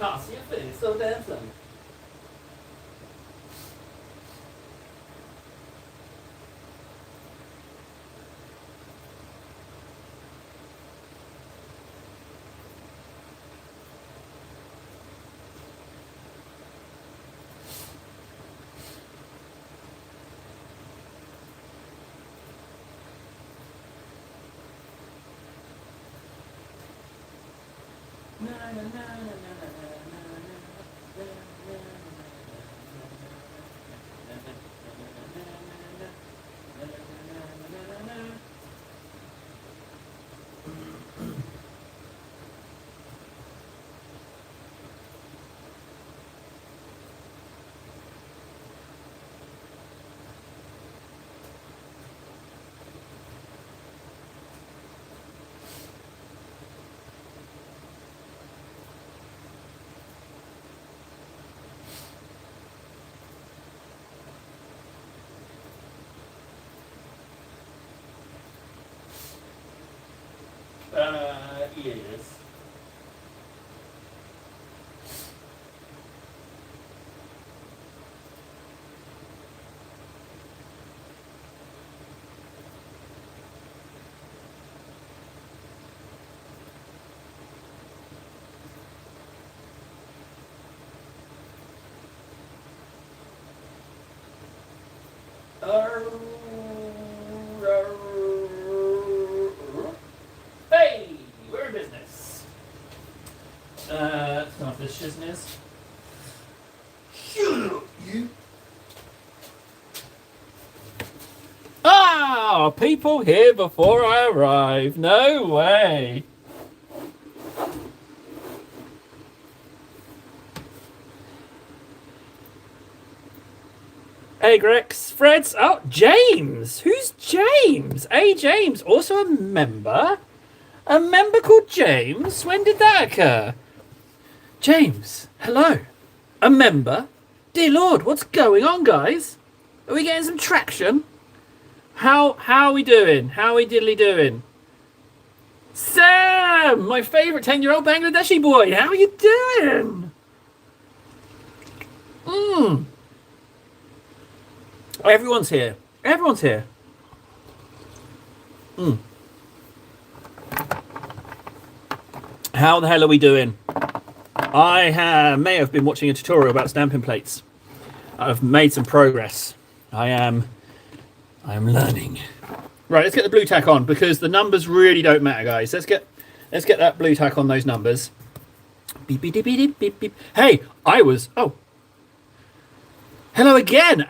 can't see your face so damn slow. Yes. Hey, we're in business. Turn off this shizness. You. Ah, people here before I arrive. No way. Hey, Grex, Freds. Oh, James. Who's James? Hey, James. Also a member? A member called James? When did that occur? James, hello. A member? Dear Lord, what's going on, guys? Are we getting some traction? How are we doing? How are we diddly doing? Sam, my favourite 10-year-old Bangladeshi boy. How are you doing? Everyone's here. Everyone's here. How the hell are we doing? I may have been watching a tutorial about stamping plates. I've made some progress. I am learning. Right, let's get the blue tack on because the numbers really don't matter, guys. Let's get that blue tack on those numbers. Beep beep beep beep beep beep. Hey, hello again.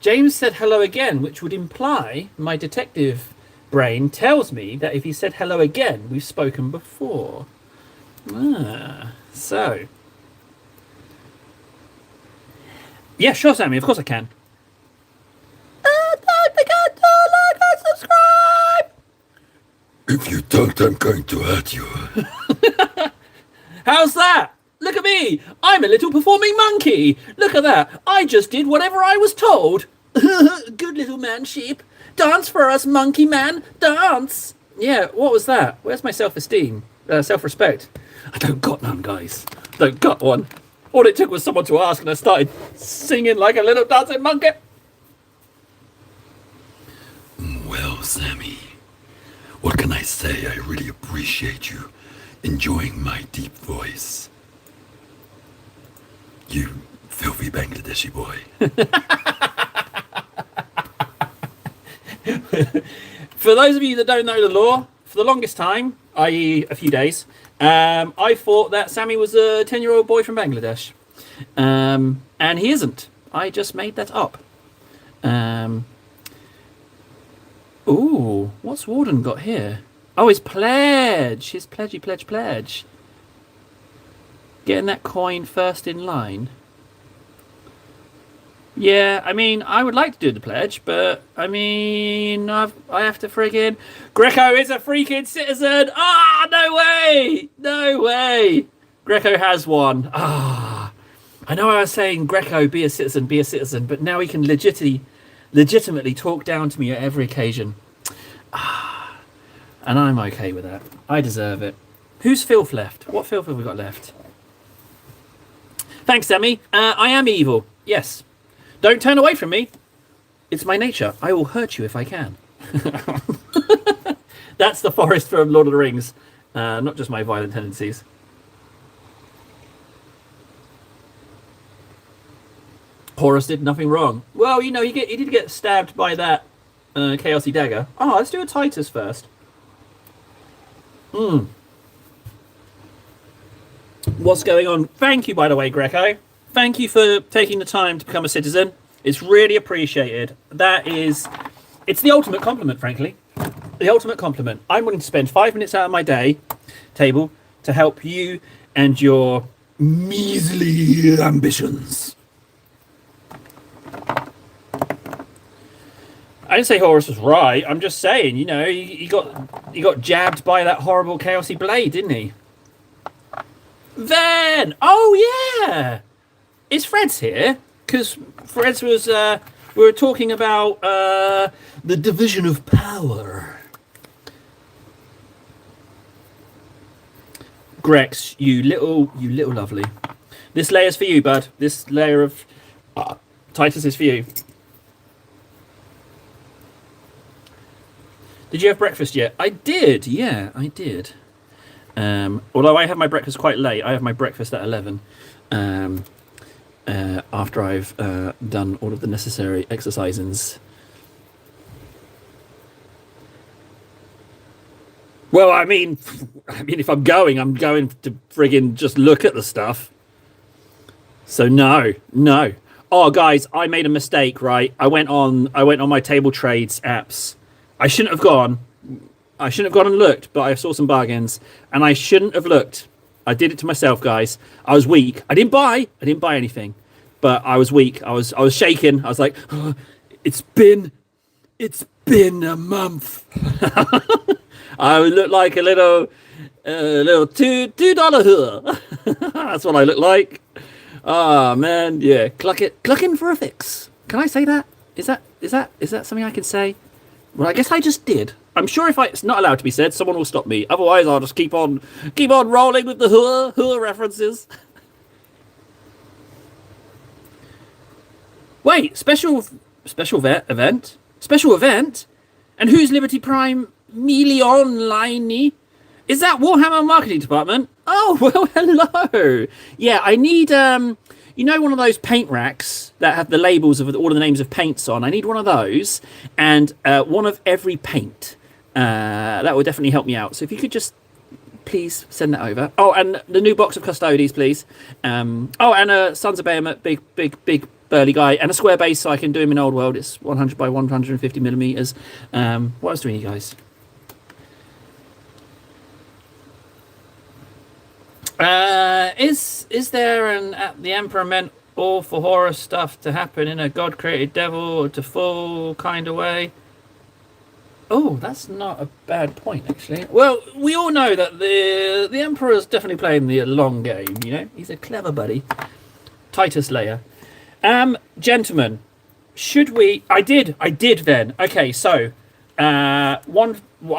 James said hello again, which would imply my detective brain tells me that if he said hello again, we've spoken before. So. Yeah, sure, Sammy. Of course I can. Don't forget to like and subscribe. If you don't, I'm going to hurt you. How's that? Look at me. I'm a little performing monkey. Look at that. I just did whatever I was told. Good little man sheep. Dance for us, monkey man. Dance. Yeah, what was that? Where's my self-esteem? Self-respect? I don't got none, guys. Don't got one. All it took was someone to ask and I started singing like a little dancing monkey. Well, Sammy, what can I say? I really appreciate you enjoying my deep voice. You filthy Bangladeshi boy. For those of you that don't know the law, for the longest time, i.e. a few days, I thought that Sammy was a 10-year-old boy from Bangladesh. And he isn't. I just made that up. Ooh, what's Warden got here? Oh, his pledge. His pledge. Getting that coin first in line. Yeah, I mean, I would like to do the pledge, but I mean, I have to friggin'. Greco is a freaking citizen. No way. Greco has one. I know I was saying Greco, be a citizen, but now he can legitimately talk down to me at every occasion. And I'm okay with that. I deserve it. Who's filth left? What filth have we got left? Thanks, Sammy. I am evil. Yes. Don't turn away from me. It's my nature. I will hurt you if I can. That's the forest from Lord of the Rings. Not just my violent tendencies. Horus did nothing wrong. Well, you know, he did get stabbed by that chaosy dagger. Oh, let's do a Titus first. What's going on? Thank you, by the way, Greco. Thank you for taking the time to become a citizen. It's really appreciated. It's the ultimate compliment, frankly. The ultimate compliment. I'm willing to spend 5 minutes out of my day table to help you and your measly ambitions. I didn't say Horus was right. I'm just saying, you know, he got jabbed by that horrible chaosy blade, didn't he? Then, oh yeah, is Fred's here? Because Fred's was we were talking about the division of power. Grex, you little lovely. This layer's for you, bud. This layer of Titus is for you. Did you have breakfast yet? I did. Yeah, I did. Although I have my breakfast quite late. I have my breakfast at 11. After I've done all of the necessary exercises. Well, I mean, if I'm going to friggin' just look at the stuff. So no. Oh, guys, I made a mistake. Right, I went on my table trades apps. I shouldn't have gone and looked, but I saw some bargains, and I shouldn't have looked. I did it to myself, guys. I was weak. I didn't buy anything, but I was weak. I was shaking. I was like, oh, it's been a month. I look like a little $2 hood. That's what I look like. Oh man, yeah. Clucking for a fix. Can I say that? Is that something I can say? Well, I guess I just did. I'm sure if it's not allowed to be said, someone will stop me. Otherwise, I'll just keep on rolling with the hua references. Wait, special event? Special event? And who's Liberty Prime Online? Is that Warhammer Marketing Department? Oh, well, hello. Yeah, I need, you know, one of those paint racks that have the labels of all of the names of paints on. I need one of those and one of every paint. That would definitely help me out. So if you could just please send that over. Oh, and the new box of Custodes, please. Oh, and Sons of Behemoth, big burly guy, and a square base so I can do him in Old World. It's 100 by 150 millimeters. What else do we need, guys? Is there an the Emperor meant all for Horus stuff to happen in a God created devil or to full kind of way? Oh, that's not a bad point, actually. Well, we all know that the Emperor's definitely playing the long game, you know? He's a clever buddy. Titus Layer. Gentlemen, should we... I did then. Okay, so, I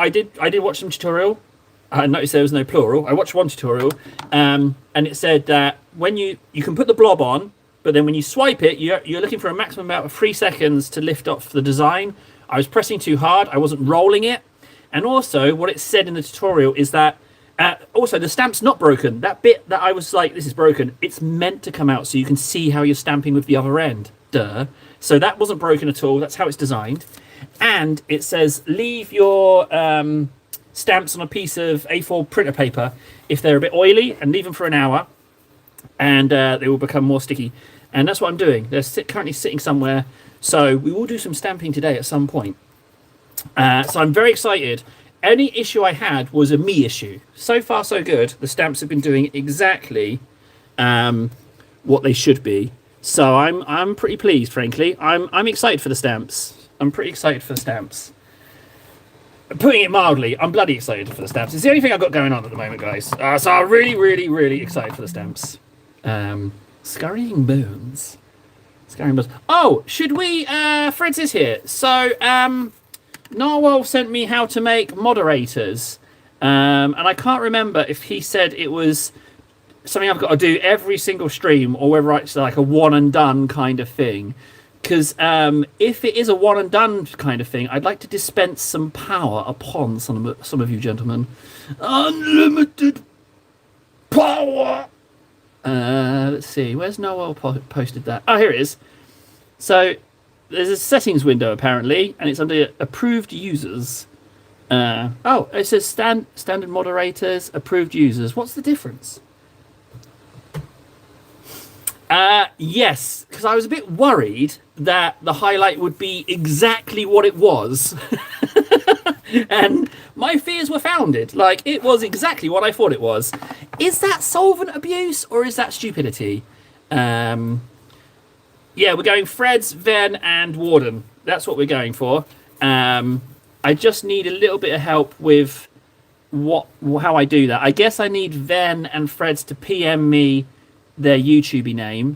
did watch some tutorial. I noticed there was no plural. I watched one tutorial, and it said that when you can put the blob on, but then when you swipe it, you're looking for a maximum amount of 3 seconds to lift off the design. I was pressing too hard. I wasn't rolling it. And also, what it said in the tutorial is that, also, the stamp's not broken. That bit that I was like, this is broken, it's meant to come out so you can see how you're stamping with the other end. Duh. So that wasn't broken at all. That's how it's designed. And it says, leave your stamps on a piece of A4 printer paper if they're a bit oily, and leave them for an hour, and they will become more sticky. And that's what I'm doing. They're currently sitting somewhere. So we will do some stamping today at some point. So I'm very excited. Any issue I had was a me issue. So far, so good. The stamps have been doing exactly what they should be. So I'm pretty pleased, frankly. I'm excited for the stamps. I'm pretty excited for the stamps. Putting it mildly, I'm bloody excited for the stamps. It's the only thing I've got going on at the moment, guys. So I'm really excited for the stamps. Scurrying bones. Oh, should we... Fred's is here. So, Narwhal sent me how to make moderators. And I can't remember if he said it was something I've got to do every single stream, or whether it's like a one and done kind of thing. Because if it is a one and done kind of thing, I'd like to dispense some power upon some of you gentlemen. Unlimited power. Let's see. Where's Noel posted that? Oh, here it is. So there's a settings window apparently, and it's under approved users. Oh, it says standard moderators, approved users. What's the difference? Yes, because I was a bit worried that the highlight would be exactly what it was. And my fears were founded. Like, it was exactly what I thought it was. Is that solvent abuse or is that stupidity? Yeah, we're going Freds, Ven, and Warden. That's what we're going for. I just need a little bit of help with how I do that. I guess I need Ven and Freds to PM me their YouTube name,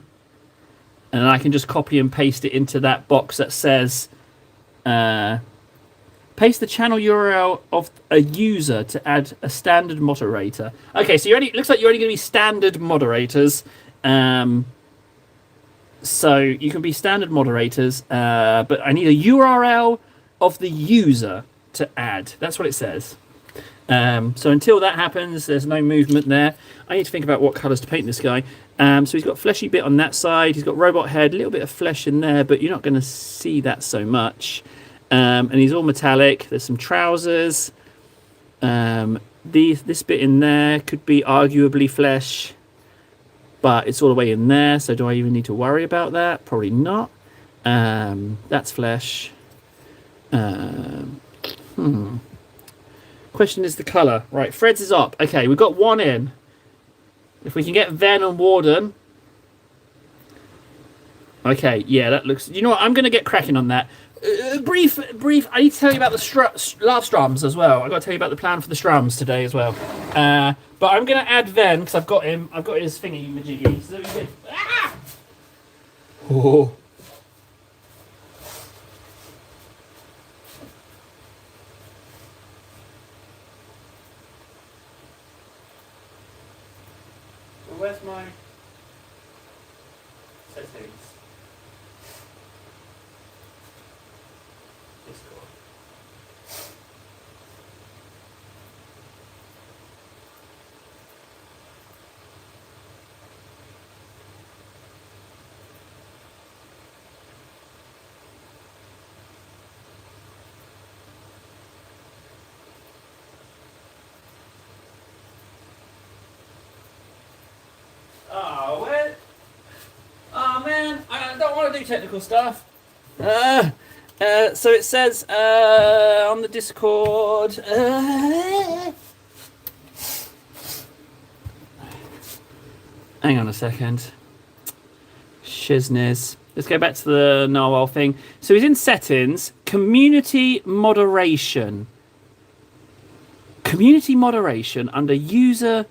and I can just copy and paste it into that box that says paste the channel URL of a user to add a standard moderator. Okay, so looks like you're only going to be standard moderators. So you can be standard moderators, but I need a URL of the user to add. That's what it says. So until that happens, there's no movement there. I need to think about what colours to paint this guy. So he's got fleshy bit on that side. He's got robot head, a little bit of flesh in there, but you're not going to see that so much. And he's all metallic. There's some trousers. This bit in there could be arguably flesh, but it's all the way in there. So do I even need to worry about that? Probably not. That's flesh. Question is the colour. Right, Freds is up. Okay, we've got one in. If we can get Ven and Warden. Okay, yeah, that looks... You know what? I'm going to get cracking on that. Brief. I need to tell you about the laugh strums as well. I've got to tell you about the plan for the strums today as well. But I'm going to add Ven because I've got him. I've got his thingy majiggy. So we can... Ah! Oh. Where's my settings? Discord. Oh, where? Oh man, I don't want to do technical stuff. So it says on the Discord. Hang on a second. Shizness. Let's go back to the narwhal thing. So he's in settings, community moderation. Community moderation under user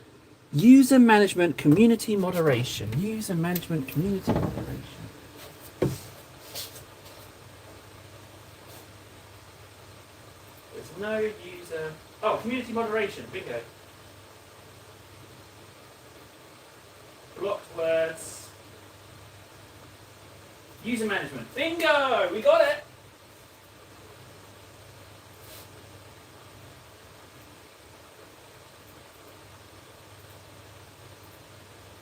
management, community moderation. User management, community moderation. There's no user... Oh, community moderation. Bingo. Blocked words. User management. Bingo! We got it!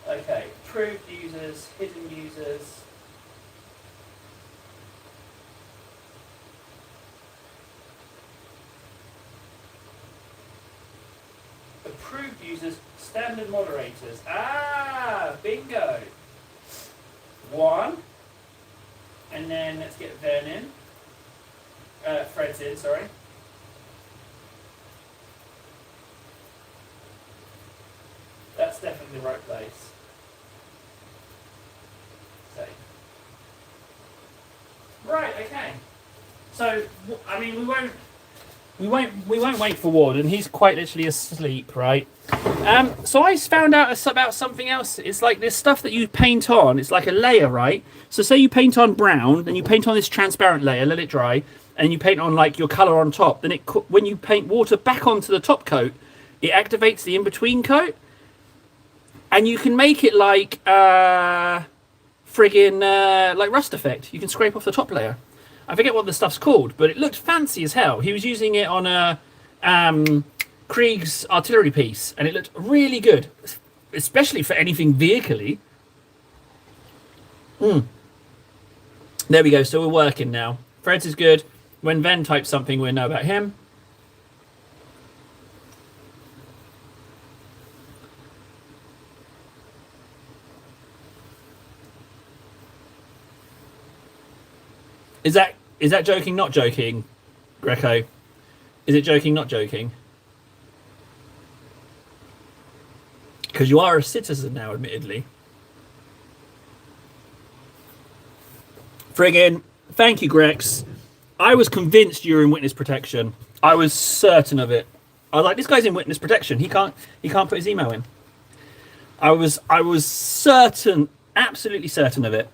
Okay, approved users, hidden users. Approved users, standard moderators. Ah, bingo. One. And then let's get Vern in. Fred's in, sorry. That's definitely the right place. Save. Right, okay. So, I mean, we won't wait for Warden. He's quite literally asleep, right? So I found out about something else. It's like this stuff that you paint on. It's like a layer, right? So say you paint on brown, then you paint on this transparent layer, let it dry, and you paint on like your color on top. Then when you paint water back onto the top coat, it activates the in-between coat. and you can make it like friggin' like rust effect. You can scrape off the top layer. I forget what the stuff's called, but it looked fancy as hell. He was using it on a Krieg's artillery piece, and it looked really good, especially for anything vehicle-y. There we go. So we're working now. Fred's is good. When Ven types something, we'll know about him. Is that joking, not joking, Greco? Is it joking, not joking? Because you are a citizen now, admittedly. Friggin', thank you, Grex. I was convinced you were in witness protection. I was certain of it. I was like, this guy's in witness protection. He can't put his email in. I was certain, absolutely certain of it.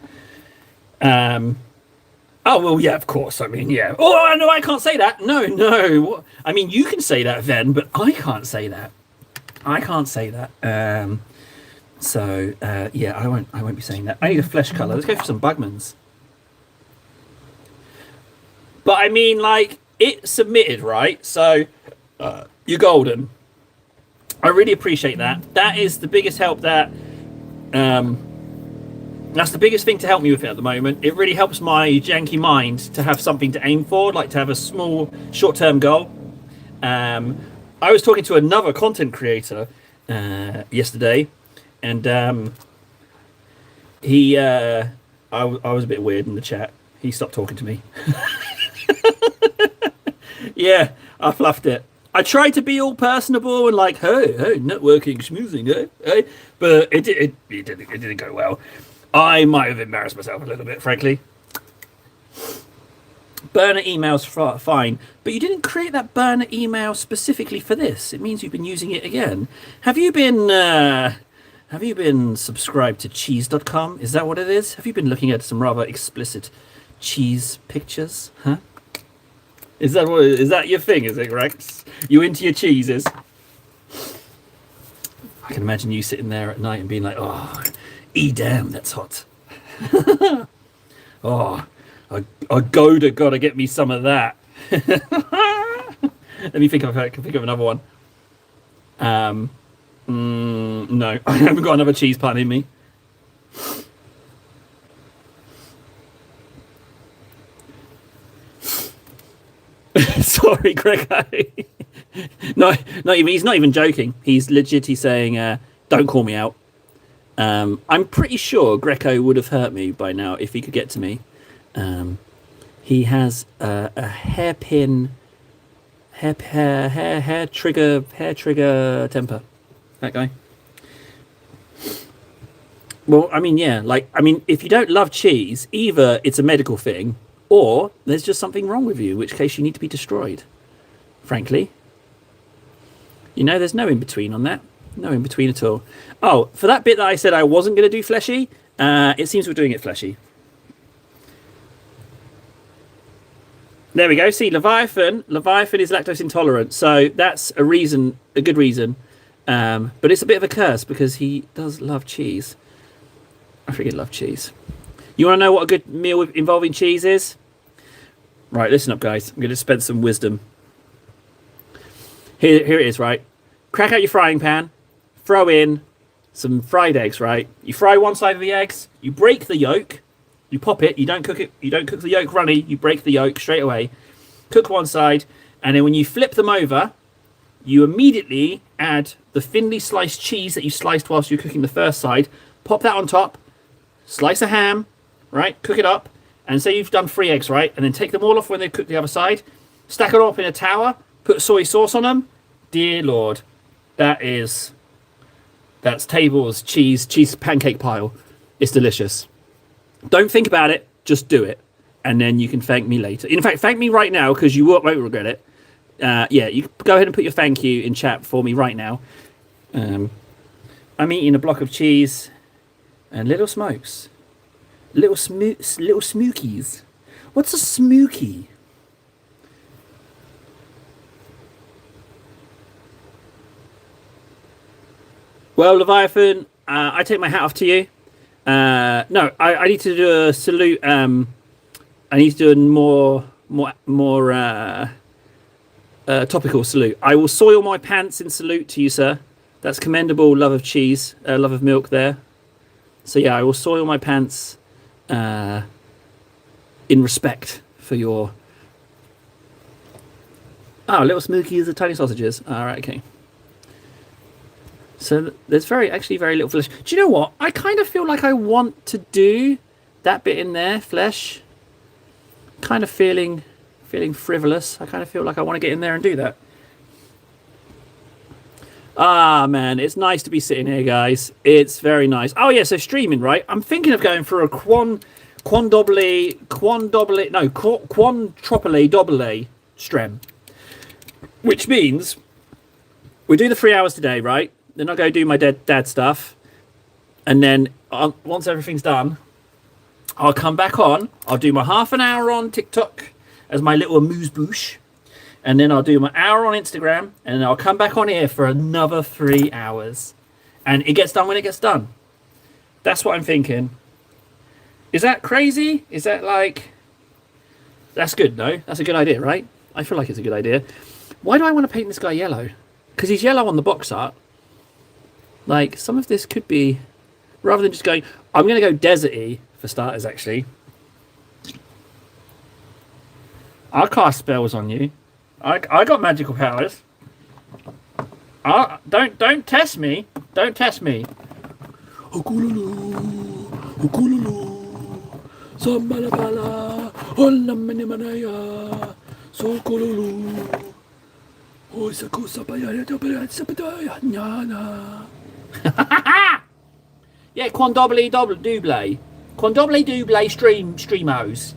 Oh, well, yeah, of course. I mean, yeah. Oh, no, I can't say that. No. I mean, you can say that then, but I can't say that. I can't say that. Yeah, I won't be saying that. I need a flesh colour. Let's go for some Bugmans. But I mean, like, it submitted, right? So, you're golden. I really appreciate that. That is the biggest help that... that's the biggest thing to help me with it at the moment. It really helps my janky mind to have something to aim for, like to have a small, short-term goal. I was talking to another content creator yesterday, and I was a bit weird in the chat. He stopped talking to me. Yeah, I fluffed it. I tried to be all personable and like, hey, networking, schmoozing, hey, but it didn't go well. I might have embarrassed myself a little bit, frankly. Burner emails fine, but you didn't create that burner email specifically for this. It means you've been using it again. Have you been subscribed to cheese.com? Is that what it is? Have you been looking at some rather explicit cheese pictures? Huh? Is that your thing? Is it correct? You into your cheeses? I can imagine you sitting there at night and being like, oh. Damn, that's hot. Oh, a Goda gotta get me some of that. Let me think if I can think of another one. No, I haven't got another cheese pun in me. Sorry, Greg. No, he's not even joking. He's legitimately saying, don't call me out. I'm pretty sure Greco would have hurt me by now if he could get to me. He has a hair trigger temper. That guy. Well, I mean, yeah, if you don't love cheese, either it's a medical thing or there's just something wrong with you, in which case you need to be destroyed. Frankly, there's no in between on that. No in between at all. Oh, for that bit that I said I wasn't going to do fleshy, it seems we're doing it fleshy. There we go. See, Leviathan is lactose intolerant, so that's a good reason. But it's a bit of a curse because he does love cheese. I freaking love cheese. You want to know what a good meal involving cheese is? Right, listen up, guys. I'm going to dispense some wisdom. Here it is, right? Crack out your frying pan. Throw in some fried eggs, right? You fry one side of the eggs. You break the yolk. You pop it. You don't cook it. You don't cook the yolk runny. You break the yolk straight away. Cook one side. And then when you flip them over, you immediately add the thinly sliced cheese that you sliced whilst you're cooking the first side. Pop that on top. Slice a ham, right? Cook it up. And say you've done 3 eggs, right? And then take them all off when they cook the other side. Stack it up in a tower. Put soy sauce on them. Dear Lord. That's Table's cheese pancake pile. It's delicious. Don't think about it. Just do it. And then you can thank me later. In fact, thank me right now because you won't regret it. Yeah, you go ahead and put your thank you in chat for me right now. I'm eating a block of cheese and little smokes. Little smookies. What's a smookie? Well, Leviathan, I take my hat off to you. No, I need to do a salute. I need to do a more topical salute. I will soil my pants in salute to you, sir. That's commendable love of cheese, love of milk there. So yeah, I will soil my pants in respect for your... Oh, little smoky as the tiny sausages. All right, okay. So there's actually very little flesh. Do you know what? I kind of feel like I want to do that bit in there, flesh. Kind of feeling frivolous. I kind of feel like I want to get in there and do that. Ah, man, it's nice to be sitting here, guys. It's very nice. Oh, yeah, so streaming, right? I'm thinking of going for a quantropole double strem. Which means we do the 3 hours today, right? Then I'll go do my dad stuff. And then once everything's done, I'll come back on. I'll do my half an hour on TikTok as my little amuse-bouche. And then I'll do my hour on Instagram. And then I'll come back on here for another 3 hours. And it gets done when it gets done. That's what I'm thinking. Is that crazy? Is that like... That's good, no? That's a good idea, right? I feel like it's a good idea. Why do I want to paint this guy yellow? Because he's yellow on the box art. Like, some of this could be... Rather than just going... I'm going to go deserty, for starters, actually. I'll cast spells on you. I got magical powers. Don't test me. Don't test me. Okululu, okululu, sambalabala, hola minimanaya, sokululu. Yeah, Quandobly double double. Quandobly double streamos.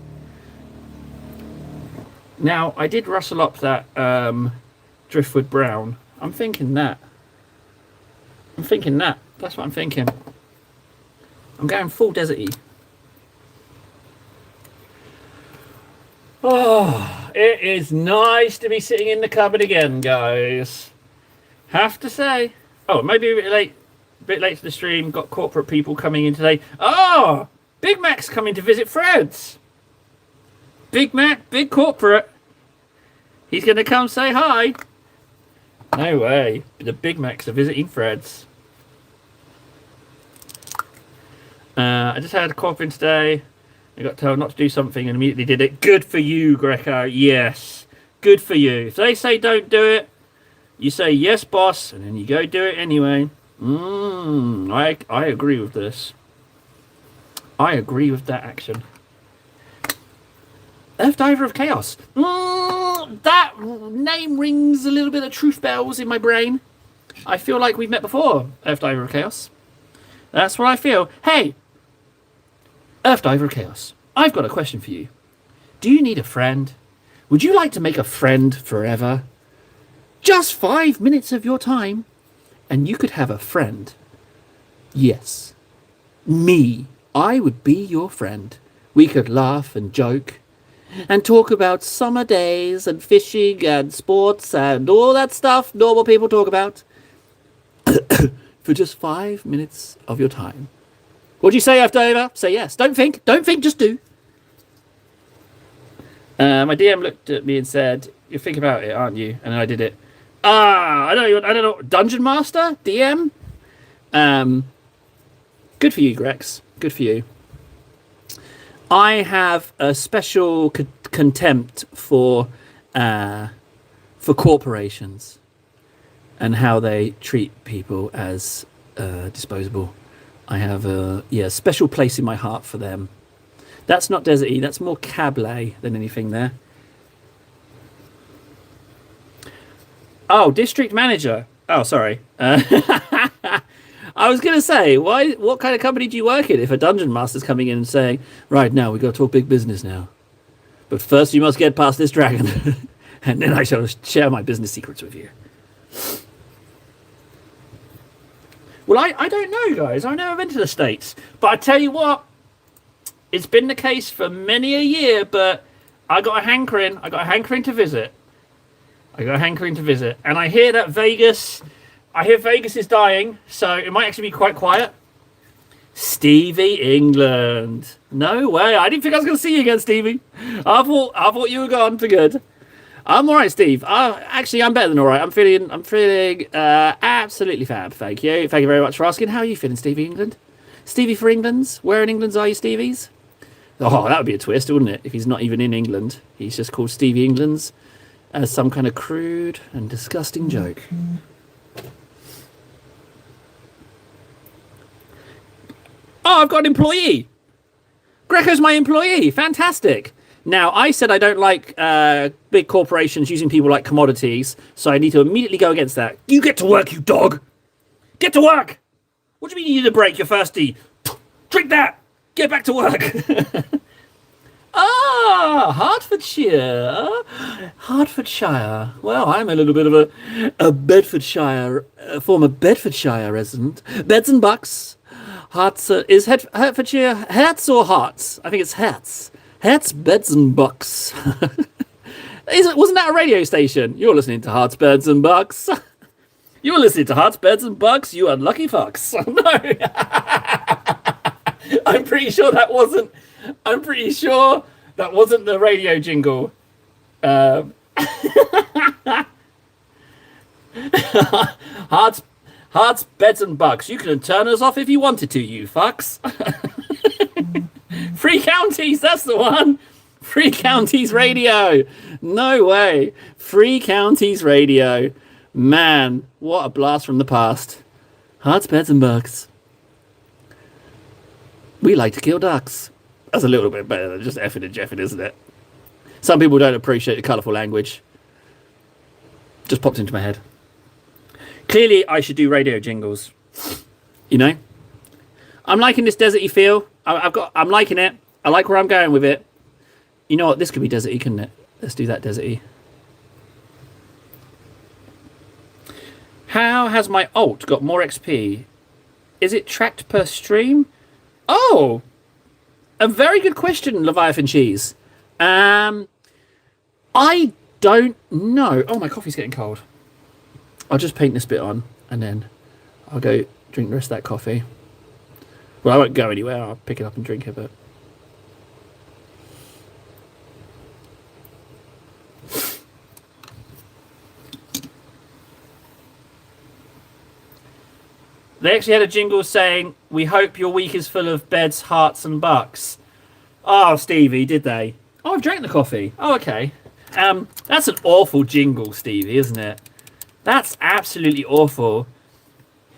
Now, I did rustle up that driftwood brown. I'm thinking that. That's what I'm thinking. I'm going full deserty. Oh, it is nice to be sitting in the cupboard again, guys. Have to say. Oh, maybe a bit late to the stream. Got corporate people coming in today. Oh, Big Mac's coming to visit Fred's. Big Mac, big corporate. He's going to come say hi. No way. The Big Macs are visiting Fred's. I just had a coffin today. I got told not to do something and immediately did it. Good for you, Greco. Yes. Good for you. If they say don't do it, you say yes, boss, and then you go do it anyway. I agree with this. I agree with that action. Earth Diver of Chaos. That name rings a little bit of truth bells in my brain. I feel like we've met before, Earth Diver of Chaos. That's what I feel. Hey, Earth Diver of Chaos, I've got a question for you. Do you need a friend? Would you like to make a friend forever? Just 5 minutes of your time, and you could have a friend. Yes, me. I would be your friend. We could laugh and joke and talk about summer days and fishing and sports and all that stuff normal people talk about for just 5 minutes of your time. What do you say, F-Diver? Say yes. Don't think, just do. My DM looked at me and said, you're thinking about it, aren't you? And then I did it. I don't know. Dungeon Master? DM? Good for you, Grex. Good for you. I have a special contempt for corporations and how they treat people as disposable. I have a special place in my heart for them. That's not deserty. That's more Cablé than anything there. Oh, district manager. Oh, sorry. I was going to say, what kind of company do you work in if a dungeon master's coming in and saying, right, now we've got to talk big business now. But first you must get past this dragon. And then I shall share my business secrets with you. Well, I don't know, guys. I've never been to the States. But I tell you what, it's been the case for many a year, but I got a hankering. I got a hankering to visit. And I hear that Vegas is dying, so it might actually be quite quiet. Stevie England. No way. I didn't think I was going to see you again, Stevie. I thought you were gone for good. I'm all right, Steve. Actually, I'm better than all right. I'm feeling absolutely fab. Thank you. Thank you very much for asking. How are you feeling, Stevie England? Stevie for England's? Where in England's are you, Stevies? Oh, that would be a twist, wouldn't it? If he's not even in England. He's just called Stevie England's as some kind of crude and disgusting joke. Oh, I've got an employee. Greco's my employee. Fantastic. Now, I said I don't like big corporations using people like commodities, so I need to immediately go against that. You get to work, you dog. Get to work. What do you mean you need a break? You're thirsty. Drink that. Get back to work. Hertfordshire. Hertfordshire. Well, I'm a little bit of a Bedfordshire, a former Bedfordshire resident. Beds and bucks. Hearts. Is Hertfordshire Herts or Hearts? I think it's Herts. Herts, Beds and Bucks. Wasn't that a radio station? You're listening to Hearts, Beds and Bucks. You're listening to Hearts, Beds and Bucks, you unlucky fucks. No. I'm pretty sure that wasn't the radio jingle. Hearts, Beds and Bucks. You can turn us off if you wanted to, you fucks. Free Counties, that's the one. Free Counties Radio. No way. Free Counties Radio. Man, what a blast from the past. Hearts, Beds and Bucks. We like to kill ducks. That's a little bit better than just effing and jeffing, isn't it? Some people don't appreciate the colourful language. Just popped into my head. Clearly, I should do radio jingles. You know? I'm liking this deserty feel. I'm liking it. I like where I'm going with it. You know what? This could be deserty, couldn't it? Let's do that deserty. How has my alt got more XP? Is it tracked per stream? Oh! A very good question, Leviathan Cheese. I don't know. Oh, my coffee's getting cold. I'll just paint this bit on, and then I'll go drink the rest of that coffee. Well, I won't go anywhere. I'll pick it up and drink it, but... They actually had a jingle saying, "We hope your week is full of beds, hearts, and bucks." Oh, Stevie, did they? Oh, I've drank the coffee. Oh, okay. That's an awful jingle, Stevie, isn't it? That's absolutely awful.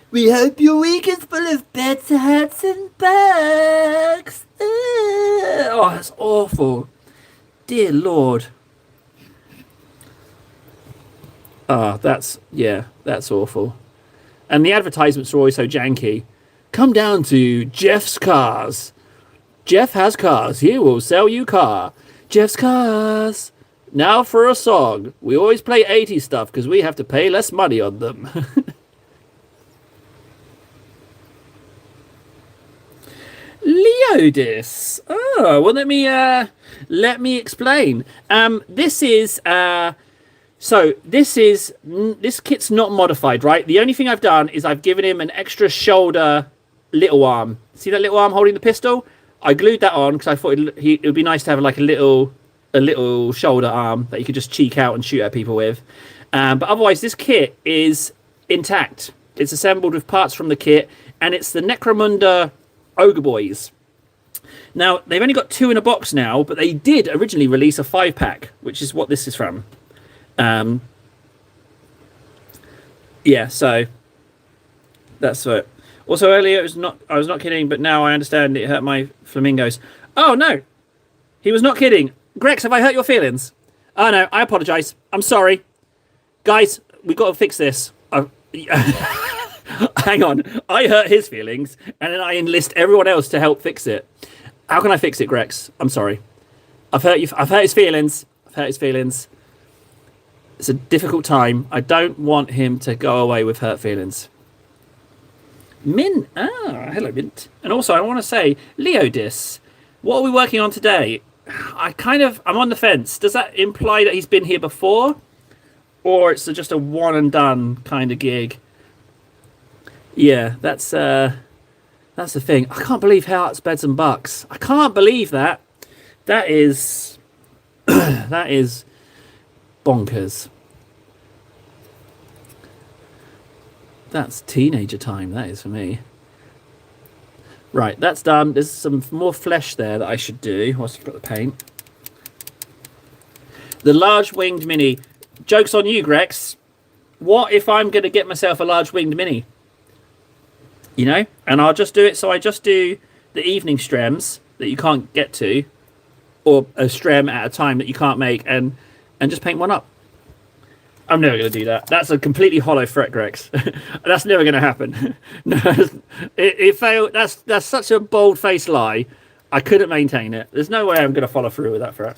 We hope your week is full of beds, hearts, and bucks. Oh, that's awful. Dear Lord. Oh, that's awful. And the advertisements are always so janky. Come down to Jeff's Cars. Jeff has cars. He will sell you car. Jeff's Cars. Now for a song. We always play 80s stuff because we have to pay less money on them. Leodis. Oh, well, let me explain. This kit's not modified, right? The only thing I've done is I've given him an extra shoulder little arm. See that little arm holding the pistol? I glued that on because I thought it would be nice to have like a little shoulder arm that you could just cheek out and shoot at people with. But otherwise, this kit is intact. It's assembled with parts from the kit, and it's the Necromunda Ogre Boys. Now, they've only got 2 in a box now, but they did originally release a 5-pack, which is what this is from. Yeah, so that's it. Also, earlier I was not kidding, but now I understand it hurt my flamingos. Oh no, he was not kidding. Grex, have I hurt your feelings? Oh no, I apologise. I'm sorry, guys. We've got to fix this. Hang on, I hurt his feelings, and then I enlist everyone else to help fix it. How can I fix it, Grex? I'm sorry. I've hurt you. I've hurt his feelings. It's a difficult time. I don't want him to go away with hurt feelings. Mint. Ah, hello, Mint. And also, I want to say, Leodis, what are we working on today? I'm on the fence. Does that imply that he's been here before? Or it's just a one and done kind of gig? Yeah, that's That's the thing. I can't believe Hearts, Beds and Bucks. I can't believe that. That is that is bonkers. That's teenager time, that is for me. Right, that's done. There's some more flesh there that I should do whilst I've got the paint. The large winged mini. Joke's on you, Grex. What if I'm going to get myself a large winged mini? You know? And I'll just do it. So I just do the evening strems that you can't get to. Or a strem at a time that you can't make. And just paint one up. I'm never going to do that. That's a completely hollow threat, Grex. That's never going to happen. No, it failed. That's such a bold-faced lie. I couldn't maintain it. There's no way I'm going to follow through with that threat.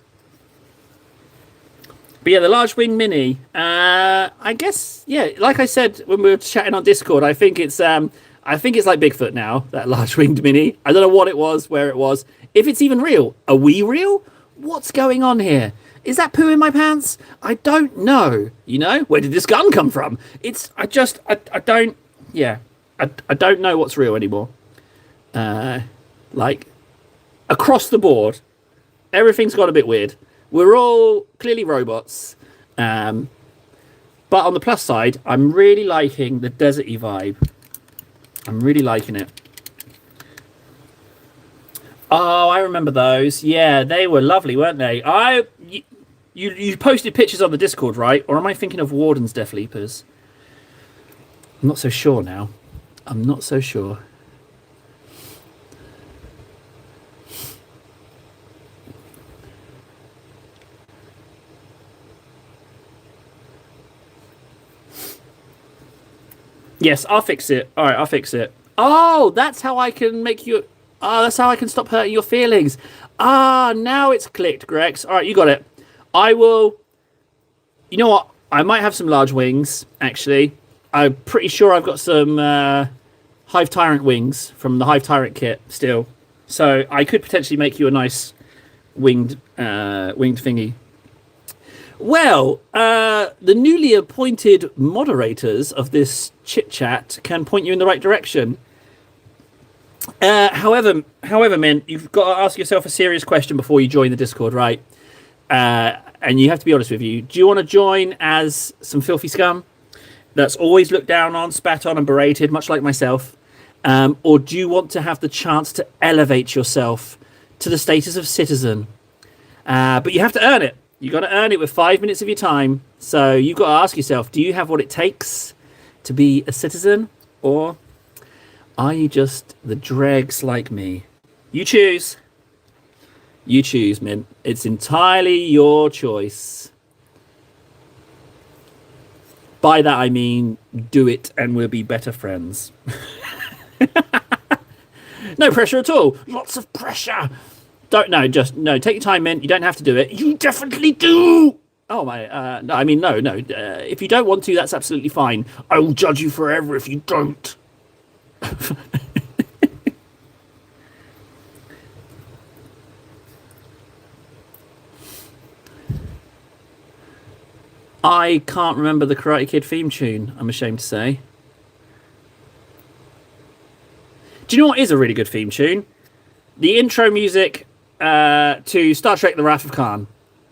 But yeah, the large wing mini. I guess, yeah. Like I said when we were chatting on Discord, I think it's like Bigfoot now. That large winged mini. I don't know what it was, where it was, if it's even real. Are we real? What's going on here? Is that poo in my pants? I don't know. You know, where did this gun come from? I don't know what's real anymore. Like across the board, everything's got a bit weird. We're all clearly robots. But on the plus side, I'm really liking the deserty vibe. I'm really liking it. Oh, I remember those. Yeah, they were lovely, weren't they? You posted pictures on the Discord, right? Or am I thinking of Warden's Death Leapers? I'm not so sure now. I'm not so sure. Yes, I'll fix it. All right, I'll fix it. Oh, that's how I can make you... Oh, that's how I can stop hurting your feelings. Ah, now it's clicked, Grex. All right, you got it. I will... You know what? I might have some large wings, actually. I'm pretty sure I've got some Hive Tyrant wings from the Hive Tyrant kit still. So I could potentially make you a nice winged thingy. Well, the newly appointed moderators of this chit-chat can point you in the right direction. However, man, you've got to ask yourself a serious question before you join the Discord, right? And you have to be honest with you. Do you want to join as some filthy scum that's always looked down on, spat on and berated, much like myself? Or do you want to have the chance to elevate yourself to the status of citizen? But you have to earn it. You got to earn it with 5 minutes of your time. So you've got to ask yourself, do you have what it takes to be a citizen? Or are you just the dregs like me? You choose. You choose, Mint. It's entirely your choice. By that I mean, do it and we'll be better friends. No pressure at all. Lots of pressure. No, take your time, Mint. You don't have to do it. You definitely do. Oh my, no, I mean, no. If you don't want to, that's absolutely fine. I will judge you forever if you don't. I can't remember the Karate Kid theme tune, I'm ashamed to say. Do you know what is a really good theme tune? The intro music to Star Trek The Wrath of Khan.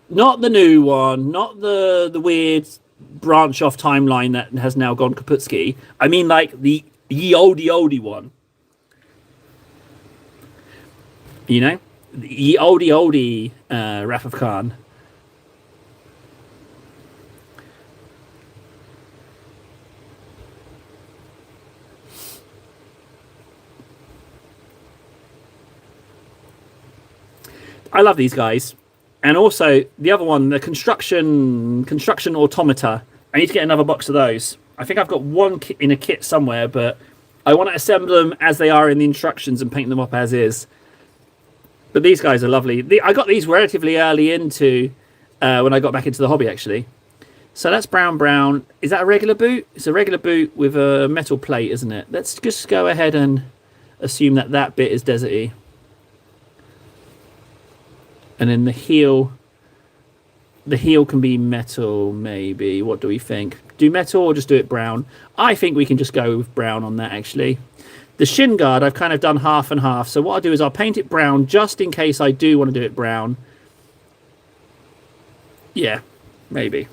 Not the new one, not the weird branch off timeline that has now gone kaputski. I mean like the ye oldie one. You know? The ye oldie Wrath of Khan. I love these guys. And also, the other one, the construction automata. I need to get another box of those. I think I've got one in a kit somewhere, but I want to assemble them as they are in the instructions and paint them up as is. But these guys are lovely. I got these relatively early into when I got back into the hobby, actually. So that's brown. Is that a regular boot? It's a regular boot with a metal plate, isn't it? Let's just go ahead and assume that bit is deserty. And then the heel can be metal, maybe. What do we think? Do metal or just do it brown? I think we can just go with brown on that, actually. The shin guard, I've kind of done half and half. So what I'll do is I'll paint it brown just in case I do want to do it brown. Yeah, maybe.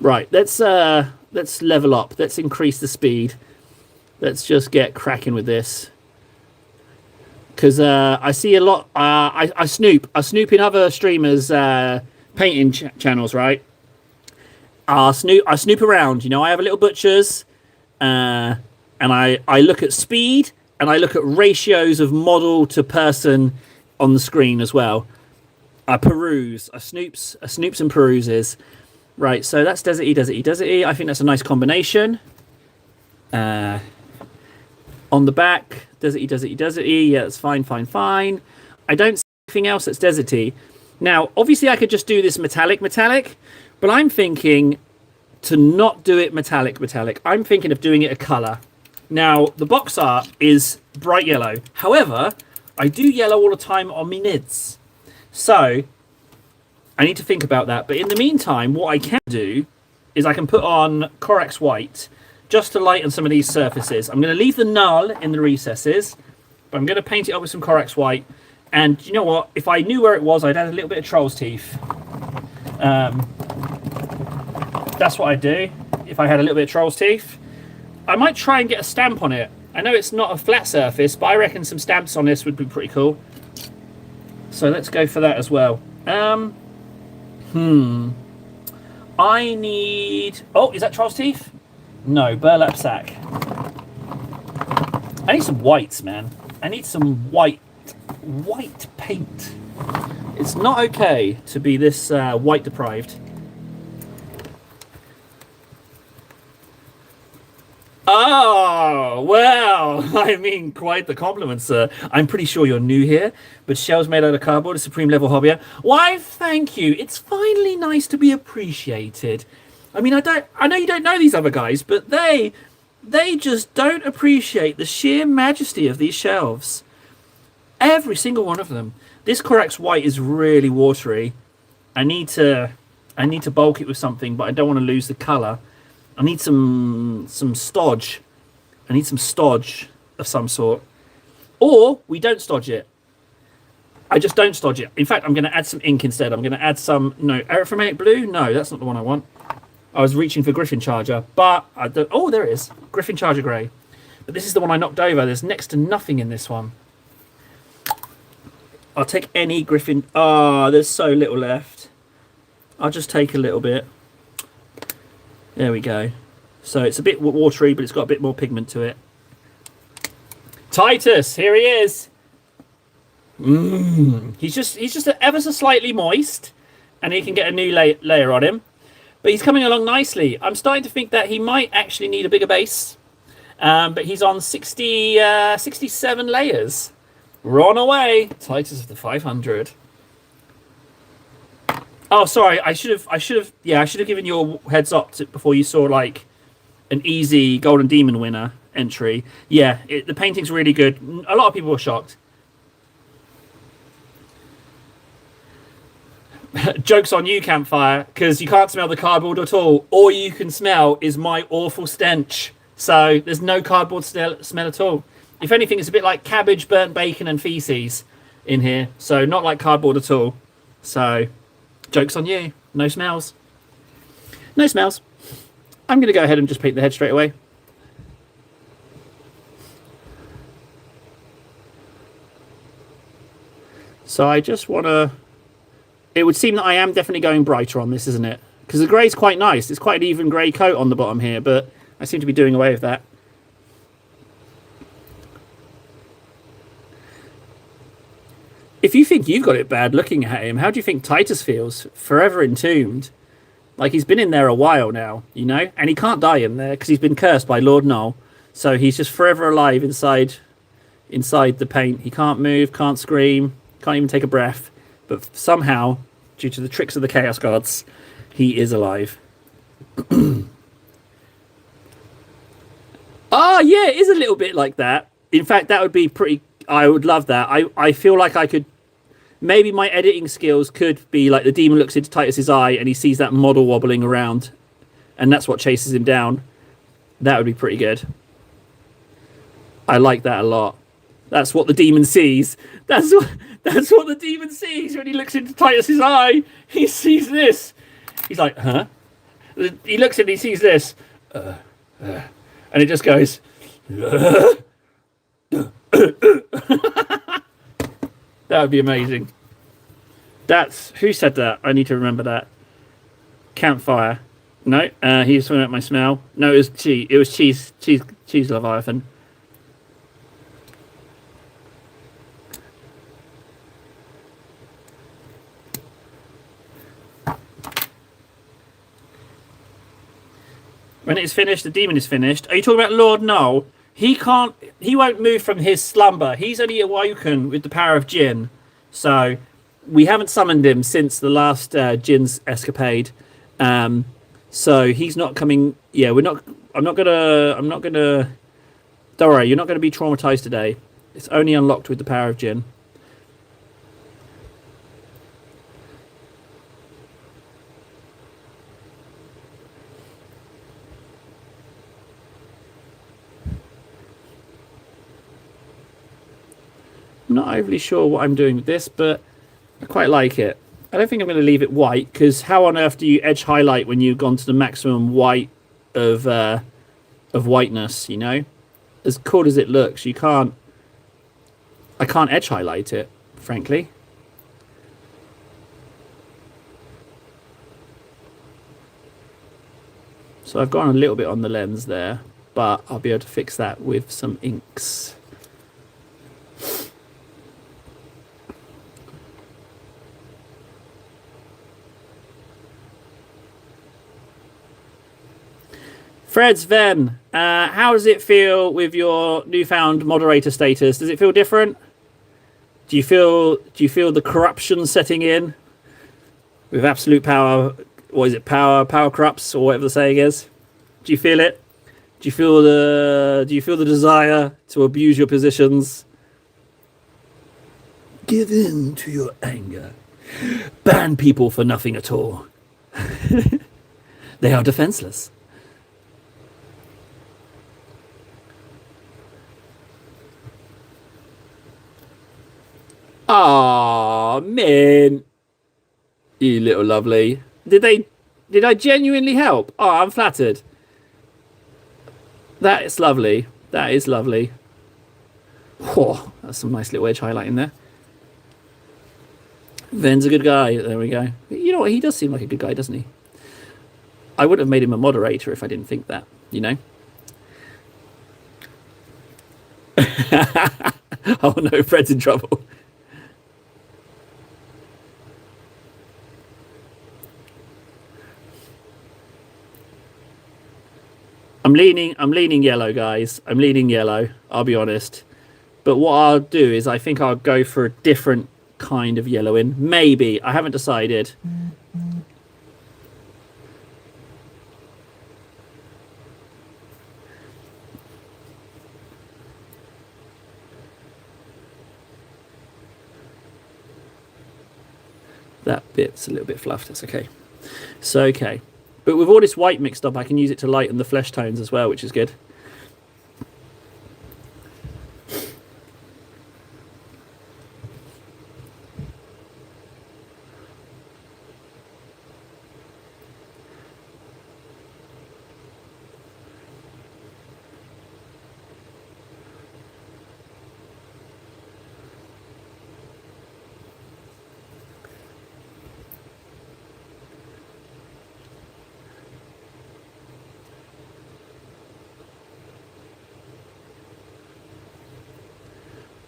Right, let's level up. Let's increase the speed. Let's just get cracking with this. Because I see a lot. I snoop in other streamers' painting channels, right? I snoop around. You know, I have a little butchers, and I look at speed and I look at ratios of model to person on the screen as well. I peruse. I snoops and peruses. Right, so that's deserty, deserty, deserty. I think that's a nice combination. On the back, deserty, deserty, deserty. Yeah, that's fine, fine, fine. I don't see anything else that's deserty. Now, obviously, I could just do this metallic, but I'm thinking to not do it metallic. I'm thinking of doing it a colour. Now, the box art is bright yellow. However, I do yellow all the time on me nids. So I need to think about that. But in the meantime, what I can do is I can put on Corax White just to lighten some of these surfaces. I'm going to leave the null in the recesses, but I'm going to paint it up with some Corax White. And you know what? If I knew where it was, I'd add a little bit of Troll's Teeth. That's what I'd do if I had a little bit of Troll's Teeth. I might try and get a stamp on it. I know it's not a flat surface, but I reckon some stamps on this would be pretty cool. So let's go for that as well. I need... Oh, is that Troll's Teeth? No, burlap sack. I need some whites, man. I need some white paint. It's not okay to be this white deprived. Oh, well, I mean, quite the compliment, sir. I'm pretty sure you're new here, but shells made out of cardboard, a supreme level hobby. Why, thank you. It's finally nice to be appreciated. I mean, I know you don't know these other guys, but they just don't appreciate the sheer majesty of these shelves. Every single one of them. This Corax White is really watery. I need to bulk it with something, but I don't want to lose the colour. I need some stodge. I need some stodge of some sort. Or we don't stodge it. I just don't stodge it. In fact, I'm going to add some ink instead. I'm going to add some... No, Erythromaic Blue? No, that's not the one I want. I was reaching for Griffin Charger, but I don't... Oh, there it is. Griffin Charger Grey. But this is the one I knocked over. There's next to nothing in this one. I'll take any Griffin... Ah, there's so little left. I'll just take a little bit. There we go. So it's a bit watery, but it's got a bit more pigment to it. Titus, here he is. He's just ever so slightly moist, and he can get a new layer on him. But he's coming along nicely. I'm starting to think that he might actually need a bigger base. But he's on 67 layers. Run away, Titus of the 500. Oh, sorry. I should have given you a heads up before you saw like an easy Golden Demon winner entry. Yeah, the painting's really good. A lot of people were shocked. Joke's on you, Campfire, because you can't smell the cardboard at all. All you can smell is my awful stench. So there's no cardboard smell at all. If anything, it's a bit like cabbage, burnt bacon, and feces in here. So not like cardboard at all. So joke's on you. No smells. No smells. I'm going to go ahead and just paint the head straight away. So I just want to... It would seem that I am definitely going brighter on this, isn't it? Because the grey's quite nice. It's quite an even grey coat on the bottom here, but I seem to be doing away with that. If you think you've got it bad looking at him, how do you think Titus feels? Forever entombed. Like, he's been in there a while now, you know? And he can't die in there because he's been cursed by Lord Null. So he's just forever alive inside the paint. He can't move, can't scream, can't even take a breath. But somehow, due to the tricks of the Chaos Gods, he is alive. Ah, yeah, it is a little bit like that. In fact, that would be pretty... I would love that. I feel like I could... Maybe my editing skills could be like the demon looks into Titus's eye and he sees that model wobbling around. And that's what chases him down. That would be pretty good. I like that a lot. That's what the demon sees. That's what the demon sees when he looks into Titus's eye. He sees this. He's like, huh? He looks and he sees this. And it just goes. That would be amazing. That's who said that? I need to remember that. Campfire. No, he's talking about my smell. No, it was cheese. It was cheese Leviathan. When it's finished, the demon is finished. Are you talking about Lord Null? He won't move from his slumber. He's only awoken with the power of Jinn. So we haven't summoned him since the last Jinn's escapade. So he's not coming. Yeah, I'm not gonna. Don't worry, you're not gonna be traumatized today. It's only unlocked with the power of Jinn. I'm not overly sure what I'm doing with this, but I quite like it. I don't think I'm going to leave it white, because how on earth do you edge highlight when you've gone to the maximum white of whiteness, you know? As cool as it looks, I can't edge highlight it, frankly. So I've gone a little bit on the lens there, but I'll be able to fix that with some inks. Fred's Ven, how does it feel with your newfound moderator status? Does it feel different? Do you feel the corruption setting in with absolute power? What is it? Power corrupts, or whatever the saying is. Do you feel it? Do you feel the desire to abuse your positions? Give in to your anger. Ban people for nothing at all. They are defenseless. Aw, man. You little lovely. Did I genuinely help? Oh, I'm flattered. That is lovely. That is lovely. Oh, that's some nice little edge highlighting there. Ven's a good guy. There we go. You know what? He does seem like a good guy, doesn't he? I would have made him a moderator if I didn't think that, you know? Oh no, Fred's in trouble. I'm leaning yellow, guys. I'm leaning yellow, I'll be honest. But what I'll do is I think I'll go for a different kind of yellowing. Maybe. I haven't decided. That bit's a little bit fluffed. That's okay. So, okay. But with all this white mixed up, I can use it to lighten the flesh tones as well, which is good.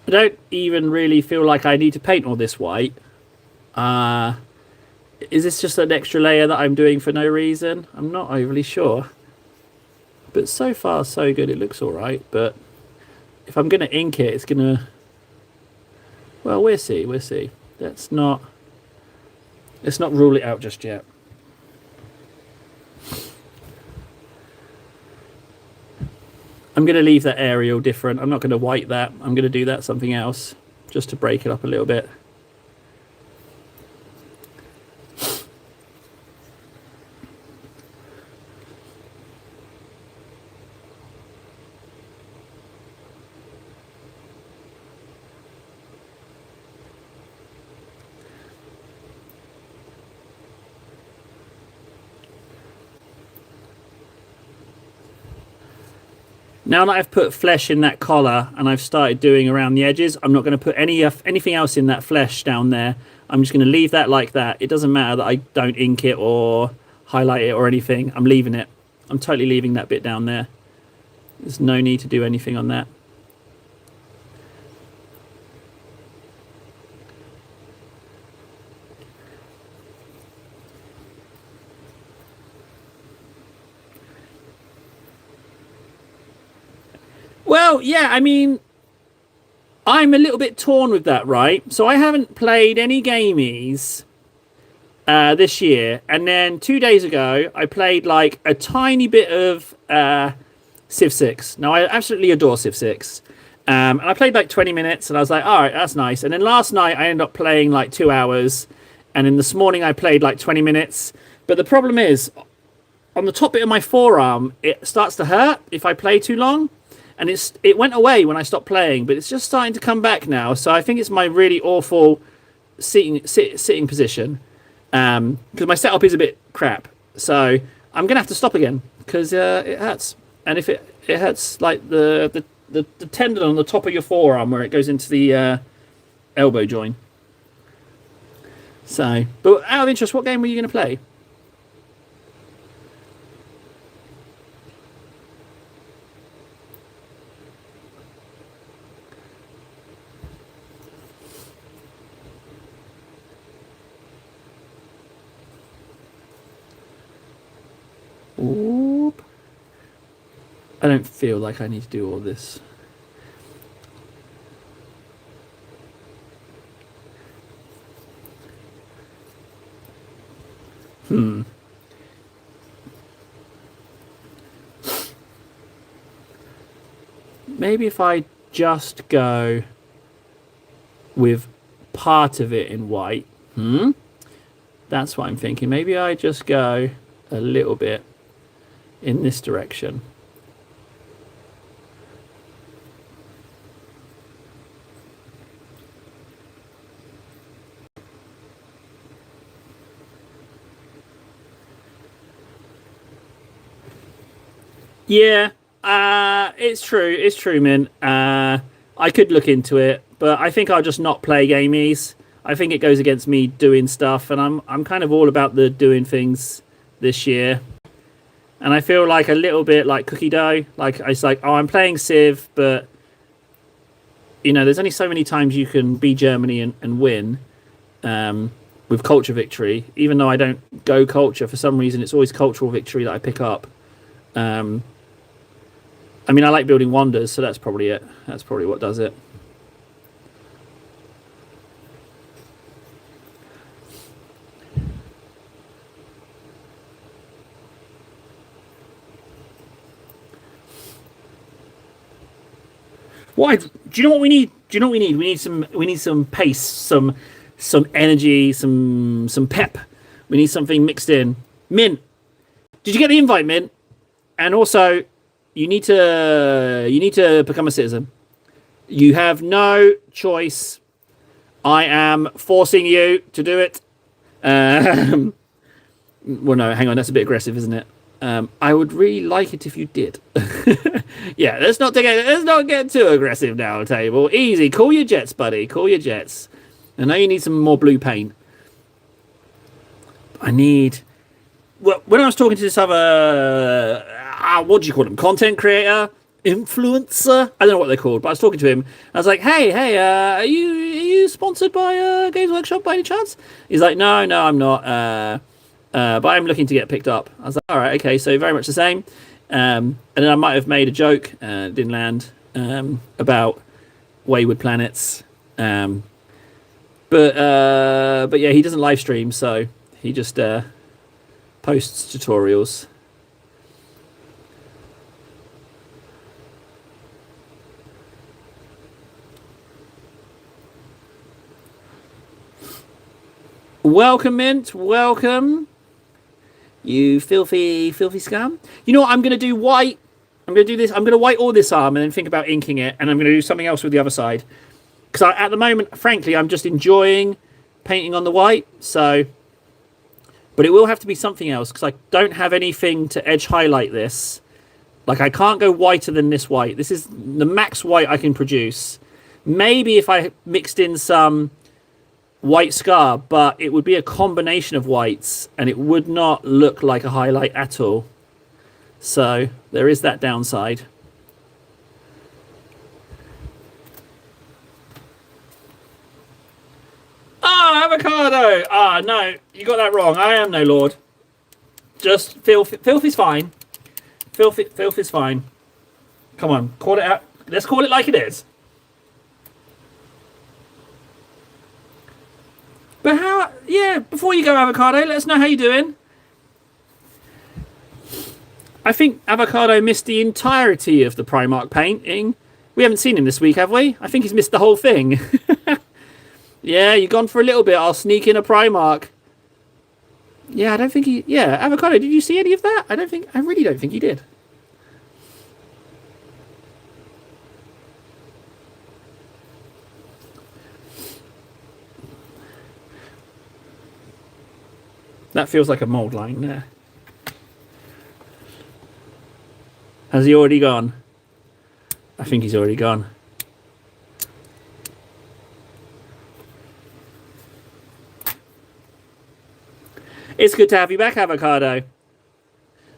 I don't even really feel like I need to paint all this white. Is this just an extra layer that I'm doing for no reason? I'm not overly sure. But so far, so good. It looks all right. But if I'm going to ink it, it's going to... Well, we'll see. We'll see. Let's not rule it out just yet. I'm going to leave that aerial different. I'm not going to white that. I'm going to do that something else just to break it up a little bit. Now that I've put flesh in that collar and I've started doing around the edges, I'm not going to put anything else in that flesh down there. I'm just going to leave that like that. It doesn't matter that I don't ink it or highlight it or anything. I'm leaving it. I'm totally leaving that bit down there. There's no need to do anything on that. Well, yeah, I mean, I'm a little bit torn with that, right? So I haven't played any gamies this year. And then 2 days ago, I played like a tiny bit of Civ 6. Now, I absolutely adore Civ 6. And I played like 20 minutes and I was like, all right, that's nice. And then last night, I ended up playing like 2 hours. And then this morning, I played like 20 minutes. But the problem is, on the top bit of my forearm, it starts to hurt if I play too long. And it went away when I stopped playing, but it's just starting to come back now. So I think it's my really awful sitting position, because my setup is a bit crap. So I'm gonna have to stop again because it hurts. And if it hurts like the tendon on the top of your forearm where it goes into the elbow joint. So, but out of interest, what game were you going to play? Oop. I don't feel like I need to do all this. Maybe if I just go with part of it in white. That's what I'm thinking. Maybe I just go a little bit in this direction. Yeah, it's true. It's true, Mint. I could look into it, but I think I'll just not play gamies. I think it goes against me doing stuff, and I'm kind of all about the doing things this year. And I feel like a little bit like cookie dough. Like it's like, oh, I'm playing Civ, but you know, there's only so many times you can be Germany and win with culture victory. Even though I don't go culture for some reason, it's always cultural victory that I pick up. I mean, I like building wonders, so that's probably it. That's probably what does it. Why? Do you know what we need? Do you know what we need? We need some pace, some energy, some pep. We need something mixed in. Mint, did you get the invite, Mint? And also, you need to become a citizen. You have no choice. I am forcing you to do it. Well, no, hang on. That's a bit aggressive, isn't it? I would really like it if you did. Yeah, let's not get too aggressive now, table. Easy. Call your jets, buddy. Call your jets. I know you need some more blue paint. I need... Well, when I was talking to this other... what do you call them? Content creator? Influencer? I don't know what they're called, but I was talking to him. I was like, hey, are you sponsored by Games Workshop by any chance? He's like, no, I'm not. But I'm looking to get picked up. I was like, all right, okay, so very much the same. And then I might have made a joke, didn't land, about Wayward Planets. But yeah, he doesn't live stream, so he just posts tutorials. Welcome, Mint. Welcome. You filthy scum. You know what? I'm going to do white. I'm going to do this. I'm going to white all this arm and then think about inking it. And I'm going to do something else with the other side. Because at the moment, frankly, I'm just enjoying painting on the white. So, but it will have to be something else because I don't have anything to edge highlight this. Like, I can't go whiter than this white. This is the max white I can produce. Maybe if I mixed in some white scar, but it would be a combination of whites, and it would not look like a highlight at all. So there is that downside. Ah, avocado! Ah, no, you got that wrong. I am no lord. Just filth is fine. Filth is fine. Come on, call it out. Let's call it like it is. But how? Yeah, before you go, avocado, let us know how you're doing. I think avocado missed the entirety of the Primark painting. We haven't seen him this week, have we? I think he's missed the whole thing. Yeah, you've gone for a little bit. I'll sneak in a Primark. Yeah, I don't think he... Yeah, avocado, did you see any of that? I really don't think he did. That feels like a mold line there. Has he already gone? I think he's already gone. It's good to have you back, avocado.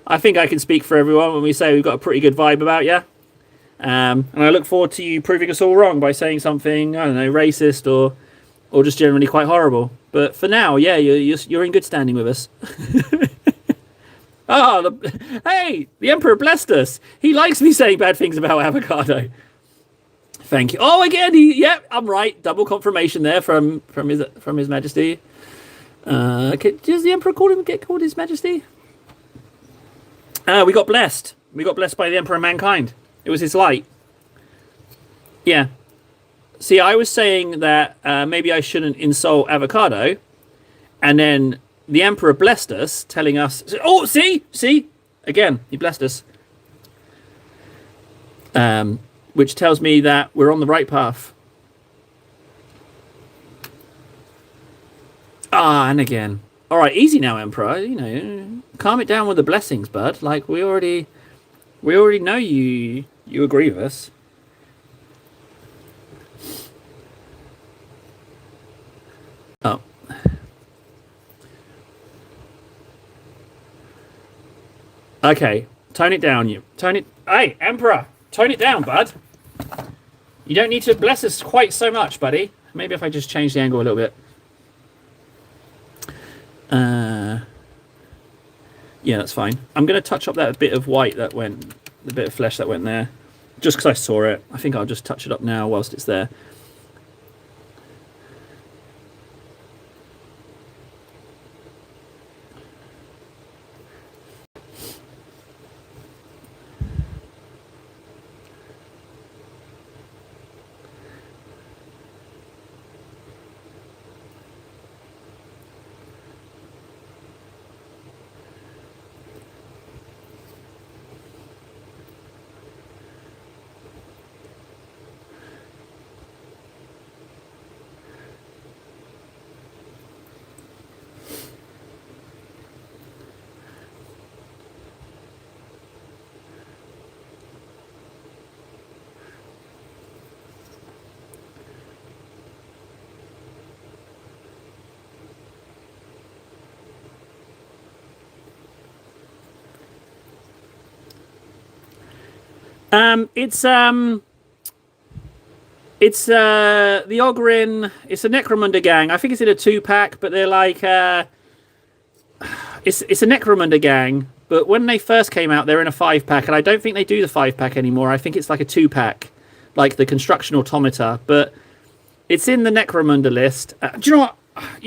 I think I can speak for everyone when we say we've got a pretty good vibe about you. And I look forward to you proving us all wrong by saying something, I don't know, racist or just generally quite horrible. But for now, yeah, you're in good standing with us. Oh, hey, the Emperor blessed us. He likes me saying bad things about avocado. Thank you. Oh, again, I'm right. Double confirmation there from His Majesty. Does the Emperor get called His Majesty? We got blessed. We got blessed by the Emperor of Mankind. It was his light. Yeah. See, I was saying that maybe I shouldn't insult avocado, and then the Emperor blessed us, telling us... Oh, see? Again, he blessed us. Which tells me that we're on the right path. Ah, and again. All right, easy now, Emperor. You know, calm it down with the blessings, bud. Like, we already know you agree with us. Oh. Okay, tone it down. Hey, Emperor, tone it down, bud. You don't need to bless us quite so much, buddy. Maybe if I just change the angle a little bit. Yeah, that's fine. I'm going to touch up that bit of white that went, the bit of flesh that went there, just because I saw it. I think I'll just touch it up now whilst it's there. It's the Ogryn. It's a Necromunda gang. I think it's in a 2-pack, but they're like it's a Necromunda gang. But when they first came out, they're in a 5-pack, and I don't think they do the 5-pack anymore. I think it's like a 2-pack, like the Construction Automata. But it's in the Necromunda list. Do you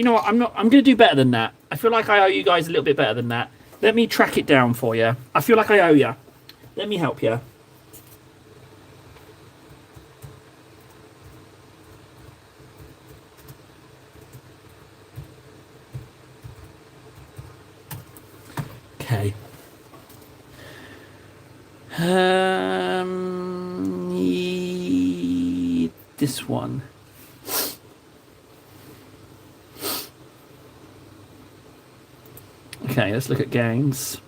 know what? I'm going to do better than that. I feel like I owe you guys a little bit better than that. Let me track it down for you. I feel like I owe you. Let me help you. Okay. This one. Okay, let's look at gangs.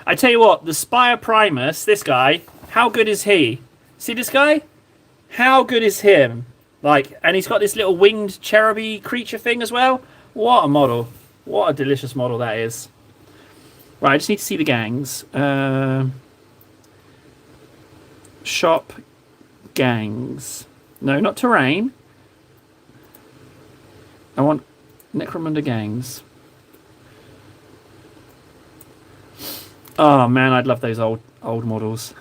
I tell you what, the Spire Primus, this guy, how good is he? See this guy? How good is him? Like, and he's got this little winged cheruby creature thing as well. What a model. What a delicious model that is. Right, I just need to see the gangs. Shop gangs. No, not terrain. I want Necromunda gangs. Oh man, I'd love those old models.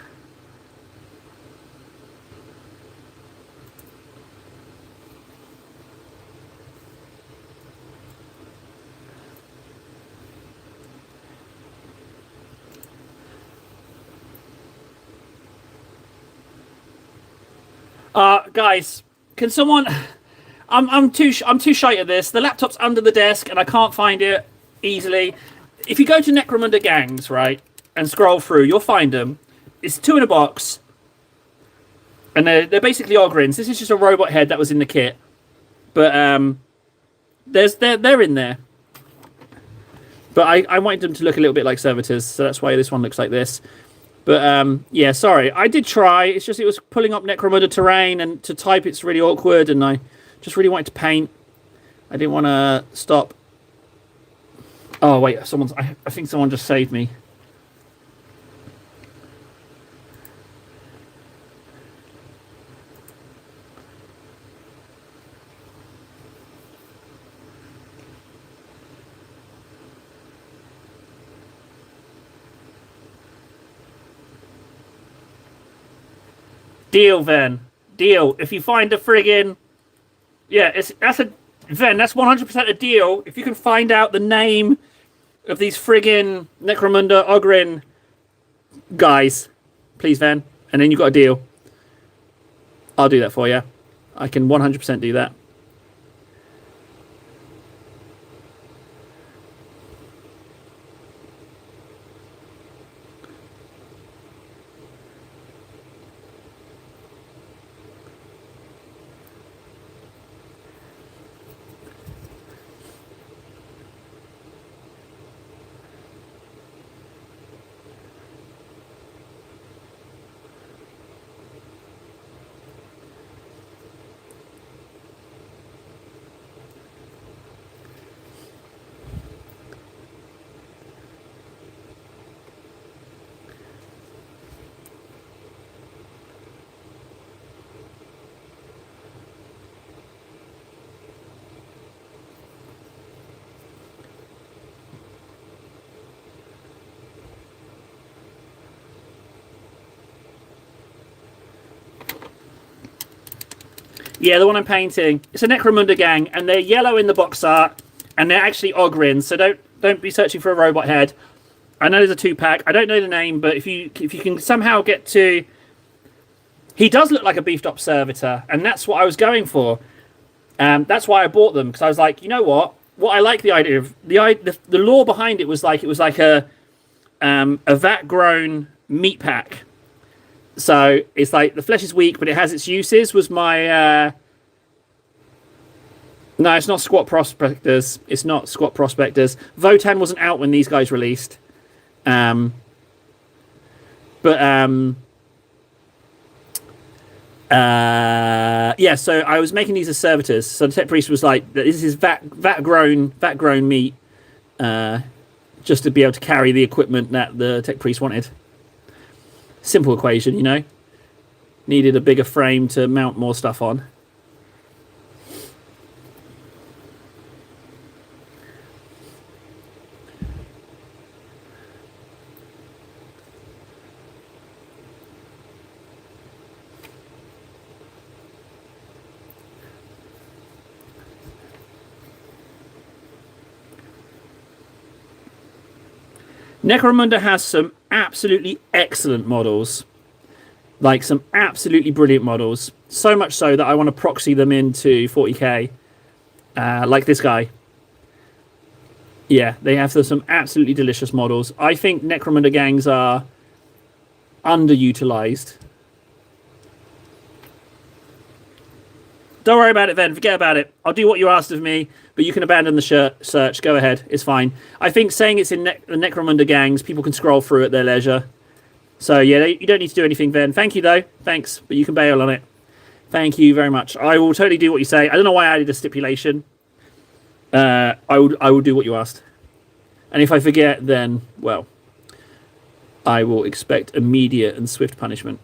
Guys, can someone? I'm too shy at this. The laptop's under the desk and I can't find it easily. If you go to Necromunda gangs, right, and scroll through, you'll find them. It's 2 in a box, and they're basically Ogryns. This is just a robot head that was in the kit, but they're in there. But I wanted them to look a little bit like servitors, so that's why this one looks like this. But yeah, sorry, I did try. It's just it was pulling up Necromunda terrain, and to type it's really awkward, and I just really wanted to paint. I didn't want to stop. Oh wait, I think someone just saved me. Deal, Ven. Deal. If you find a friggin'... Yeah, that's 100% a deal. If you can find out the name of these friggin' Necromunda Ogryn guys, please, Ven. And then you've got a deal. I'll do that for you. I can 100% do that. Yeah, the one I'm painting. It's a Necromunda gang, and they're yellow in the box art, and they're actually Ogryns, so don't be searching for a robot head. I know there's a 2-pack. I don't know the name, but if you can somehow get to... He does look like a beefed up servitor, and that's what I was going for. That's why I bought them, because I was like, you know what? What I like the idea of... The lore behind it was like a vat-grown meat pack. So it's like the flesh is weak, but it has its uses. Was my no, it's not Squat Prospectors. It's not Squat Prospectors. Votan wasn't out when these guys released. Yeah. So I was making these as servitors. So the tech priest was like, "This is vat grown meat, just to be able to carry the equipment that the tech priest wanted." Simple equation, you know. Needed a bigger frame to mount more stuff on. Necromunda has some absolutely excellent models. Like some absolutely brilliant models. So much so that I want to proxy them into 40k. Like this guy. Yeah, they have some absolutely delicious models. I think Necromunda gangs are underutilized. Don't worry about it, then. Forget about it. I'll do what you asked of me, but you can abandon the search. Go ahead. It's fine. I think saying it's in the Necromunda gangs, people can scroll through at their leisure. So, yeah, you don't need to do anything, then. Thank you, though. Thanks, but you can bail on it. Thank you very much. I will totally do what you say. I don't know why I added a stipulation. I will do what you asked. And if I forget, then, well, I will expect immediate and swift punishment.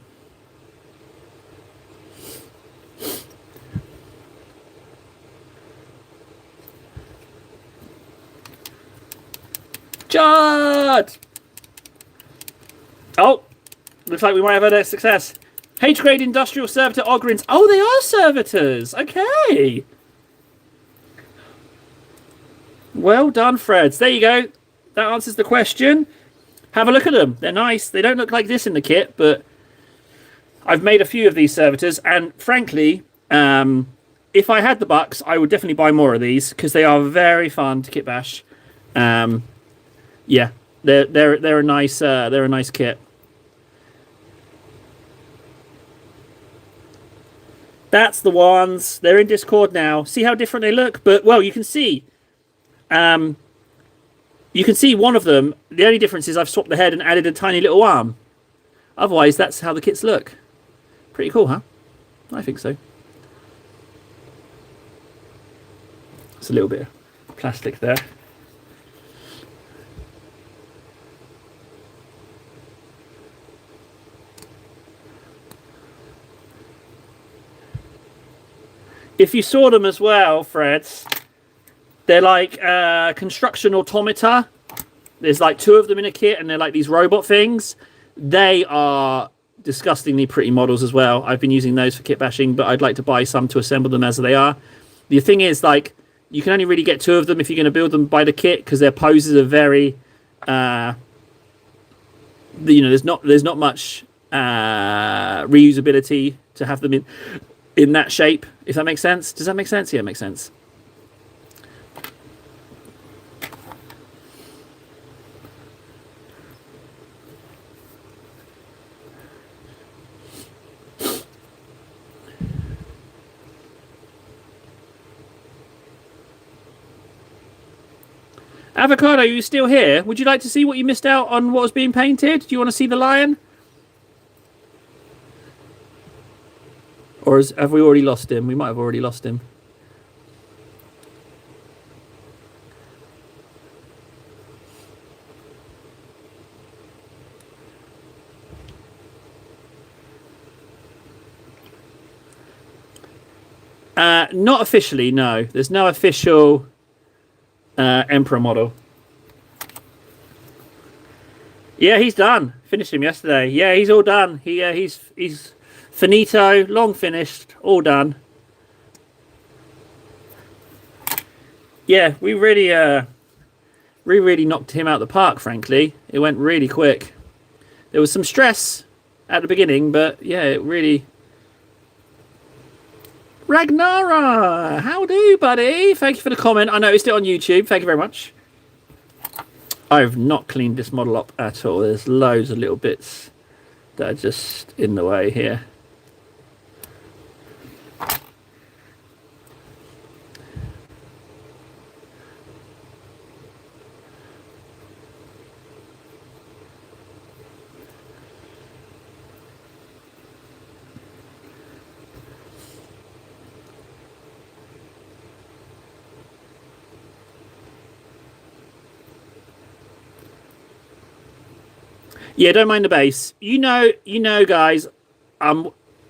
Judd! Oh, looks like we might have had a success. H-grade industrial servitor Ogrins. Oh, they are servitors. Okay. Well done, Freds. There you go. That answers the question. Have a look at them. They're nice. They don't look like this in the kit, but I've made a few of these servitors, and frankly, if I had the bucks, I would definitely buy more of these because they are very fun to kit bash. Yeah, they're a nice kit. That's the ones. They're in Discord now. See how different they look? But well, you can see one of them. The only difference is I've swapped the head and added a tiny little arm. Otherwise, that's how the kits look. Pretty cool, huh? I think so. It's a little bit of plastic there. If you saw them as well, Freds, they're like construction automata. There's like 2 of them in a kit, and they're like these robot things. They are disgustingly pretty models as well. I've been using those for kit bashing, but I'd like to buy some to assemble them as they are. The thing is, like, you can only really get 2 of them if you're going to build them by the kit, because their poses are very, there's not much reusability to have them in that shape, if that makes sense. Does that make sense? Yeah, it makes sense. Avocado, are you still here? Would you like to see what you missed out on what was being painted? Do you want to see the lion? Or have we already lost him? We might have already lost him. Not officially, no. There's no official Emperor model. Yeah, he's done. Finished him yesterday. Yeah, he's all done. He's finito, long finished, all done. Yeah, we really knocked him out of the park, frankly. It went really quick. There was some stress at the beginning, but yeah, it really... Ragnara! How do, buddy? Thank you for the comment. I noticed it on YouTube. Thank you very much. I've not cleaned this model up at all. There's loads of little bits that are just in the way here. Yeah, don't mind the base. You know, guys.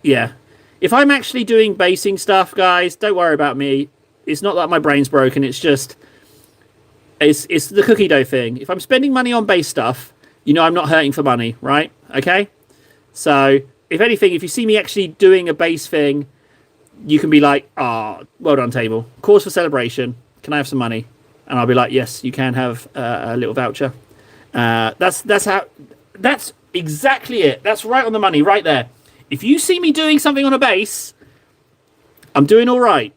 Yeah. If I'm actually doing basing stuff, guys, don't worry about me. It's not that my brain's broken. It's just, it's the cookie dough thing. If I'm spending money on base stuff, you know I'm not hurting for money, right? Okay. So if anything, if you see me actually doing a base thing, you can be like, "Ah, well done, table. Cause for celebration. Can I have some money?" And I'll be like, "Yes, you can have a little voucher." That's exactly it. That's right on the money, right there. If you see me doing something on a base, I'm doing all right.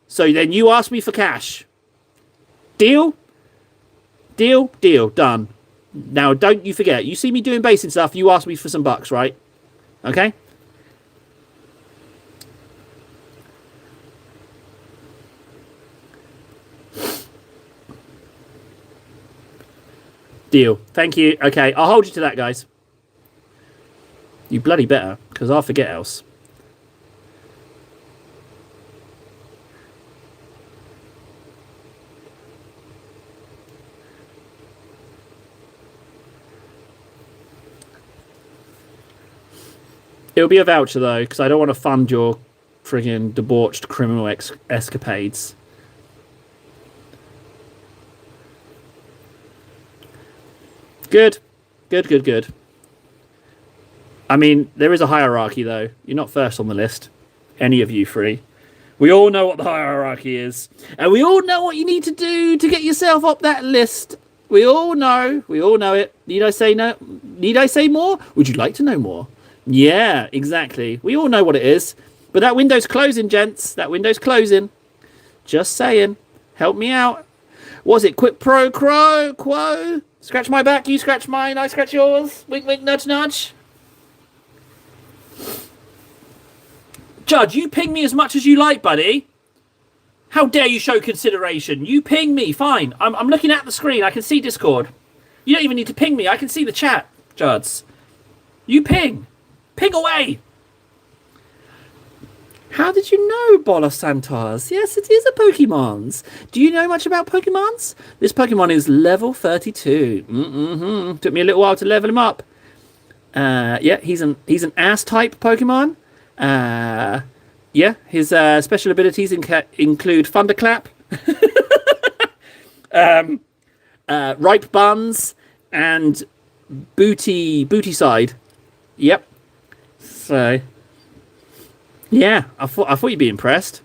So then you ask me for cash. Deal? Deal? Deal. Done. Now, don't you forget. You see me doing basing stuff, you ask me for some bucks, right? Okay? Deal. Thank you. Okay, I'll hold you to that, guys. You bloody better, because I'll forget else. It'll be a voucher, though, because I don't want to fund your friggin' debauched criminal escapades. Good. Good, good, good. I mean, there is a hierarchy, though. You're not first on the list. Any of you three. We all know what the hierarchy is. And we all know what you need to do to get yourself up that list. We all know. We all know it. Need I say no? Need I say more? Would you like to know more? Yeah, exactly. We all know what it is. But that window's closing, gents. That window's closing. Just saying. Help me out. Was it quid pro quo? Scratch my back, you scratch mine, I scratch yours. Wink, wink, nudge, nudge. Judge, you ping me as much as you like, buddy. How dare you show consideration? You ping me, fine. I'm looking at the screen. I can see Discord. You don't even need to ping me. I can see the chat, Judge. You ping. Ping away. How did you know, Bolos Santos? Yes, it is a Pokemon's. Do you know much about Pokemon's? This Pokemon is level 32. Took me a little while to level him up. Yeah, he's an ass-type Pokemon. Yeah, his special abilities include Thunderclap, Ripe Buns, and Booty Side. Yep. So... yeah, I thought you'd be impressed.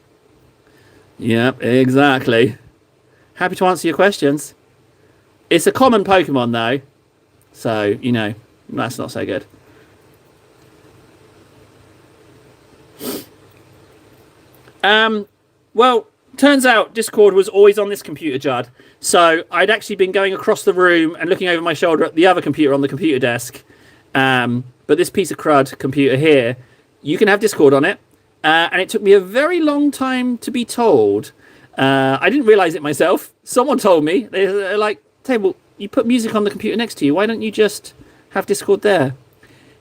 Yep, exactly. Happy to answer your questions. It's a common Pokemon, though. So, you know, that's not so good. Well, turns out Discord was always on this computer, Judd. So I'd actually been going across the room and looking over my shoulder at the other computer on the computer desk. But this piece of crud computer here, you can have Discord on it. And it took me a very long time to be told. I didn't realise it myself. Someone told me. They're like, Table, you put music on the computer next to you. Why don't you just have Discord there?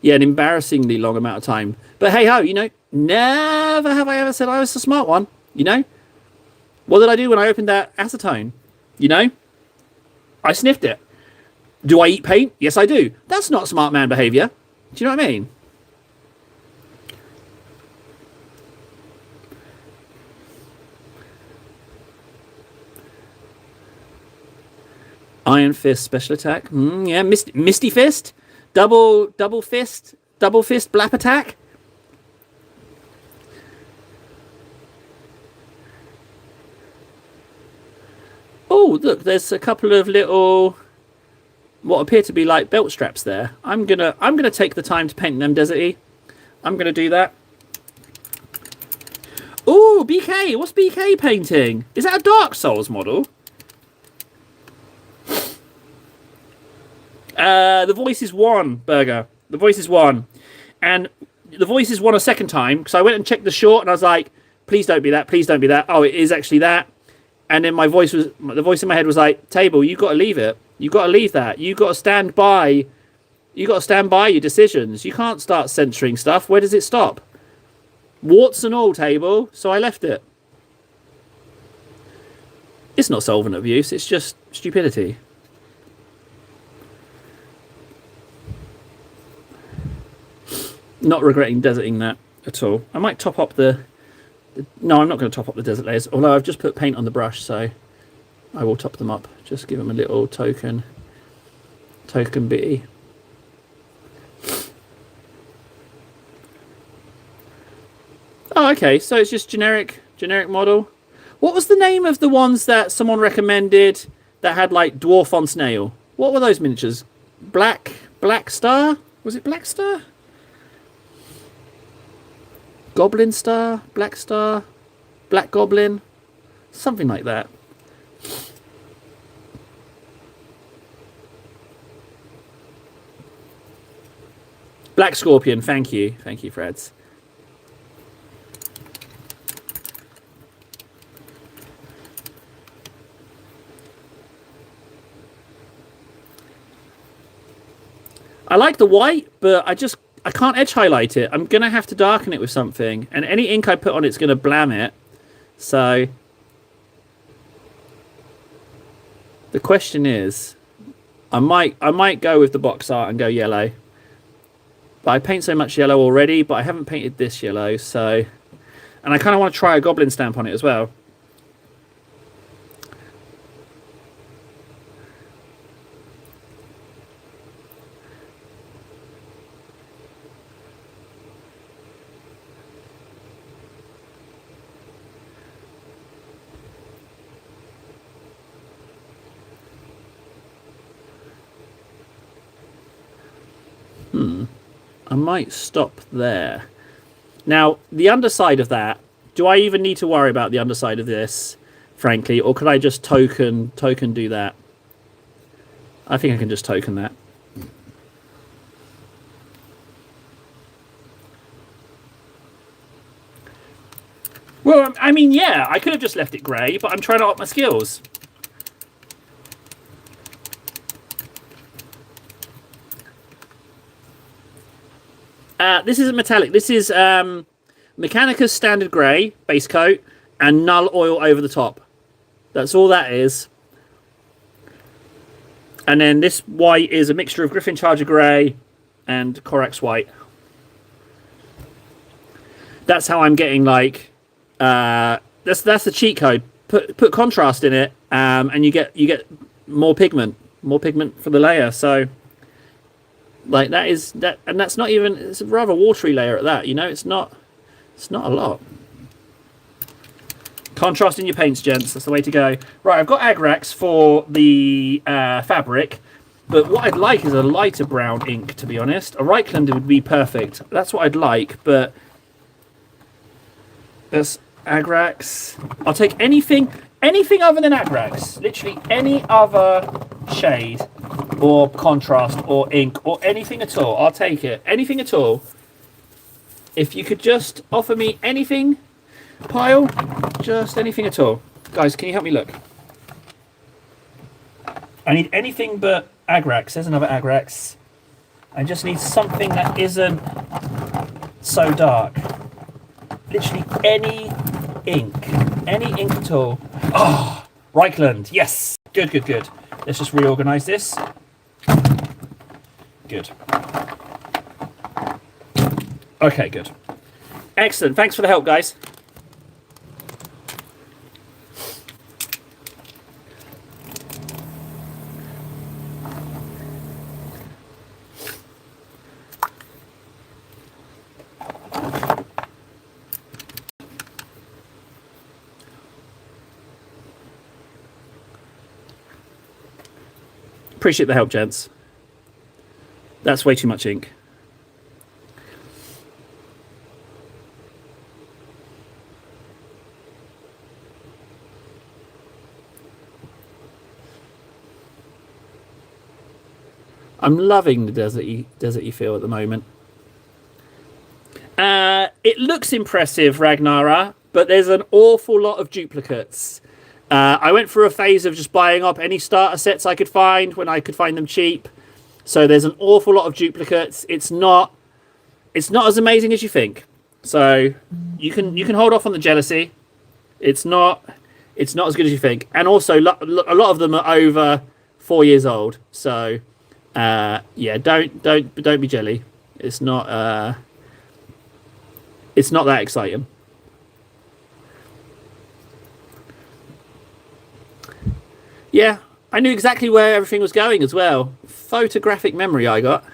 Yeah, an embarrassingly long amount of time. But hey ho, you know, never have I ever said I was the smart one. You know? What did I do when I opened that acetone? You know? I sniffed it. Do I eat paint? Yes, I do. That's not smart man behaviour. Do you know what I mean? Iron Fist special attack. Yeah, Misty Fist. Double fist blap attack. Oh, look, there's a couple of little what appear to be like belt straps there. I'm gonna take the time to paint them deserty. I'm gonna do that. Oh, BK, what's BK painting? Is that a Dark Souls model? The voice is one, Burger. The voice is one. And the voice is one a second time, because I went and checked the short, and I was like, please don't be that, please don't be that. Oh, it is actually that. And then the voice in my head was like, Table, you've got to leave it. You've got to leave that. You've got to stand by. You've got to stand by your decisions. You can't start censoring stuff. Where does it stop? Warts and all, Table. So I left it. It's not solvent abuse. It's just stupidity. Not regretting deserting that at all. I might top up the... No, I'm not going to top up the desert layers. Although I've just put paint on the brush, so I will top them up. Just give them a little token bitty. Oh, okay. So it's just generic model. What was the name of the ones that someone recommended that had like dwarf on snail? What were those miniatures? Black Star? Was it Black Star? Goblin Star, Black Star, Black Goblin, something like that. Black Scorpion, thank you, Freds. I like the white, but I can't edge highlight it. I'm going to have to darken it with something. And any ink I put on it's going to blam it. So the question is, I might go with the box art and go yellow. But I paint so much yellow already, but I haven't painted this yellow, so... And I kind of want to try a goblin stamp on it as well. I might stop there. Now, the underside of that, do I even need to worry about the underside of this, frankly, or could I just token do that? I think I can just token that. Well, I mean, yeah, I could have just left it grey, but I'm trying to up my skills. This isn't metallic. This is Mechanicus standard grey base coat and null oil over the top. That's all that is. And then this white is a mixture of Griffin Charger grey and Corax white. That's how I'm getting like that's the cheat code. Put contrast in it, and you get more pigment for the layer. So. Like and that's not even. It's a rather watery layer at that. You know, it's not a lot. Contrast in your paints, gents. That's the way to go. Right, I've got Agrax for the fabric, but what I'd like is a lighter brown ink. To be honest, a Reichland would be perfect. That's what I'd like, but that's Agrax. I'll take anything other than Agrax. Literally any other shade. Or contrast, or ink, or anything at all. I'll take it. Anything at all. If you could just offer me anything, Pile, just anything at all. Guys, can you help me look? I need anything but Agrax. There's another Agrax. I just need something that isn't so dark. Literally any ink. Any ink at all. Oh, Reichland. Yes. Good, good, good. Let's just reorganize this. Good. Okay, good. Excellent. Thanks for the help, guys. Appreciate the help, gents. That's way too much ink. I'm loving the deserty feel at the moment. It looks impressive, Ragnara, but there's an awful lot of duplicates. I went through a phase of just buying up any starter sets I could find when I could find them cheap. So there's an awful lot of duplicates. It's not as amazing as you think. So you can hold off on the jealousy. It's not as good as you think. And also a lot of them are over 4 years old. So yeah, don't be jelly. It's not that exciting. Yeah, I knew exactly where everything was going as well. Photographic memory I got.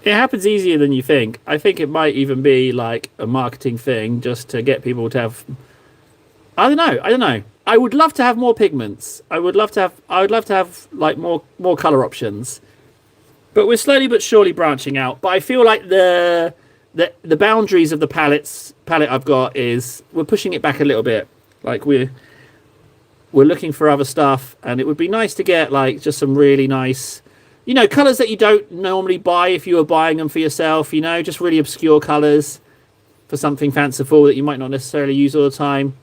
It happens easier than you think. I think it might even be like a marketing thing just to get people to have. I don't know. I don't know. I would love to have more pigments. I would love to have. I would love to have like more color options. But we're slowly but surely branching out. But I feel like the boundaries of the palette I've got is we're pushing it back a little bit. Like we're looking for other stuff, and it would be nice to get like just some really nice, colors that you don't normally buy if you were buying them for yourself. Just really obscure colors for something fanciful that you might not necessarily use all the time.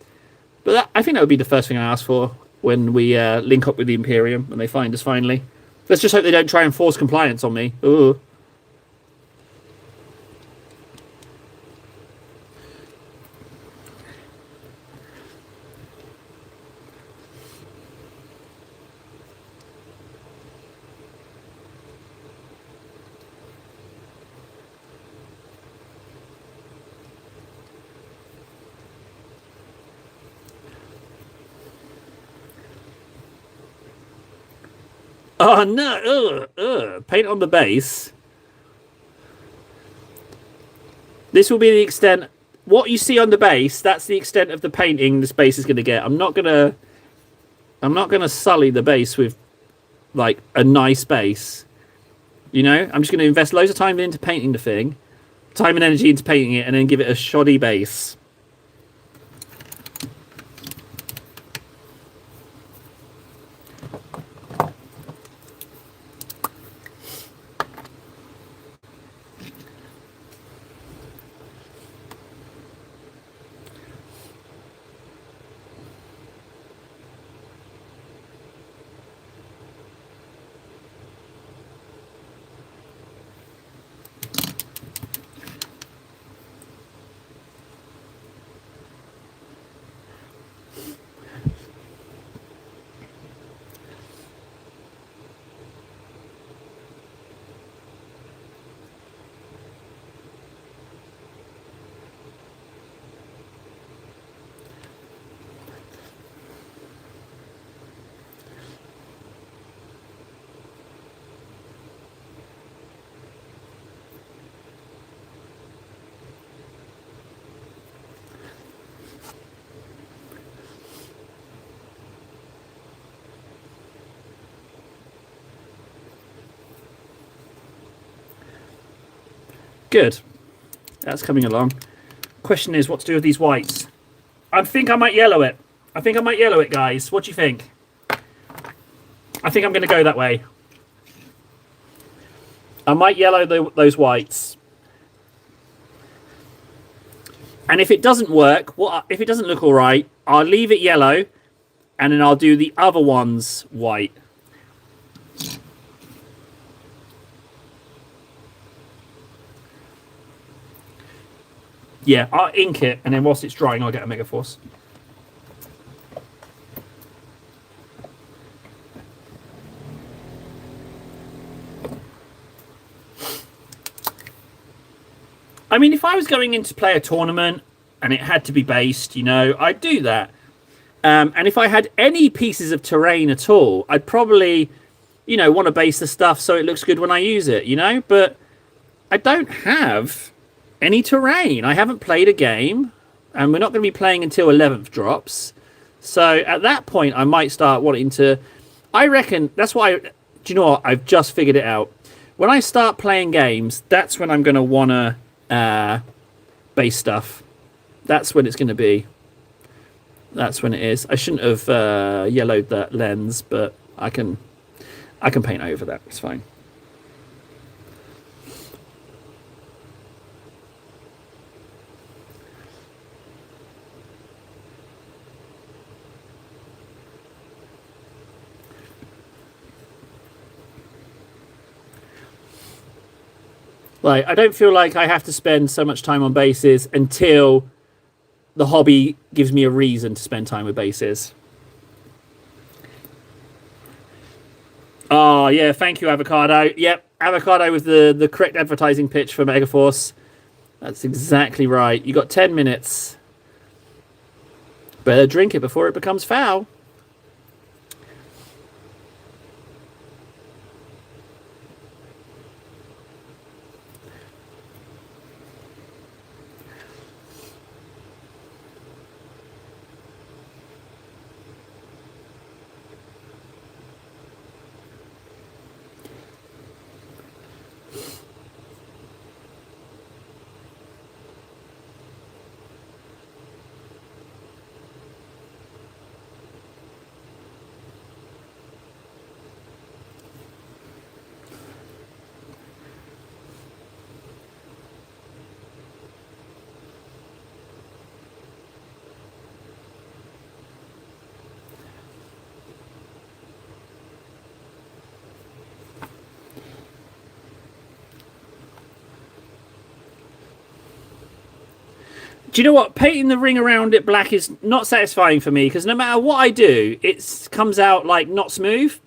But I think that would be the first thing I ask for when we link up with the Imperium when they find us finally. Let's just hope they don't try and force compliance on me. Ooh. Oh no! Paint on the base. This will be the extent. What you see on the base, that's the extent of the painting this base is going to get. I'm not gonna sully the base with like a nice base. I'm just going to invest loads of time into painting the thing, time and energy into painting it, and then give it a shoddy base. Good. That's coming along. Question is, what to do with these whites? I think I might yellow it. Guys. What do you think? I think I'm going to go that way. I might yellow those whites. And if it doesn't work, if it doesn't look all right, I'll leave it yellow, and then I'll do the other ones white. Yeah, I'll ink it, and then whilst it's drying, I'll get a Megaforce. I mean, if I was going in to play a tournament and it had to be based, I'd do that. And if I had any pieces of terrain at all, I'd probably, want to base the stuff so it looks good when I use it, But I don't have any terrain. I haven't played a game, and we're not going to be playing until 11th drops. So at that point, I might start wanting to. I reckon that's why. Do you know what? I've just figured it out. When I start playing games, that's when I'm going to want to base stuff. That's when it's going to be. That's when it is. I shouldn't have yellowed that lens, but I can paint over that. It's fine. Like, I don't feel like I have to spend so much time on bases until the hobby gives me a reason to spend time with bases. Oh, yeah, thank you, Avocado. Yep, Avocado was the correct advertising pitch for Megaforce. That's exactly right. You got 10 minutes. Better drink it before it becomes foul. Do you know what? Painting the ring around it black is not satisfying for me because no matter what I do, it comes out like not smooth.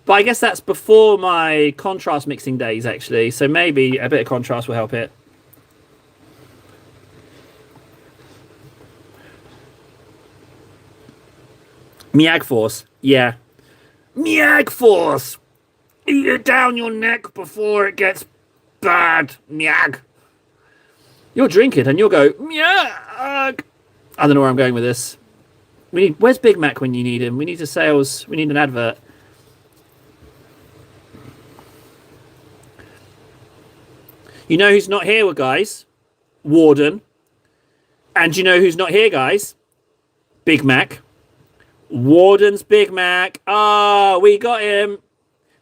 But I guess that's before my contrast mixing days, actually. So maybe a bit of contrast will help it. Miag Force. Yeah. Miag Force! Eat it down your neck before it gets bad. Miag. You'll drink it and you'll go, Miag! I don't know where I'm going with this. Where's Big Mac when you need him? We need we need an advert. You know who's not here, guys? Warden. And you know who's not here, guys? Big Mac. Warden's Big Mac. Ah, we got him.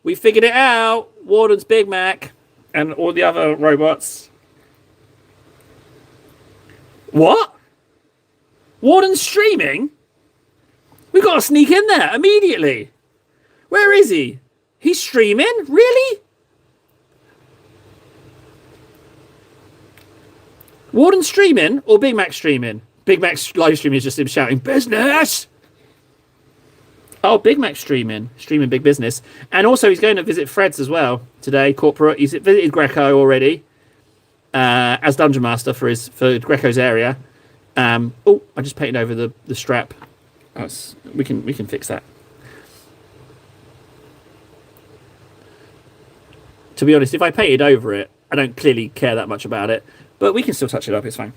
We figured it out. Warden's Big Mac. And all the other robots. What? Warden's streaming? We got to sneak in there immediately. Where is he? He's streaming? Really? Warden streaming or Big Mac streaming? Big Mac's live streaming is just him shouting, business! Oh, Big Mac streaming big business. And also he's going to visit Fred's as well today, corporate. He's visited Greco already as Dungeon Master for Greco's area. Oh, I just painted over the strap. We can fix that. To be honest, if I painted over it, I don't clearly care that much about it. But we can still touch it up, it's fine.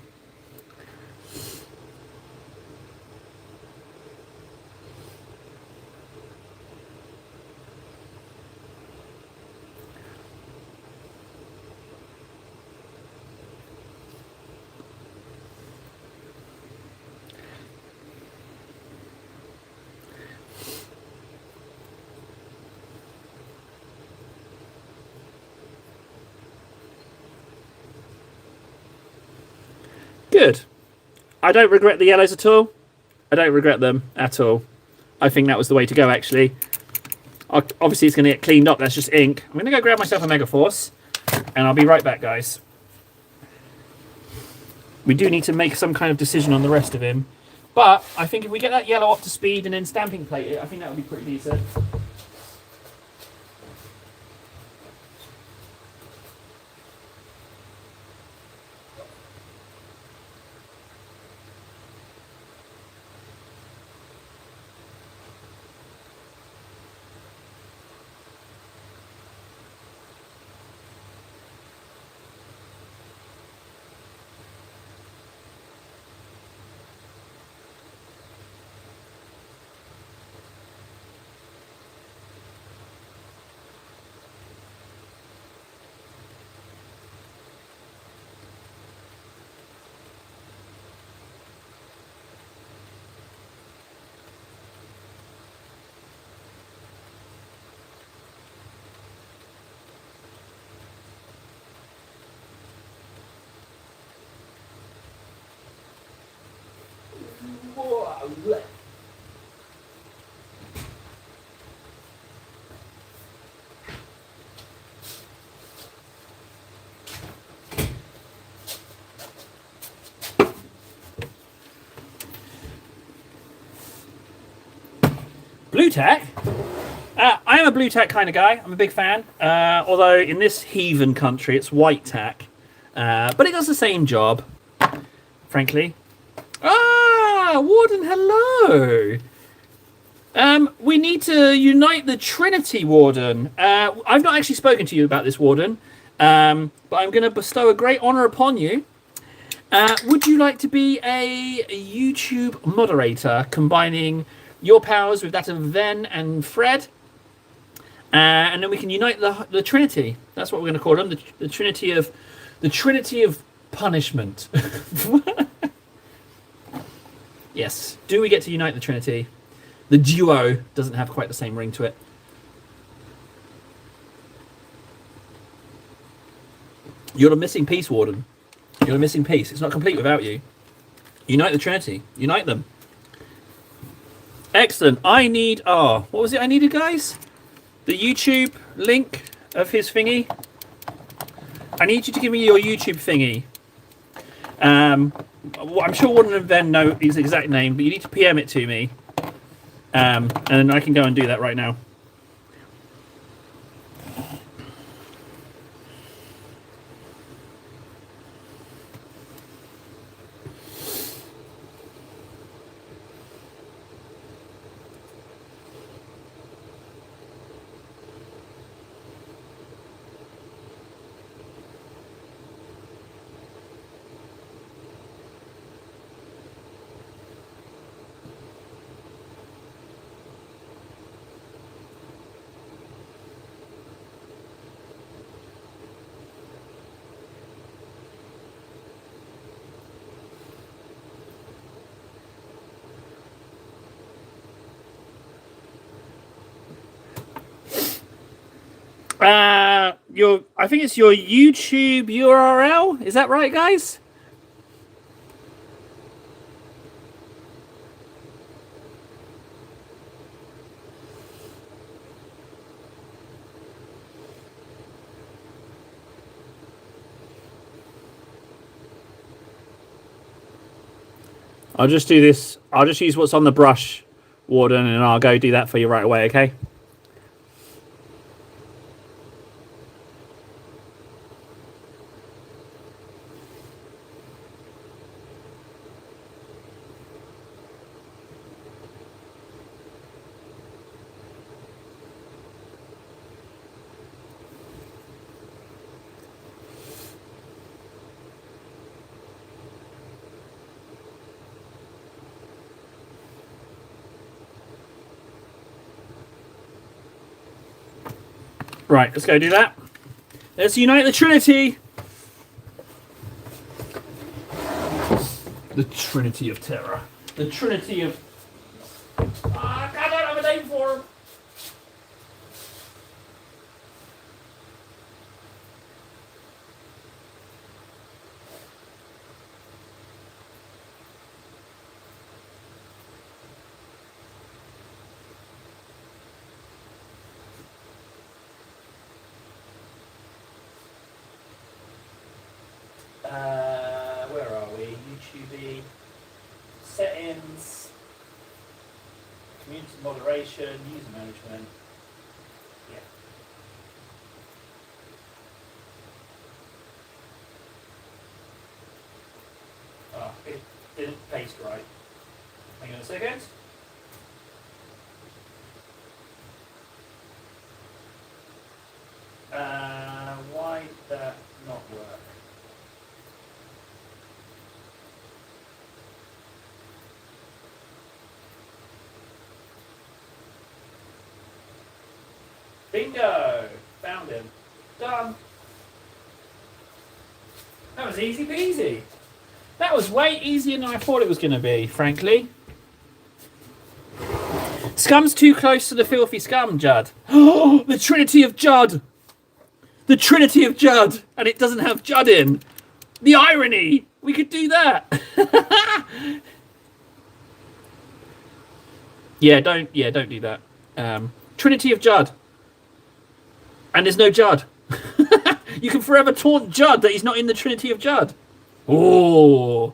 Good. I don't regret the yellows at all. I don't regret them at all. I think that was the way to go, actually. Obviously, it's going to get cleaned up. That's just ink. I'm going to go grab myself a Mega Force, and I'll be right back, guys. We do need to make some kind of decision on the rest of him. But I think if we get that yellow up to speed and then stamping plate it, I think that would be pretty decent. Blue tack? I am a blue tack kind of guy. I'm a big fan. Although in this heathen country, it's white tack. But it does the same job, frankly. Ah, Warden, hello. We need to unite the Trinity, Warden. I've not actually spoken to you about this, Warden. But I'm going to bestow a great honour upon you. Would you like to be a YouTube moderator, combining your powers with that of Ven and Fred? And then we can unite the Trinity. That's what we're going to call them, the Trinity of punishment. Yes. Do we get to unite the Trinity? The duo doesn't have quite the same ring to it. You're the missing piece, Warden. You're the missing piece. It's not complete without you. Unite the Trinity. Unite them. Excellent. I need... what was it I needed, guys? The YouTube link of his thingy. I need you to give me your YouTube thingy. Well, I'm sure Warden and Ven know his exact name, but you need to PM it to me. And then I can go and do that right now. I think it's your YouTube URL. Is that right, guys? I'll just do this. I'll just use what's on the brush, Warden, and I'll go do that for you right away, okay? Right, let's go do that. Let's unite the Trinity. The Trinity of Terror. The Trinity of... I don't have a name for him. Where are we? YouTube, settings, community moderation, user management. Yeah. Oh, it didn't paste right. Hang on a second. Why did that not work? Bingo! Found him. Done. That was easy peasy. That was way easier than I thought it was going to be, frankly. Scum's too close to the filthy scum, Judd. Oh, the Trinity of Judd! The Trinity of Judd! And it doesn't have Judd in. The irony! We could do that. Don't do that. Trinity of Judd. And there's no Judd. You can forever taunt Judd that he's not in the Trinity of Judd. Oh,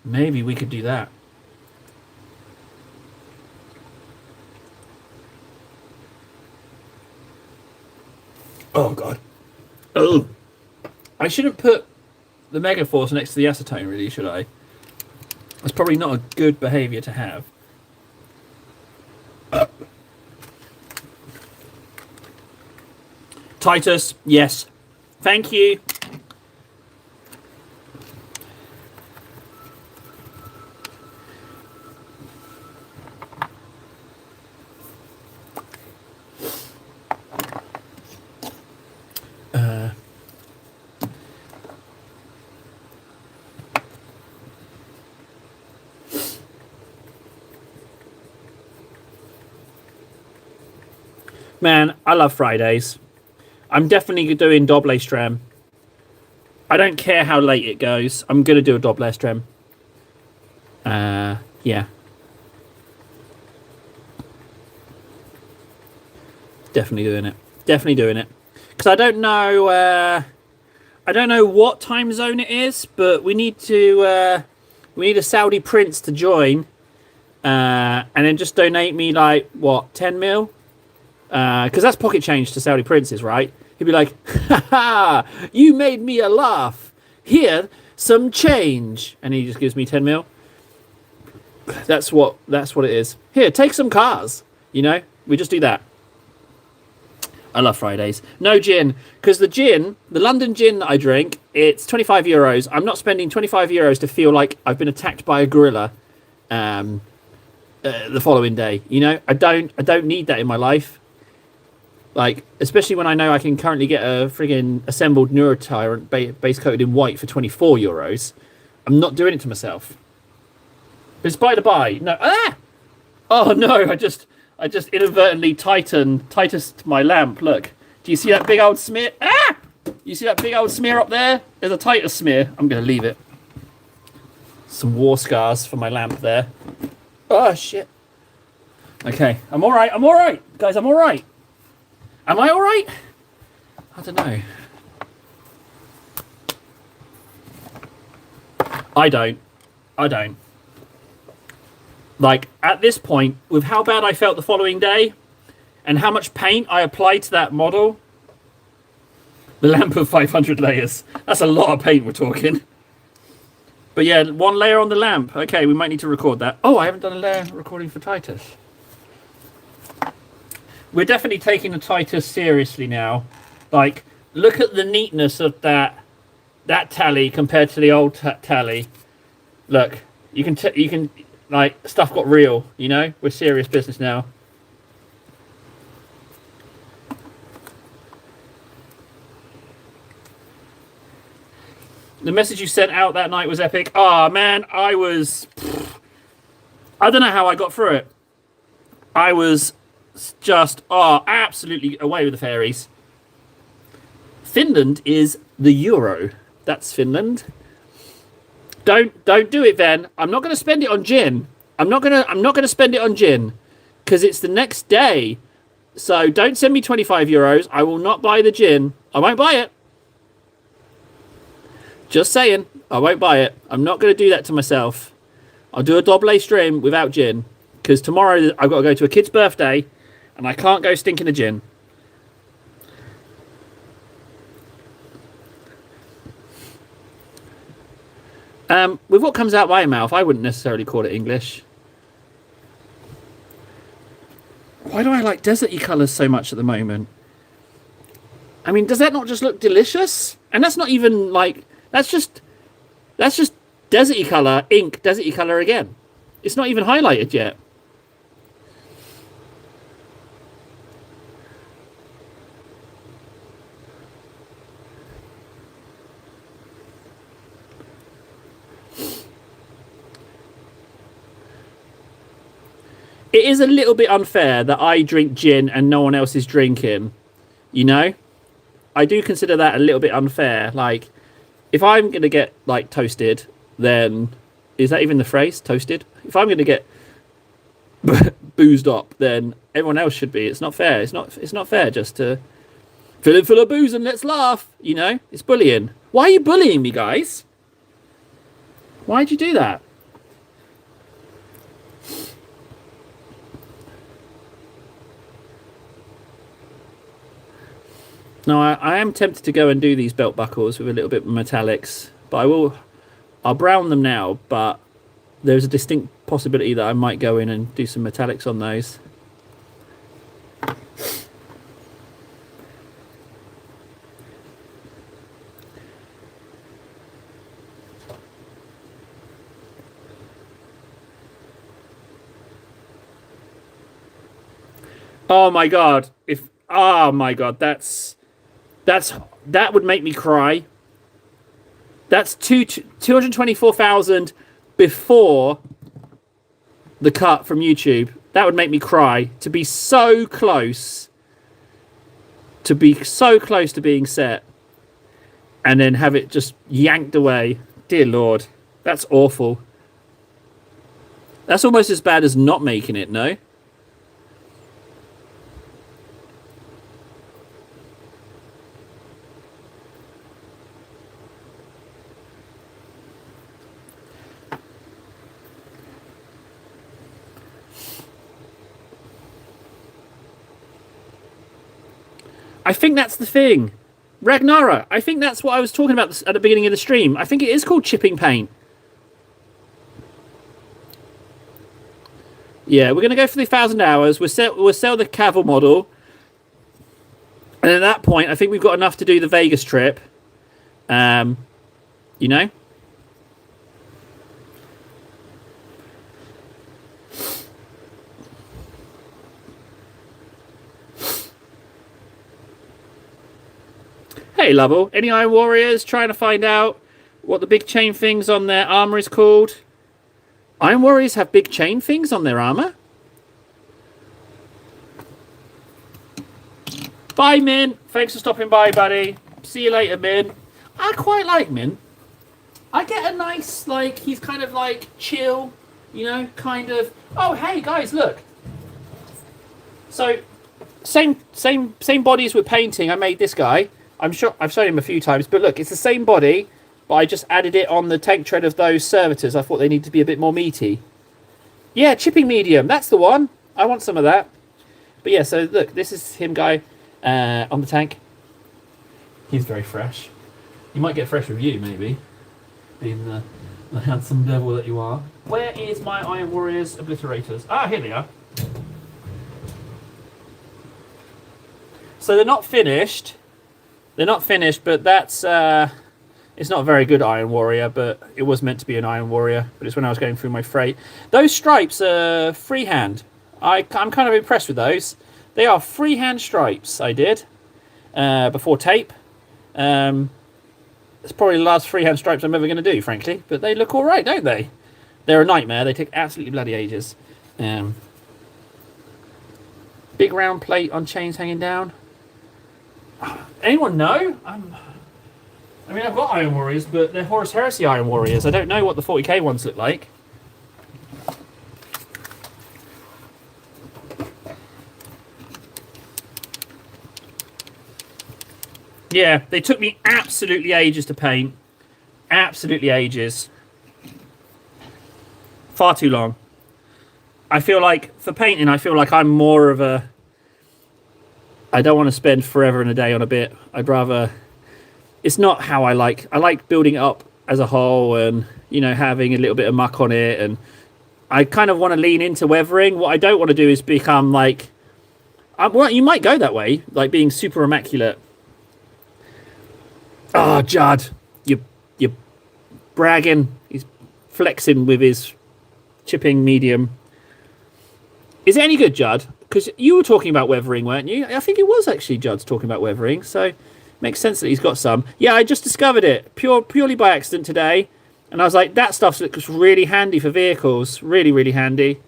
maybe we could do that. Oh, God. Oh. I shouldn't put the Megaforce next to the acetone, really, should I? That's probably not a good behaviour to have. Titus, yes. Thank you. Man, I love Fridays. I'm definitely doing Doble Stream. I don't care how late it goes. I'm going to do a Doble Stream. Yeah. Definitely doing it. Definitely doing it. Because I don't know what time zone it is, but we need to We need a Saudi prince to join, and then just donate me like what 10 mil, because that's pocket change to Saudi princes, right? He'd be like, "Ha ha! You made me a laugh. Here, some change," and he just gives me 10 mil. That's what it is. Here, take some cars. You know, we just do that. I love Fridays. No gin, because the London gin that I drink, it's 25 euros. I'm not spending 25 euros to feel like I've been attacked by a gorilla the following day. You know, I don't need that in my life. Like, especially when I know I can currently get a friggin' assembled Neurotyrant base coated in white for 24 euros. I'm not doing it to myself. But it's by the by. No. Ah! Oh no, I just inadvertently titused my lamp. Look. Do you see that big old smear? Ah! You see that big old smear up there? There's a Titus smear. I'm going to leave it. Some war scars for my lamp there. Oh, shit. Okay. I'm all right. Guys, I'm all right. Am I all right? I don't know. I don't. Like, at this point, with how bad I felt the following day and how much paint I applied to that model, the lamp of 500 layers. That's a lot of paint we're talking. But yeah, 1 layer on the lamp. Okay, we might need to record that. Oh, I haven't done a layer recording for Titus. We're definitely taking the Titus seriously now. Like, look at the neatness of that tally compared to the old tally. Look, you can like, stuff got real, you know? We're serious business now. The message you sent out that night was epic. Oh, man, I don't know how I got through it. I was just, absolutely away with the fairies. Finland is the euro. That's Finland. Don't do it, Ven. I'm not going to spend it on gin. I'm not going to spend it on gin because it's the next day. So don't send me 25 euros. I will not buy the gin. I won't buy it. Just saying, I won't buy it. I'm not going to do that to myself. I'll do a double stream without gin because tomorrow I've got to go to a kid's birthday and I can't go stinking a gin. With what comes out my mouth, I wouldn't necessarily call it English. Why do I like deserty colours so much at the moment? I mean, does that not just look delicious? And that's not even like, that's just deserty colour, ink, deserty colour again. It's not even highlighted yet. It is a little bit unfair that I drink gin and no one else is drinking, you know? I do consider that a little bit unfair. Like, if I'm going to get, like, toasted, then... Is that even the phrase? Toasted? If I'm going to get boozed up, then everyone else should be. It's not fair. It's not fair just to fill it full of booze and let's laugh, you know? It's bullying. Why are you bullying me, guys? Why'd you do that? No, I am tempted to go and do these belt buckles with a little bit of metallics, but I'll brown them now, but there's a distinct possibility that I might go in and do some metallics on those. Oh my god, that would make me cry. That's 224,000 before the cut from YouTube. That would make me cry. To be so close to being set and then have it just yanked away. Dear Lord, that's awful. That's almost as bad as not making it, no? I think that's the thing. Ragnara, I think that's what I was talking about at the beginning of the stream. I think it is called chipping paint. Yeah, we're going to go for the 1,000 hours. We'll sell the Cavill model. And at that point, I think we've got enough to do the Vegas trip. You know? Hey, Lovell. Any Iron Warriors trying to find out what the big chain things on their armor is called? Iron Warriors have big chain things on their armor? Bye, Min. Thanks for stopping by, buddy. See you later, Min. I quite like Min. I get a nice, like, he's kind of like chill, you know, kind of. Oh, hey, guys, look. So, same body as with painting. I made this guy. I'm sure I've shown him a few times, but look, it's the same body, but I just added it on the tank tread of those servitors. I thought they need to be a bit more meaty. Yeah, chipping medium. That's the one. I want some of that. But yeah, so look, this is him guy on the tank. He's very fresh. He might get fresh with you, maybe. Being the handsome devil that you are. Where is my Iron Warriors obliterators? Ah, here they are. So they're not finished. They're not finished, but that's... it's not a very good Iron Warrior, but it was meant to be an Iron Warrior. But it's when I was going through my freight. Those stripes are freehand. I'm kind of impressed with those. They are freehand stripes I did before tape. It's probably the last freehand stripes I'm ever going to do, frankly. But they look all right, don't they? They're a nightmare. They take absolutely bloody ages. Big round plate on chains hanging down. Anyone know? I mean, I've got Iron Warriors, but they're Horus Heresy Iron Warriors. I don't know what the 40k ones look like. Yeah, they took me absolutely ages to paint. Absolutely ages. Far too long. I feel like, for painting, I feel like I'm more of a... I don't want to spend forever and a day on a bit. I'd rather... It's not how I like. I like building it up as a whole and, you know, having a little bit of muck on it. And I kind of want to lean into weathering. What I don't want to do is become like... well, you might go that way, like being super immaculate. Oh, Judd. You're bragging. He's flexing with his chipping medium. Is it any good, Judd? Because you were talking about weathering, weren't you? I think it was actually Judd's talking about weathering, so makes sense that he's got some. Yeah, I just discovered it purely by accident today, and I was like, that stuff looks really handy for vehicles. Really, really handy.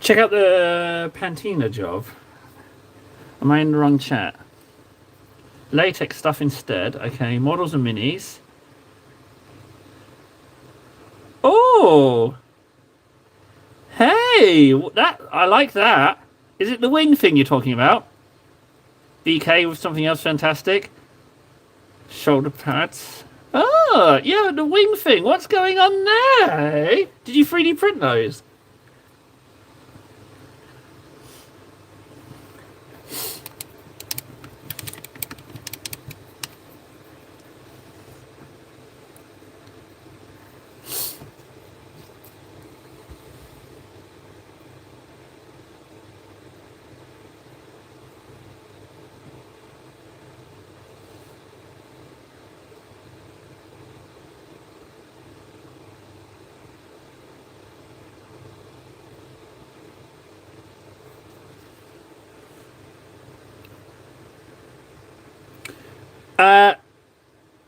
Check out the Pantina job. Am I in the wrong chat? Latex stuff instead. Okay, models and minis. Oh! Hey! That I like that. Is it the wing thing you're talking about? BK with something else fantastic. Shoulder pads. Oh, yeah, the wing thing. What's going on there? Eh? Did you 3D print those?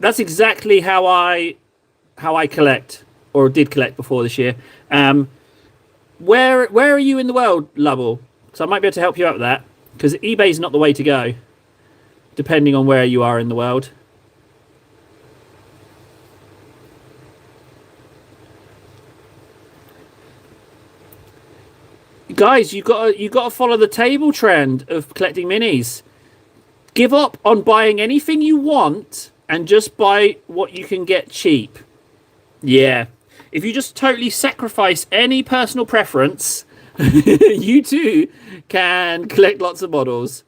That's exactly how I collect, or did collect before this year. Where are you in the world, Lovell? Because I might be able to help you out with that. Because eBay's not the way to go, depending on where you are in the world. Guys, you got to follow the table trend of collecting minis. Give up on buying anything you want and just buy what you can get cheap. Yeah. If you just totally sacrifice any personal preference, you too can collect lots of models.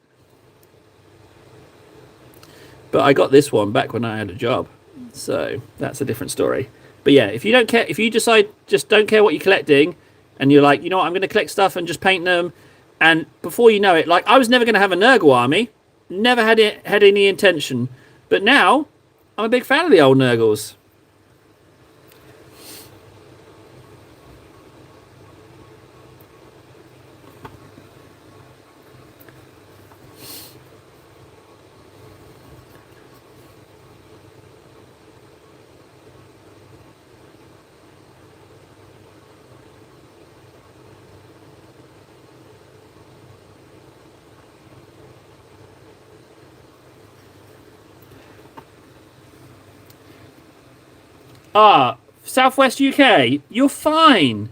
But I got this one back when I had a job, so that's a different story. But yeah, if you don't care, if you decide just don't care what you're collecting, and you're like, you know what, I'm going to collect stuff and just paint them, and before you know it, like I was never going to have a Nurgle army, never had any intention, but now I'm a big fan of the old Nurgles. Southwest UK, you're fine.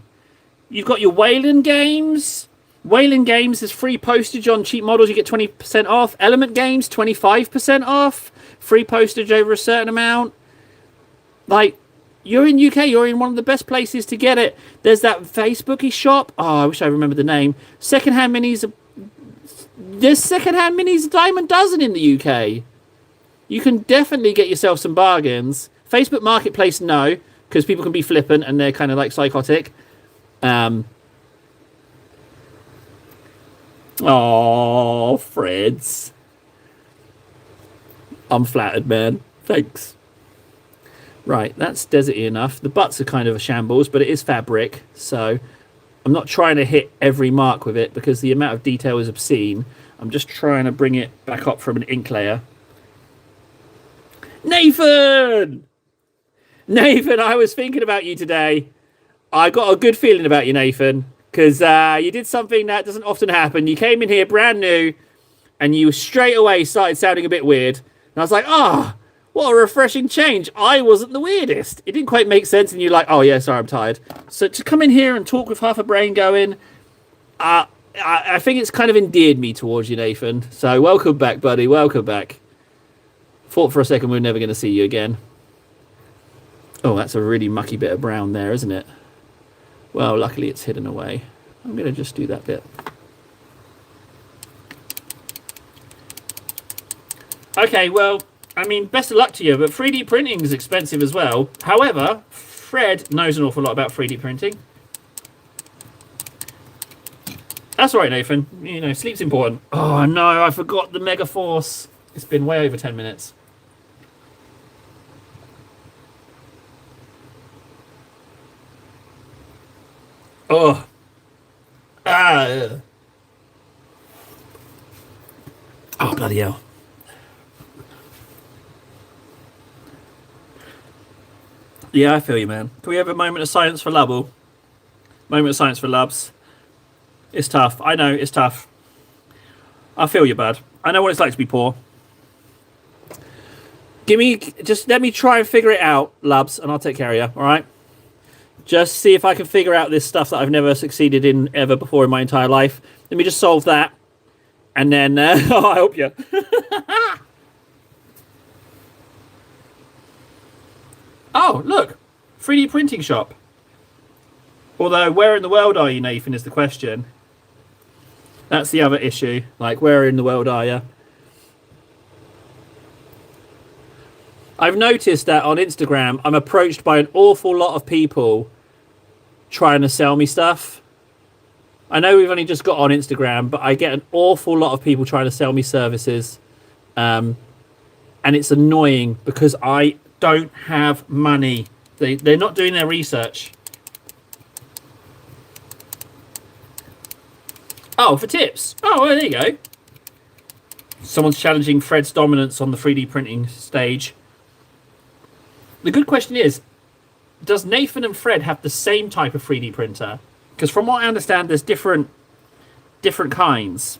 You've got your Wayland Games. Wayland Games is free postage on cheap models. You get 20% off. Element Games, 25% off. Free postage over a certain amount. Like, you're in UK. You're in one of the best places to get it. There's that Facebooky shop. Oh, I wish I remembered the name. Secondhand minis. There's secondhand minis a dime a dozen in the UK. You can definitely get yourself some bargains. Facebook Marketplace, no, because people can be flippant and they're kind of like psychotic. Oh, Freds. I'm flattered, man. Thanks. Right, that's deserty enough. The butts are kind of a shambles, but it is fabric, so I'm not trying to hit every mark with it because the amount of detail is obscene. I'm just trying to bring it back up from an ink layer. Nathan! Nathan, I was thinking about you today. I got a good feeling about you, Nathan, because you did something that doesn't often happen. You came in here brand new, and you straight away started sounding a bit weird. And I was like, oh, what a refreshing change. I wasn't the weirdest. It didn't quite make sense, and you're like, oh, yeah, sorry, I'm tired. So to come in here and talk with half a brain going, I think it's kind of endeared me towards you, Nathan. So welcome back, buddy. Welcome back. Thought for a second we were never going to see you again. Oh, that's a really mucky bit of brown there, isn't it? Well, luckily it's hidden away. I'm going to just do that bit. Okay, well, I mean, best of luck to you, but 3D printing is expensive as well. However, Fred knows an awful lot about 3D printing. That's all right, Nathan. You know, sleep's important. Oh, no, I forgot the Mega Force. It's been way over 10 minutes. Oh. Oh, bloody hell. Yeah, I feel you, man. Can we have a moment of silence for Lovell? Moment of silence for Lubs. It's tough. I know, it's tough. I feel you, bud. I know what it's like to be poor. Just let me try and figure it out, Lubs, and I'll take care of you, all right? Just see if I can figure out this stuff that I've never succeeded in ever before in my entire life. Let me just solve that. And then, oh, I hope you. Oh, look. 3D printing shop. Although, where in the world are you, Nathan, is the question. That's the other issue. Like, where in the world are you? I've noticed that on Instagram, I'm approached by an awful lot of people trying to sell me stuff. I know we've only just got on Instagram, but I get an awful lot of people trying to sell me services. And it's annoying because I don't have money. They're not doing their research. Oh, for tips. Oh, well, there you go. Someone's challenging Fred's dominance on the 3D printing stage. The good question is, does Nathan and Fred have the same type of 3D printer? Because from what I understand, there's different kinds.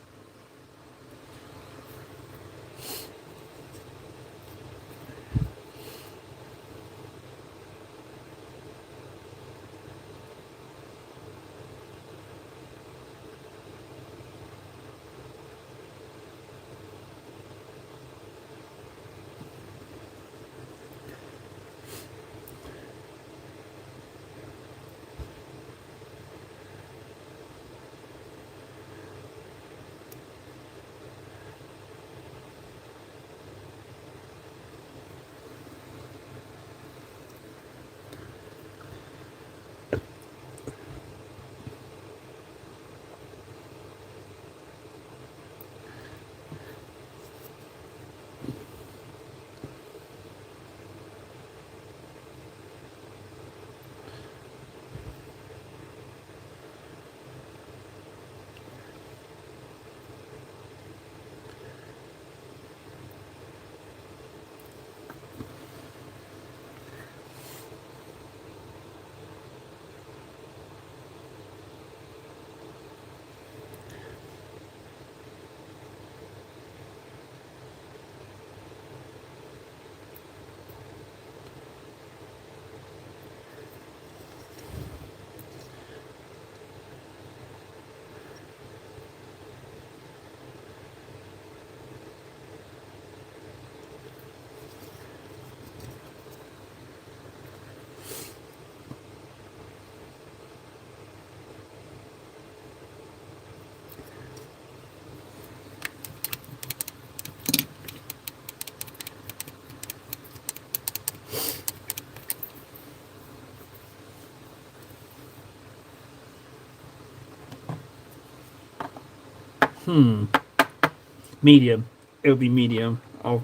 Medium. It'll be medium. I'll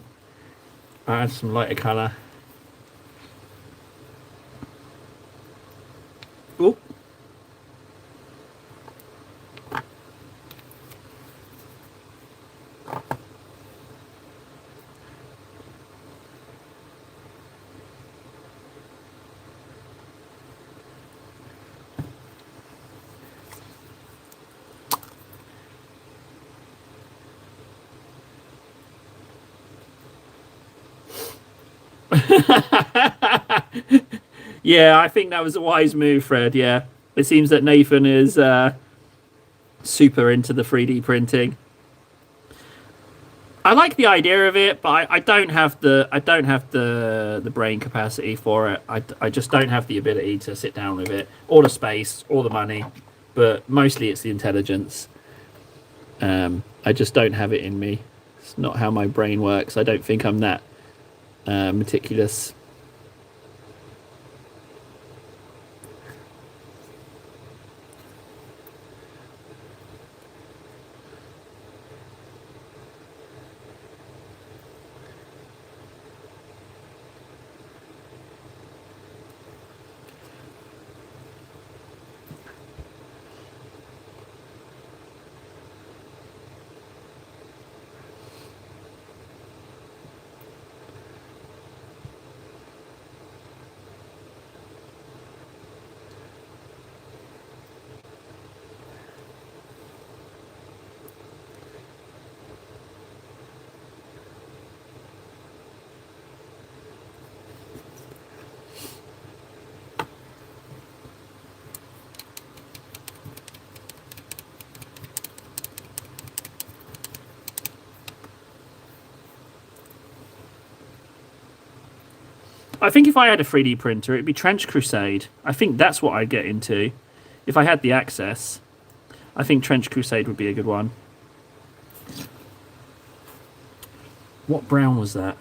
add some lighter colour. Oh. Yeah, I think that was a wise move, Fred. Yeah, it seems that Nathan is super into the 3D printing. I like the idea of it, but I don't have the brain capacity for it. I just don't have the ability to sit down with it, or the space, or the money. But mostly it's the intelligence. I just don't have it in me. It's not how my brain works. I don't think I'm that meticulous. I think if I had a 3D printer, it'd be Trench Crusade. I think that's what I'd get into. If I had the access, I think Trench Crusade would be a good one. What brown was that?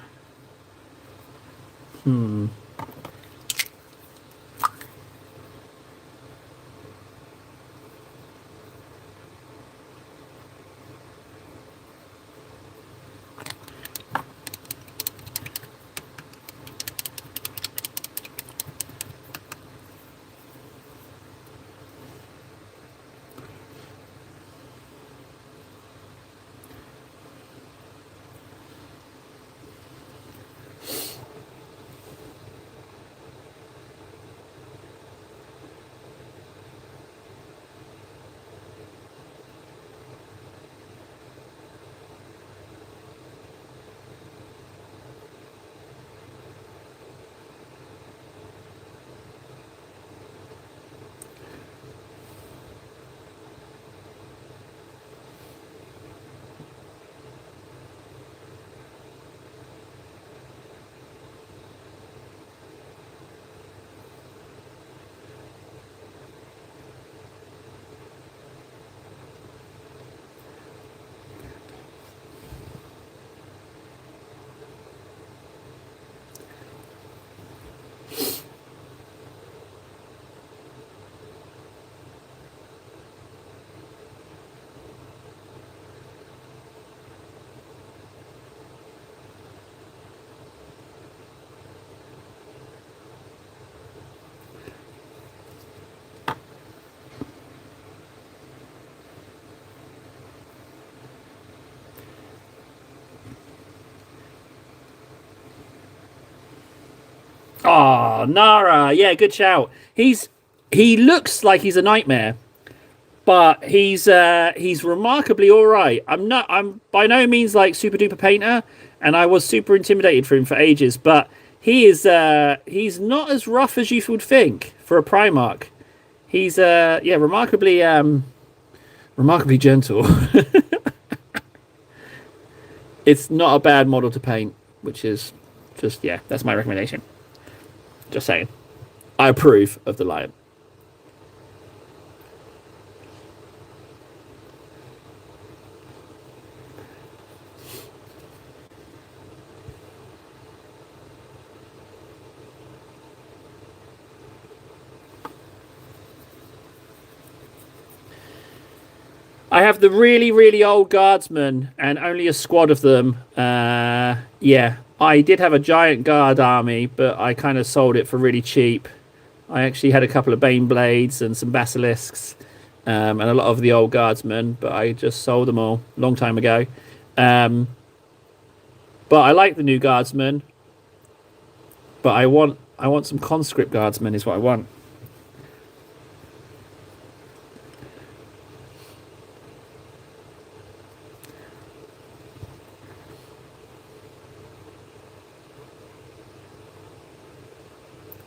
Oh, Nara. Yeah, good shout. He looks like he's a nightmare, but he's remarkably all right. I'm by no means like super duper painter, and I was super intimidated for him for ages, but he's not as rough as you would think for a Primarch. He's yeah, remarkably gentle. It's not a bad model to paint, which is just, yeah, that's my recommendation. Just saying. I approve of the lion. I have the really, really old guardsmen and only a squad of them. Yeah, I did have a giant guard army, but I kind of sold it for really cheap. I actually had a couple of Bane Blades and some Basilisks, and a lot of the old guardsmen, but I just sold them all a long time ago. Um, but I like the new guardsmen, but I want some conscript guardsmen is what I want.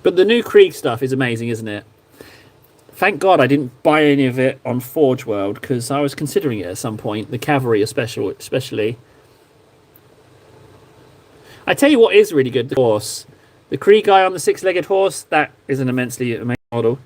But the new Krieg stuff is amazing, isn't it? Thank God I didn't buy any of it on Forge World because I was considering it at some point. The cavalry, especially. I tell you what is really good: the horse, the Krieg guy on the six-legged horse. That is an immensely amazing model.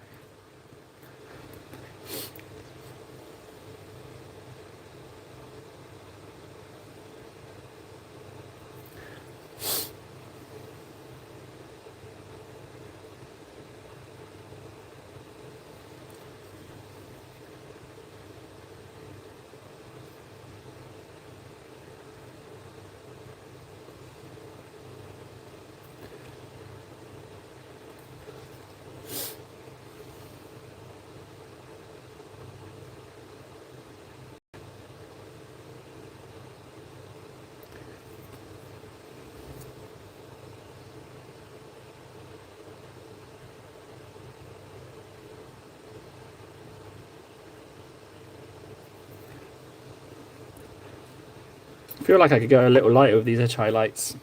I feel like I could go a little lighter with these edge highlights.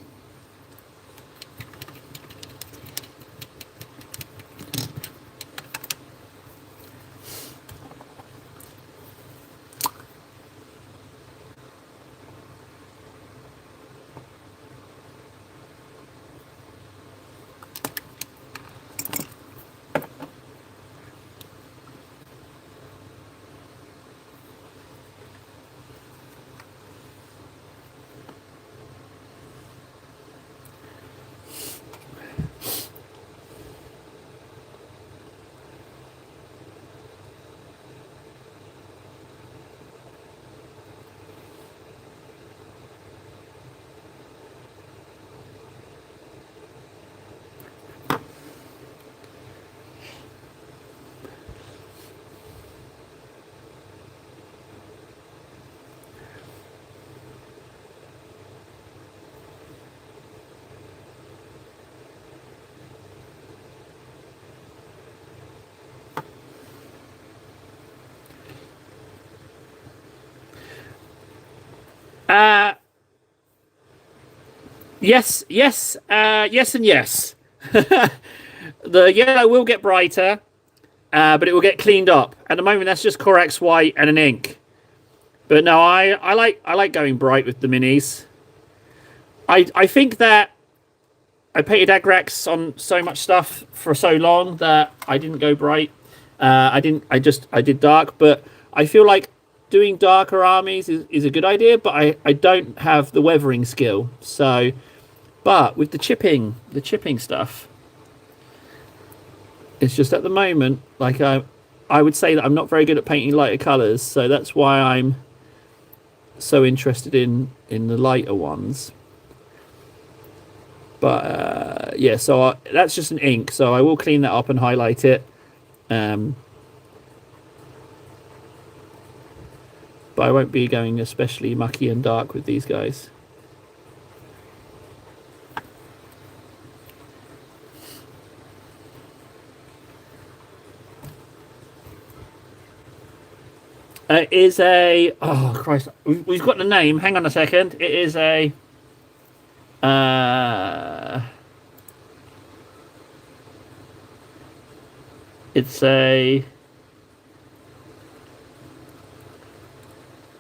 Uh yes, yes, yes, and yes. The yellow will get brighter, but it will get cleaned up. At the moment, that's just Corax white and an ink. But no, I like going bright with the minis. I think that I painted Agrax on so much stuff for so long that I didn't go bright. I didn't. I did dark, but I feel like doing darker armies is a good idea. But I don't have the weathering skill. So, but with the chipping stuff, it's just at the moment like I would say that I'm not very good at painting lighter colours. So that's why I'm so interested in the lighter ones. But yeah, so that's just an ink, so I will clean that up and highlight it. But I won't be going especially mucky and dark with these guys. It is a... Oh, Christ. We've got the name. Hang on a second. It is a... It's a...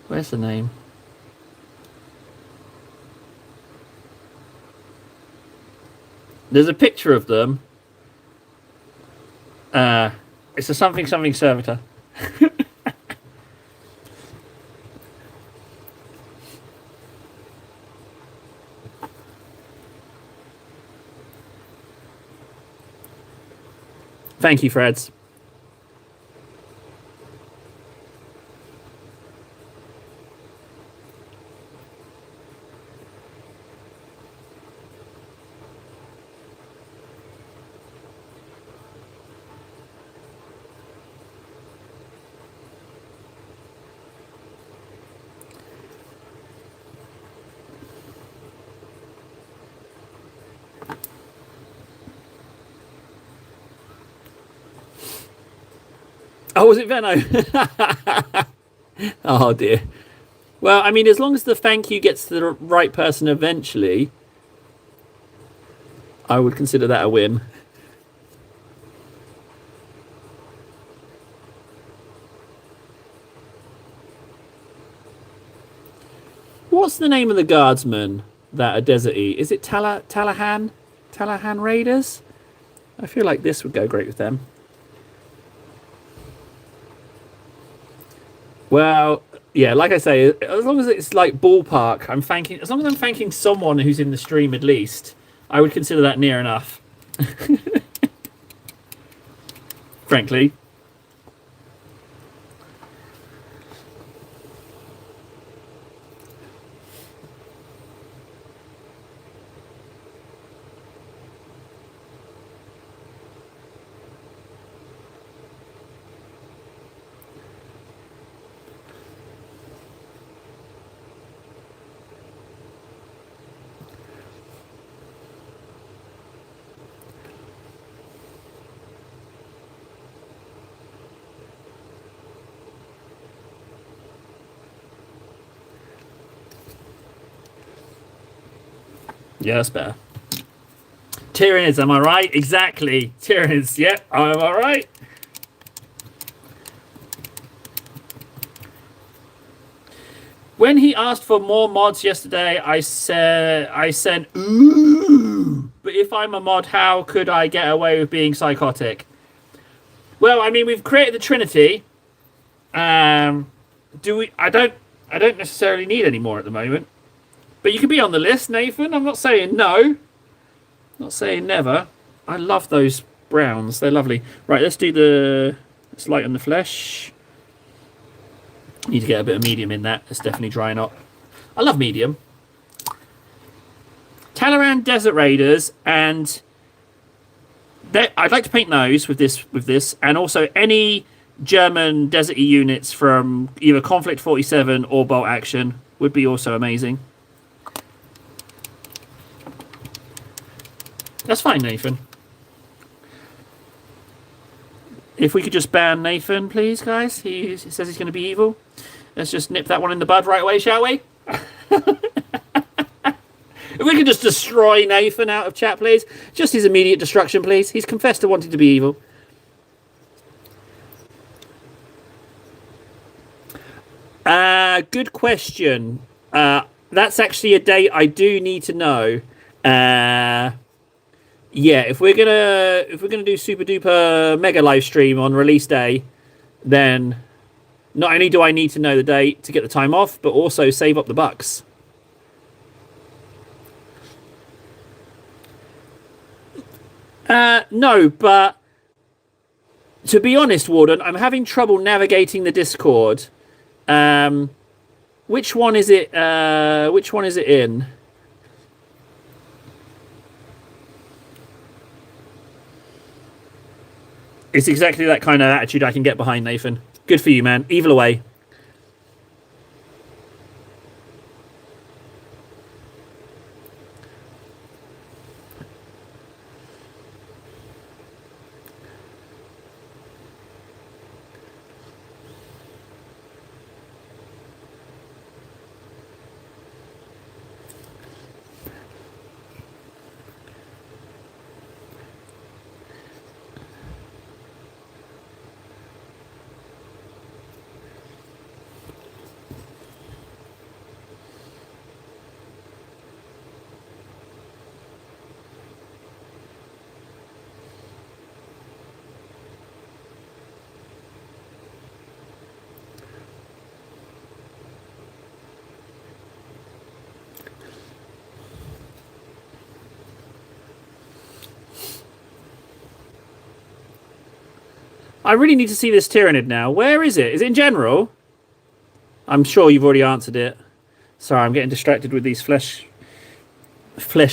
Where's the name? There's a picture of them. It's a something servitor. Thank you, Freds. Oh, was it Venno? Oh, dear. Well, I mean, as long as the thank you gets to the right person eventually, I would consider that a win. What's the name of the guardsmen that are deserty? Is it Talahan? Talahan Raiders? I feel like this would go great with them. Well, yeah, like I say, as long as it's like ballpark, as long as I'm thanking someone who's in the stream at least, I would consider that near enough. Frankly. Yeah, that's better. Tyranids, am I right? Exactly. Tyranids, yep, am I right? When he asked for more mods yesterday, I said, ooh. But if I'm a mod, how could I get away with being psychotic? Well, I mean, we've created the Trinity. I don't necessarily need any more at the moment. But you can be on the list, Nathan. I'm not saying no. Not saying never. I love those browns. They're lovely. Right, let's lighten the flesh. Need to get a bit of medium in that. It's definitely drying up. I love medium. Talaran Desert Raiders, and I'd like to paint those with this, and also any German deserty units from either Conflict 47 or Bolt Action would be also amazing. That's fine, Nathan. If we could just ban Nathan, please, guys. He says he's going to be evil. Let's just nip that one in the bud right away, shall we? If we could just destroy Nathan out of chat, please. Just his immediate destruction, please. He's confessed to wanting to be evil. Good question. That's actually a date I do need to know. Yeah, if we're gonna do super duper mega live stream on release day, then not only do I need to know the date to get the time off, but also save up the bucks. No, but to be honest, Warden, I'm having trouble navigating the Discord. Which one is it? Which one is it in? It's exactly that kind of attitude I can get behind, Nathan. Good for you, man. Evil away. I really need to see this Tyrannid now. Where is it? Is it in general? I'm sure you've already answered it. Sorry, I'm getting distracted with these flesh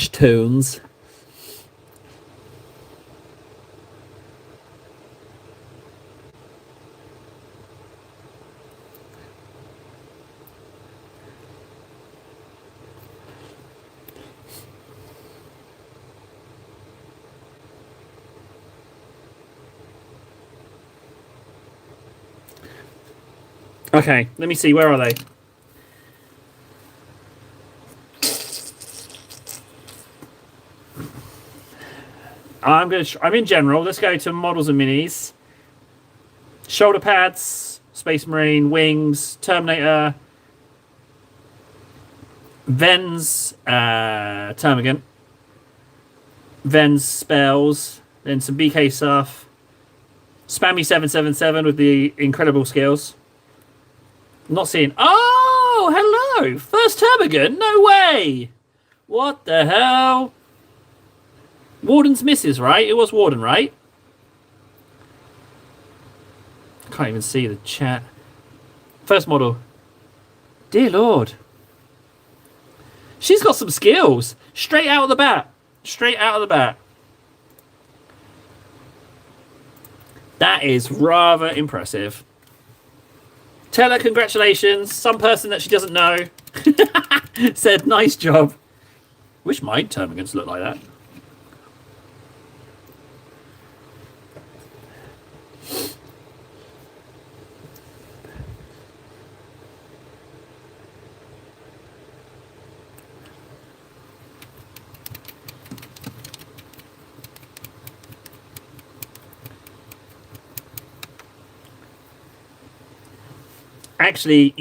tones. Okay, let me see. Where are they? I'm in general. Let's go to models and minis. Shoulder pads, Space Marine, wings, Terminator, Ven's Termagant, Ven's spells, then some BK stuff. Spammy 777 with the incredible skills. I'm not seeing. Oh, hello! First Termagant? No way! What the hell? Warden's misses, right? It was Warden, right? I can't even see the chat. First model. Dear Lord. She's got some skills. Straight out of the bat. Straight out of the bat. That is rather impressive. Tell her congratulations. Some person that she doesn't know said, nice job. Wish my Termagants looked like that. Actually,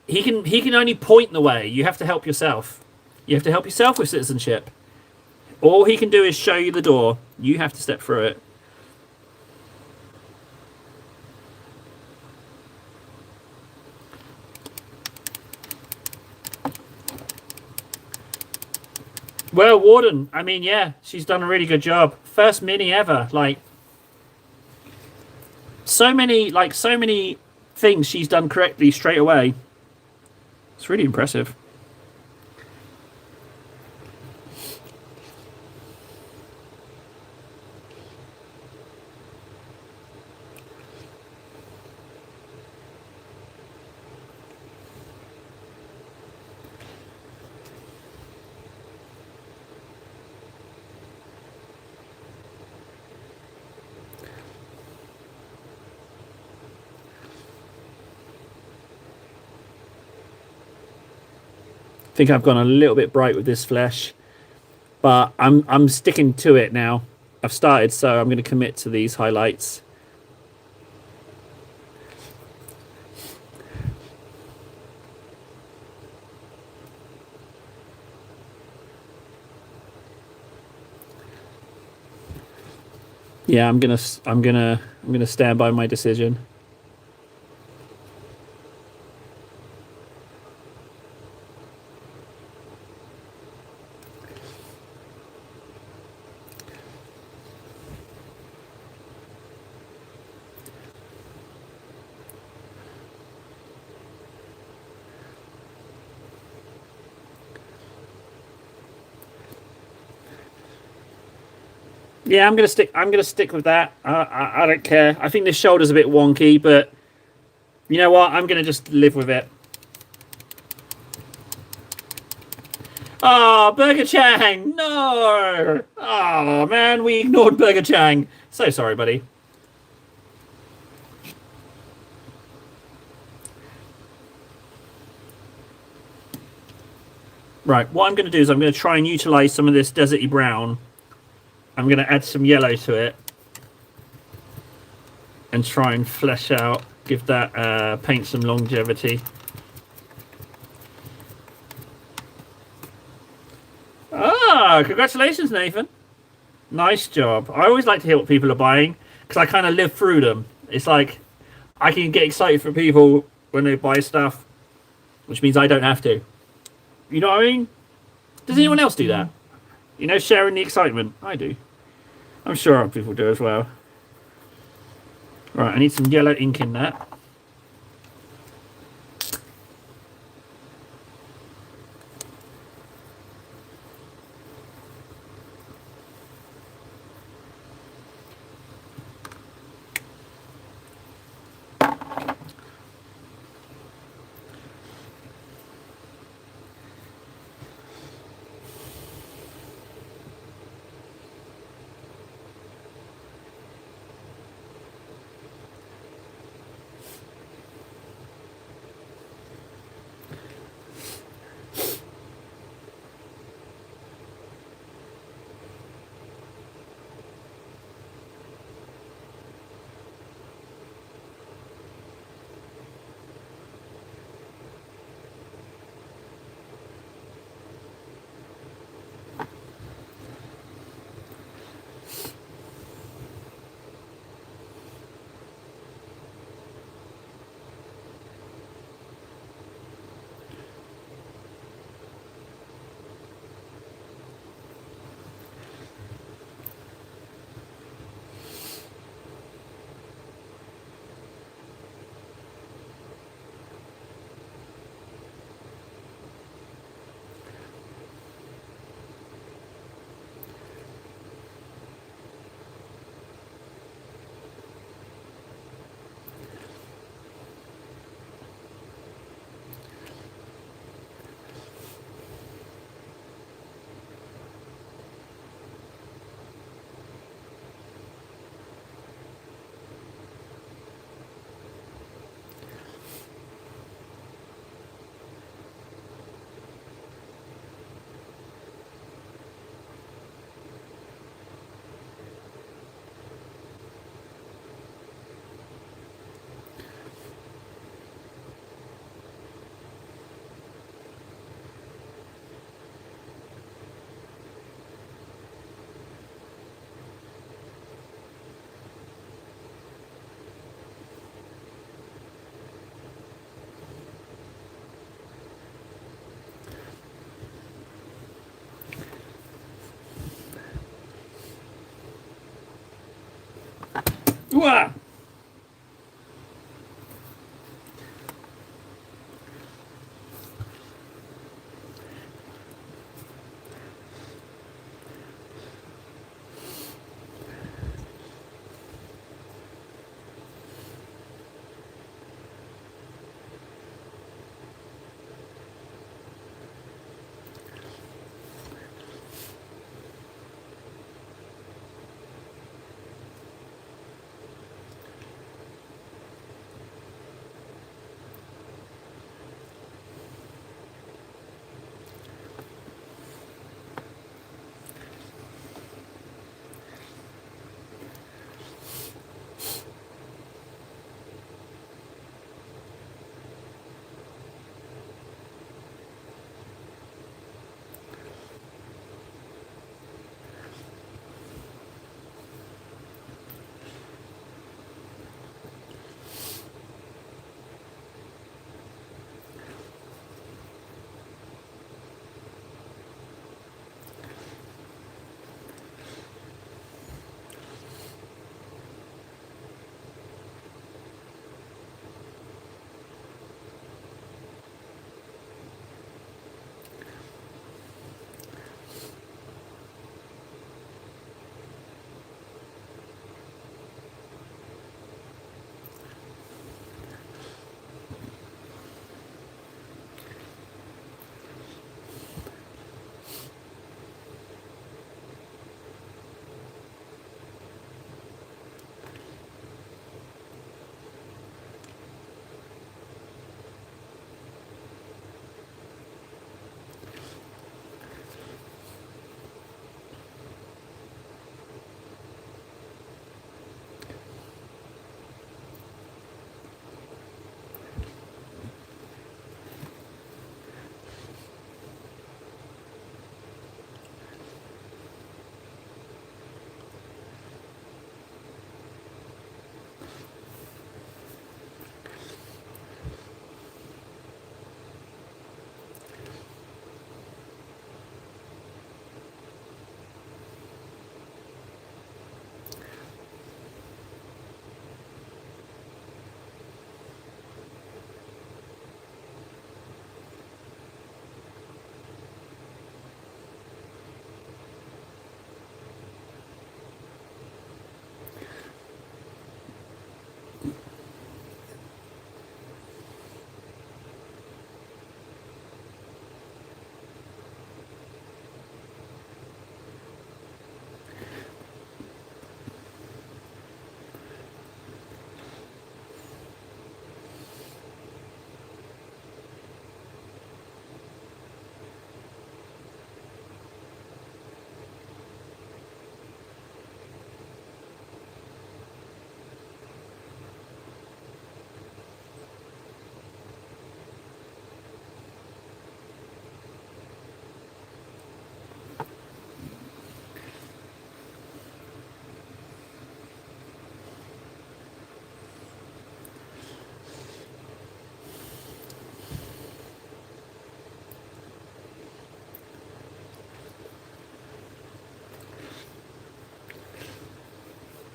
he can only point the way. You have to help yourself. You have to help yourself with citizenship. All he can do is show you the door. You have to step through it. Well, Warden, I mean, yeah, she's done a really good job. First mini ever. Like, so many things she's done correctly straight away. It's really impressive. I think I've gone a little bit bright with this flesh, but I'm sticking to it now. I've started, so I'm going to commit to these highlights. Yeah, I'm gonna stand by my decision. Yeah, I'm gonna stick with that. I don't care. I think this shoulder's a bit wonky, but you know what? I'm gonna just live with it. Oh, Burger Chang! No! Oh man, we ignored Burger Chang. So sorry, buddy. Right, what I'm going to do is I'm going to try and utilize some of this deserty brown. I'm going to add some yellow to it and try and flesh out, give that paint some longevity. Ah, congratulations, Nathan. Nice job. I always like to hear what people are buying because I kind of live through them. It's like I can get excited for people when they buy stuff, which means I don't have to. You know what I mean? Does anyone else do that? You know, sharing the excitement. I do. I'm sure other people do as well. Right, I need some yellow ink in that. Wah!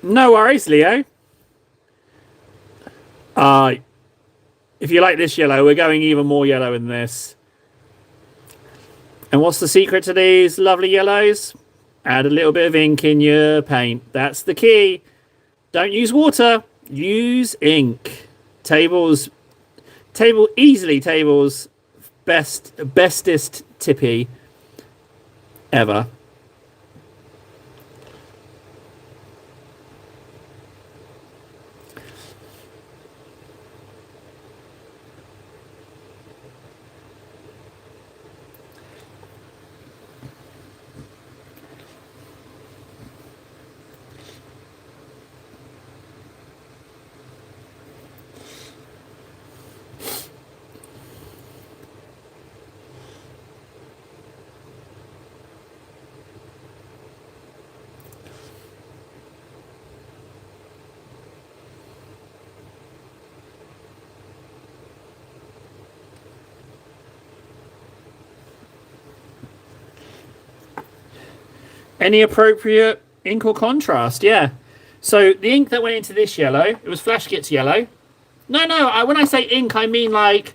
No worries, Leo. Uh, if you like this yellow, we're going even more yellow in this. And what's the secret to these lovely yellows? Add a little bit of ink in your paint. That's the key. Don't use water. Use ink. Tables, easily tables bestest tippy ever. Any appropriate ink or contrast? Yeah. So the ink that went into this yellow, it was Flash Git's yellow. No. When I say ink, I mean like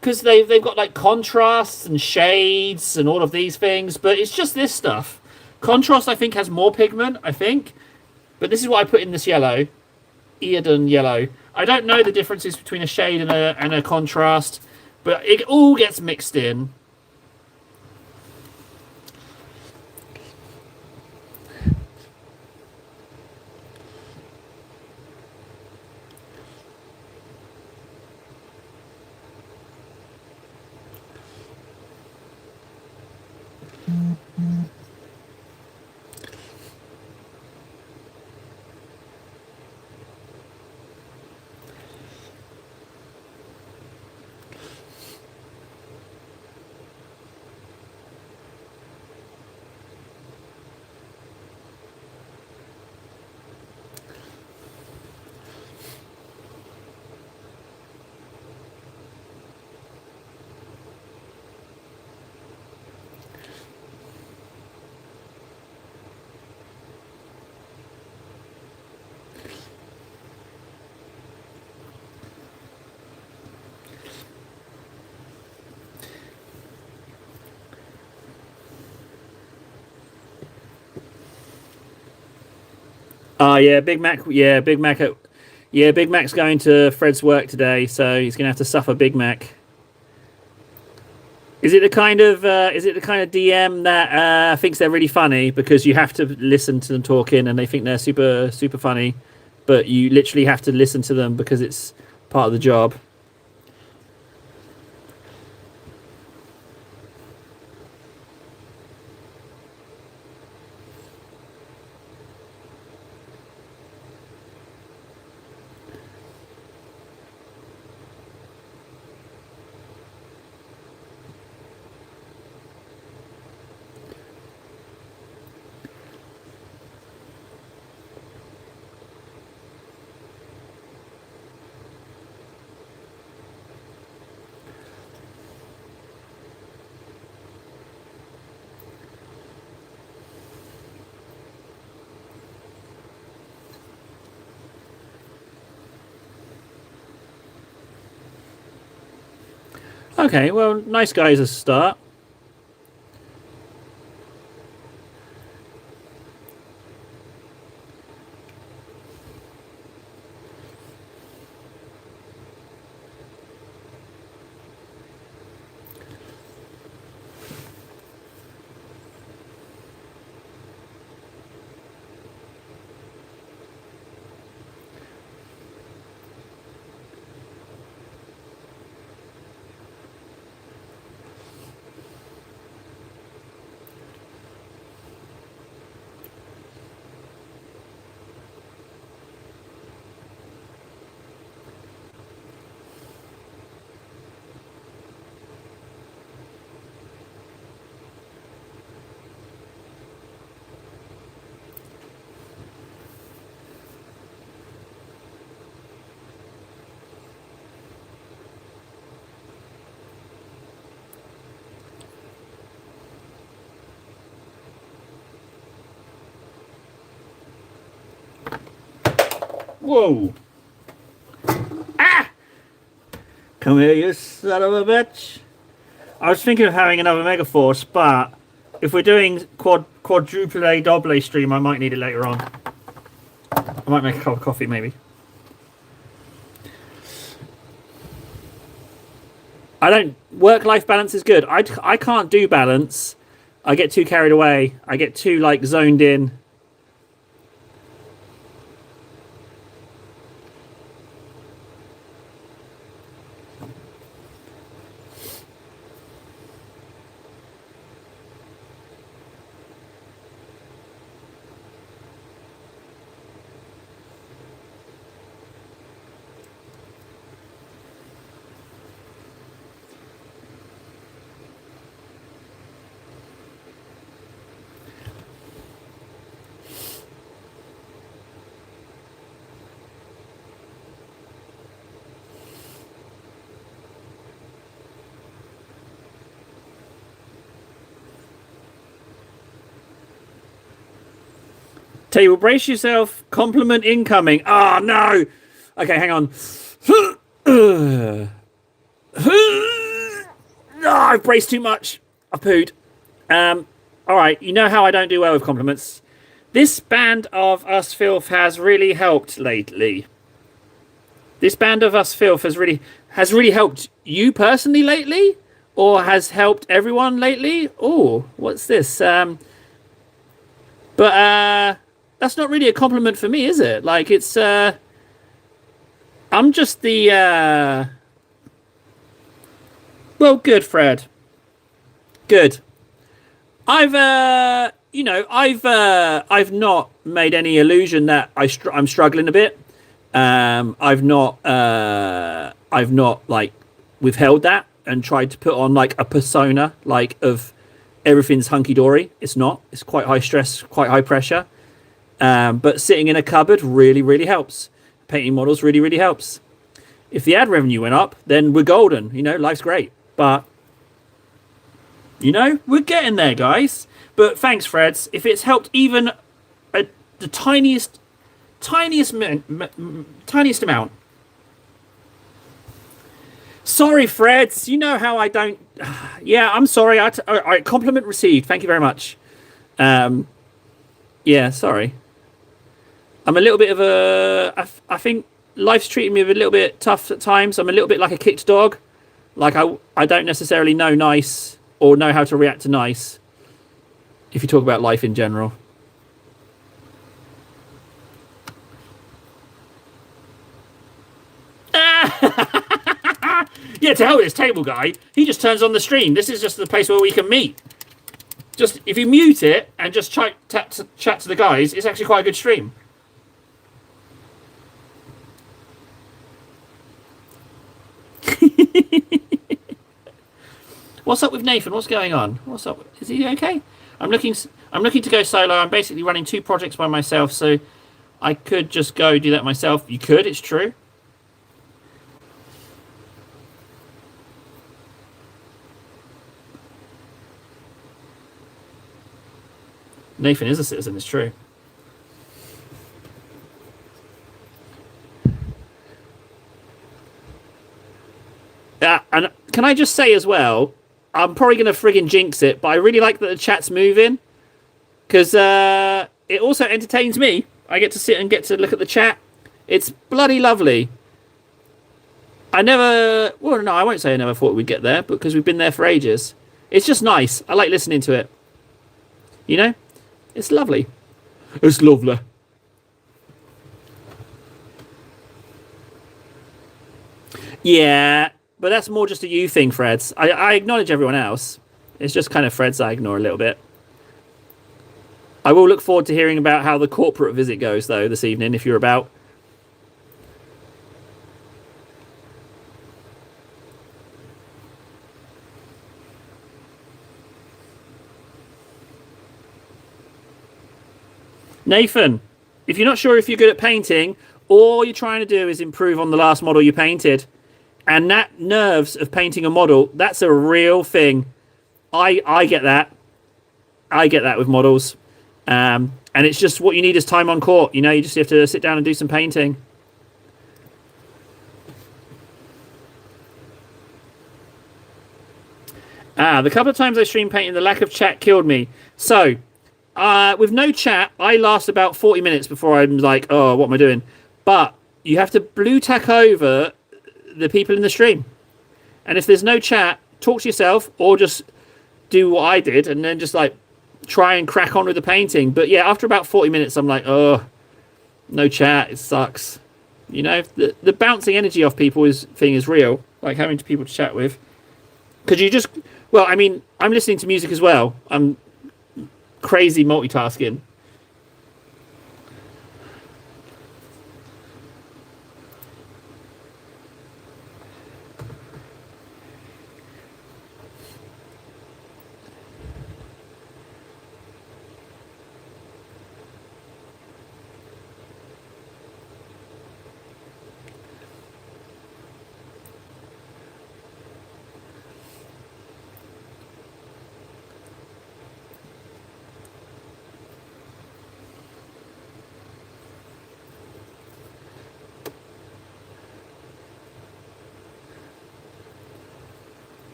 because they've got like contrasts and shades and all of these things, but it's just this stuff. Contrast, I think, has more pigment. I think, but this is what I put in this yellow, Eodon yellow. I don't know the differences between a shade and a contrast, but it all gets mixed in. Oh yeah, Big Mac. Yeah, Big Mac. Yeah, Big Mac's going to Fred's work today, so he's gonna have to suffer Big Mac. Is it the kind of DM that thinks they're really funny because you have to listen to them talking and they think they're super funny, but you literally have to listen to them because it's part of the job. Okay, well, nice guys as a start. Whoa. Ah! Come here, you son of a bitch. I was thinking of having another Megaforce, but if we're doing quadruple double stream, I might need it later on. I might make a cup of coffee, maybe. Work-life balance is good. I can't do balance. I get too carried away. I get too, like, zoned in. Table, brace yourself. Compliment incoming. Oh, no. Okay, hang on. Oh, I've braced too much. I pooed. All right, you know how I don't do well with compliments. This band of Us Filth has really helped lately. This band of Us Filth has really helped you personally lately? Or has helped everyone lately? Oh, what's this? But that's not really a compliment for me, is it? Like, it's I'm just the well, good, Fred. Good. I've not made any illusion that I'm struggling a bit. I've not like withheld that and tried to put on like a persona like of everything's hunky dory. It's not. It's quite high stress, quite high pressure. But sitting in a cupboard really, really helps. Painting models really, really helps. If the ad revenue went up, then we're golden. You know, life's great. But, you know, we're getting there, guys. But thanks, Freds. If it's helped even the tiniest amount. Sorry, Freds. You know how I don't... Yeah, I'm sorry. I compliment received. Thank you very much. Yeah, sorry. I'm a little bit of a... I think life's treating me a little bit tough at times. I'm a little bit like a kicked dog. Like, I don't necessarily know nice or know how to react to nice. If you talk about life in general. Yeah, to hell with this table guy. He just turns on the stream. This is just the place where we can meet. Just, if you mute it and just chat to the guys, it's actually quite a good stream. What's up with Nathan? What's going on? What's up? Is he okay? I'm looking to go solo. I'm basically running 2 projects by myself, so I could just go do that myself. You could, it's true. Nathan is a citizen, it's true. And can I just say as well, I'm probably going to friggin' jinx it, but I really like that the chat's moving. Because it also entertains me. I get to sit and get to look at the chat. It's bloody lovely. I won't say I never thought we'd get there, because we've been there for ages. It's just nice. I like listening to it. You know? It's lovely. It's lovely. Yeah, but that's more just a you thing, Freds. I acknowledge everyone else. It's just kind of Freds I ignore a little bit. I will look forward to hearing about how the corporate visit goes, though, this evening, if you're about. Nathan, if you're not sure if you're good at painting, all you're trying to do is improve on the last model you painted. And that nerves of painting a model, that's a real thing. I get that. I get that with models. And it's just what you need is time on court. You know, you just have to sit down and do some painting. The couple of times I stream painting, the lack of chat killed me. So, with no chat, I last about 40 minutes before I'm like, oh, what am I doing? But you have to blue tack over the people in the stream. And if there's no chat, talk to yourself or just do what I did and then just like try and crack on with the painting. But yeah, after about 40 minutes, I'm like, oh, no chat. It sucks. You know, the bouncing energy off people is real. Like having people to chat with. Because you just, well, I mean, I'm listening to music as well. I'm crazy multitasking.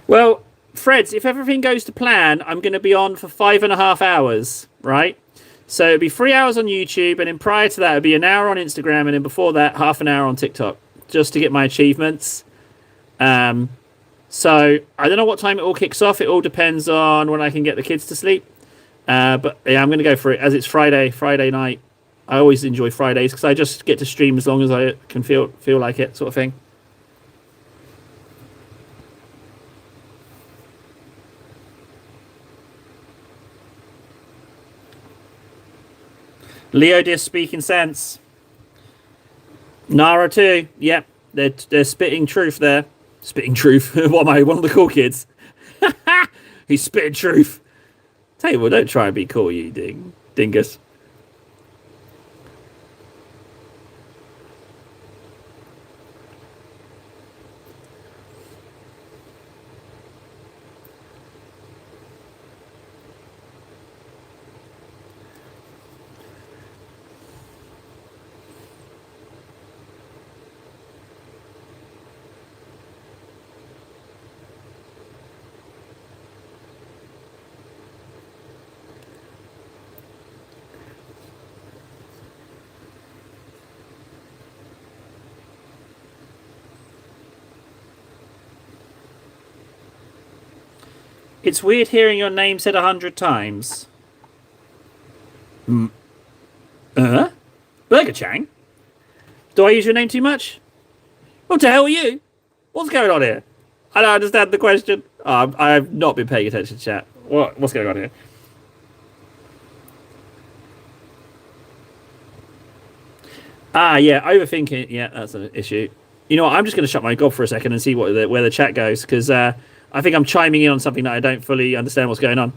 Well, Freds, if everything goes to plan, I'm going to be on for 5.5 hours, right? So it'd be 3 hours on YouTube, and then prior to that, it'd be an hour on Instagram, and then before that, half an hour on TikTok, just to get my achievements. So I don't know what time it all kicks off. It all depends on when I can get the kids to sleep. But yeah, I'm going to go for it as it's Friday night. I always enjoy Fridays because I just get to stream as long as I can feel like it, sort of thing. Leo just speaking sense. Nara too. Yep, they're spitting truth there. Spitting truth. What am I? One of the cool kids. He's spitting truth. Tell you what, don't try and be cool, you dingus. It's weird hearing your name said 100 times. Burger Chang? Do I use your name too much? What the hell are you? What's going on here? I don't understand the question. I have not been paying attention to chat. What's going on here? Yeah, overthinking. Yeah, that's an issue. You know what? I'm just going to shut my gob for a second and see where the chat goes, because I think I'm chiming in on something that I don't fully understand what's going on.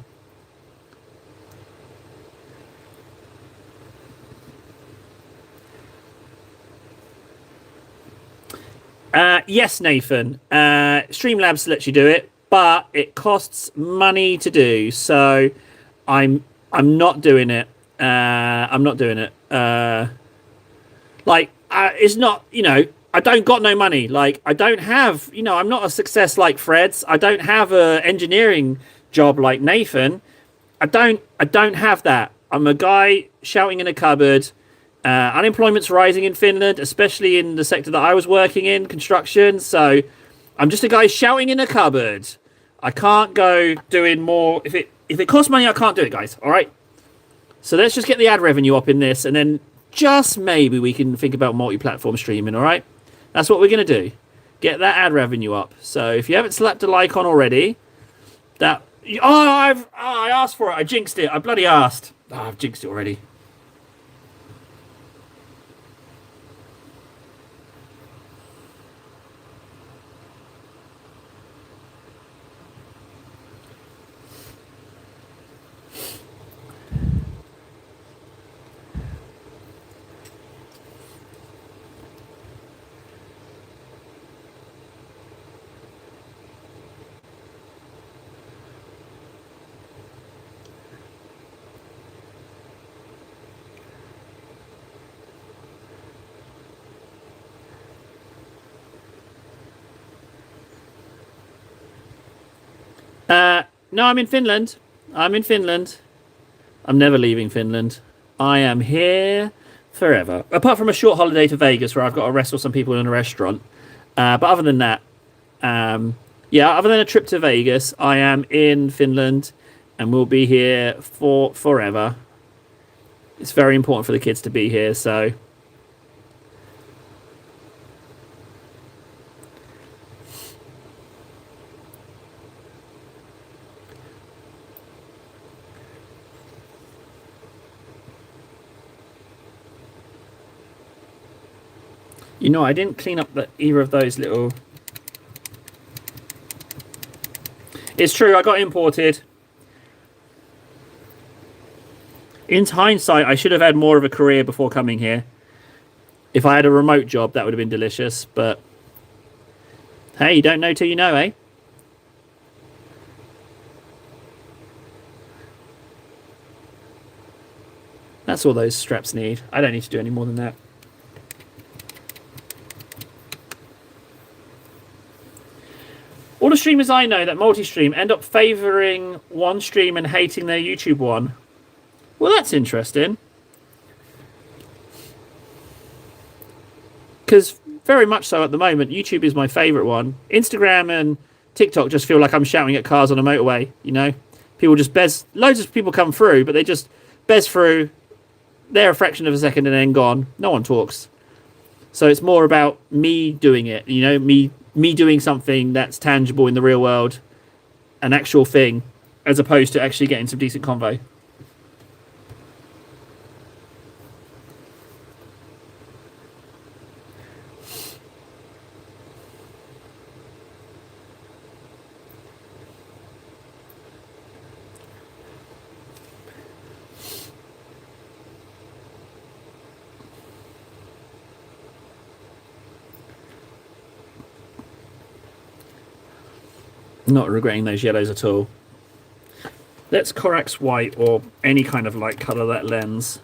Yes, Nathan. Streamlabs lets you do it, but it costs money to do. So I'm not doing it. I'm not doing it. It's not, I don't got no money. Like, I don't have, I'm not a success like Fred's. I don't have a engineering job like Nathan. I don't have that. I'm a guy shouting in a cupboard. Unemployment's rising in Finland, especially in the sector that I was working in, construction. So I'm just a guy shouting in a cupboard. I can't go doing more. If it costs money, I can't do it, guys. All right. So let's just get the ad revenue up in this, and then just maybe we can think about multi-platform streaming. All right. That's what we're gonna do. Get that ad revenue up. So if you haven't slapped a like on already, I asked for it. I jinxed it. I bloody asked. I've jinxed it already. No, I'm in Finland. I'm in Finland. I'm never leaving Finland. I am here forever. Apart from a short holiday to Vegas where I've got to wrestle some people in a restaurant. But other than that, other than a trip to Vegas, I am in Finland and we'll be here for forever. It's very important for the kids to be here, so... You know, I didn't clean up either of those little... It's true, I got imported. In hindsight, I should have had more of a career before coming here. If I had a remote job, that would have been delicious, but... Hey, you don't know till you know, eh? That's all those straps need. I don't need to do any more than that. All the streamers I know that multi-stream end up favouring one stream and hating their YouTube one. Well, that's interesting. Because very much so at the moment, YouTube is my favourite one. Instagram and TikTok just feel like I'm shouting at cars on a motorway, you know? People just bez... Loads of people come through, but they just bez through. They're a fraction of a second and then gone. No one talks. So it's more about me doing it, you know? Me doing something that's tangible in the real world, an actual thing, as opposed to actually getting some decent convo. Not regretting those yellows at all. Let's Corax white or any kind of light colour that lens.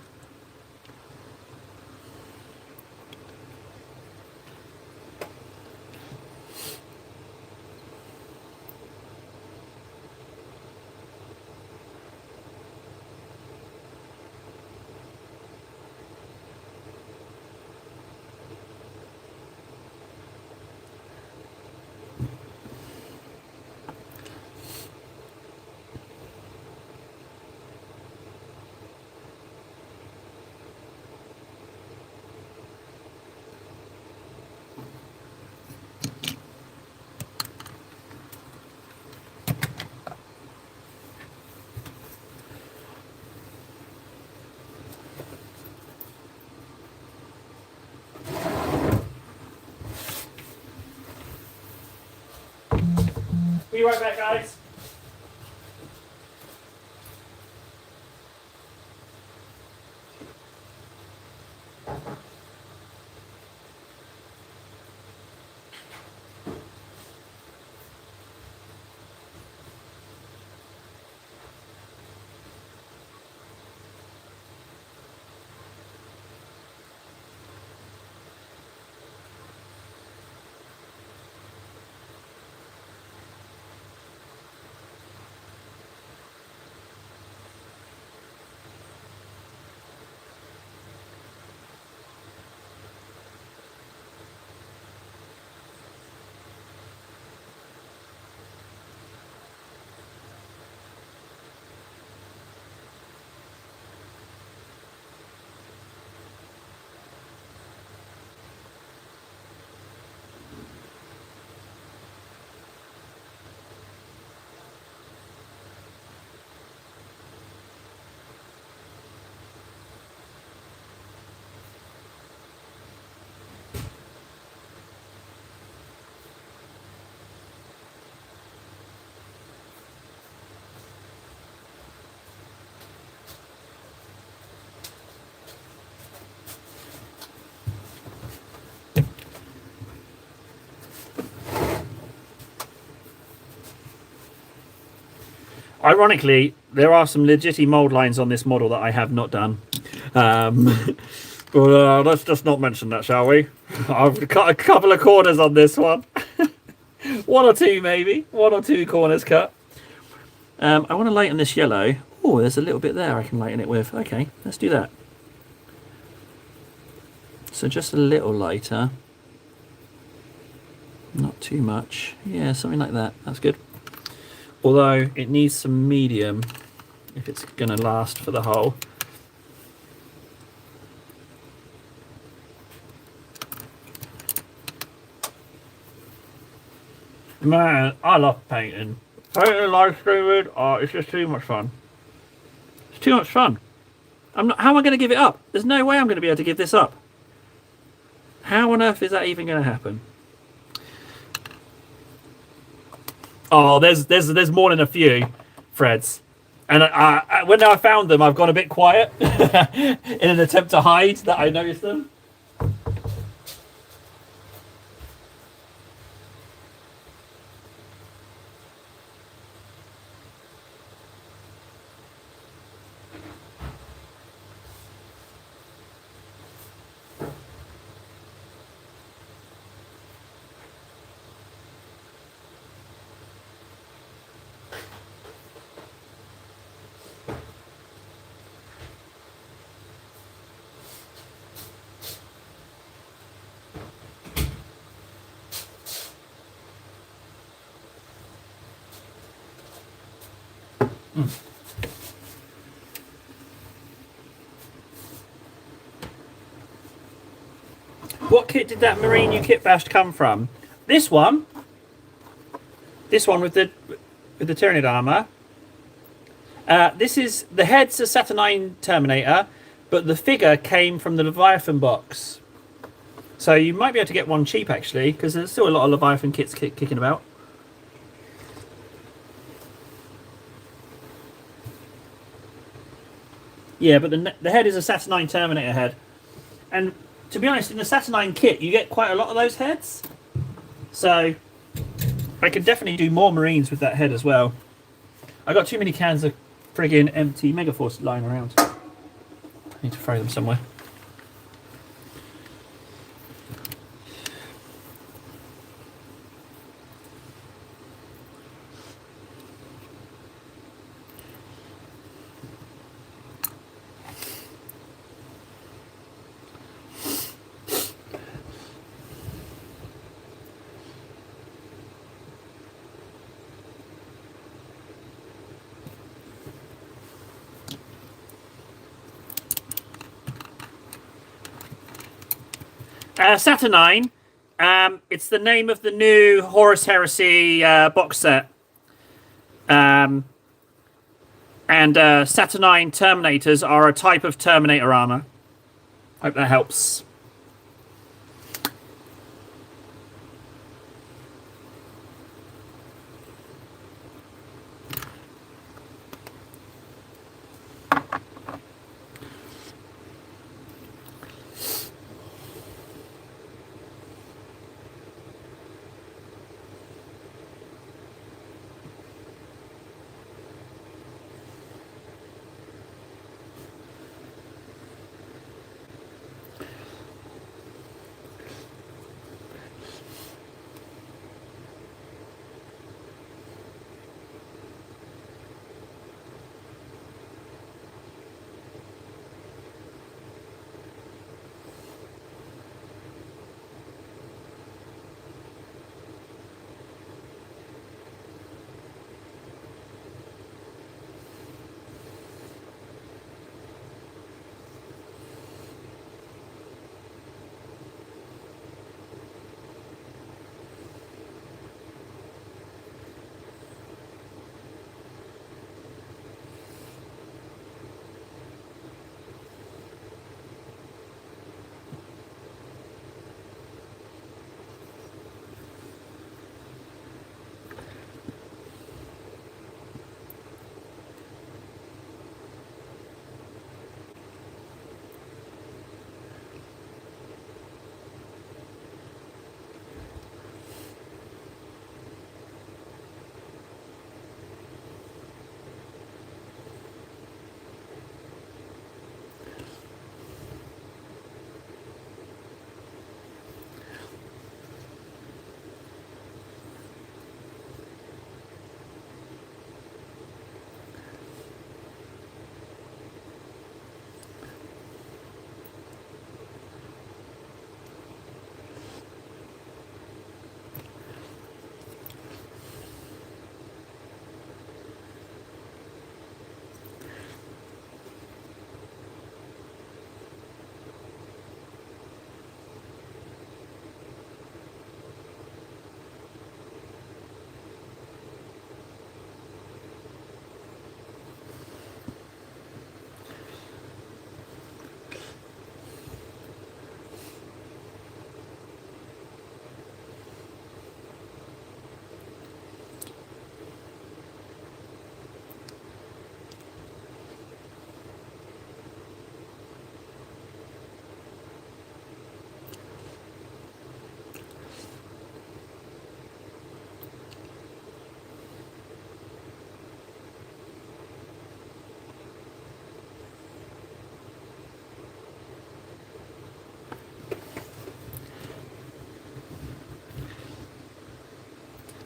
Be right back, guys. Ironically, there are some legit mold lines on this model that I have not done. But let's just not mention that, shall we? I've cut a couple of corners on this one. One or two, maybe. One or two corners cut. I want to lighten this yellow. Oh, there's a little bit there I can lighten it with. Okay, let's do that. So just a little lighter. Not too much. Yeah, something like that. That's good. Although it needs some medium if it's going to last for the whole. Man, I love painting. Painting live streaming, oh, it's just too much fun. It's too much fun. How am I going to give it up? There's no way I'm going to be able to give this up. How on earth is that even going to happen? Oh, there's more than a few, Freds. And when I found them, I've gone a bit quiet in an attempt to hide that I noticed them. What kit did that Marine U kit bash come from? This one with the Tyranid armor. This is the head's a Saturnine Terminator, but the figure came from the Leviathan box. So you might be able to get one cheap actually, because there's still a lot of Leviathan kits kicking about. Yeah, but the head is a Saturnine Terminator head, and to be honest, in the Saturnine kit you get quite a lot of those heads. So I could definitely do more Marines with that head as well. I got too many cans of friggin' empty Megaforce lying around. I need to throw them somewhere. Saturnine, it's the name of the new Horus Heresy box set. And Saturnine Terminators are a type of Terminator armor. Hope that helps.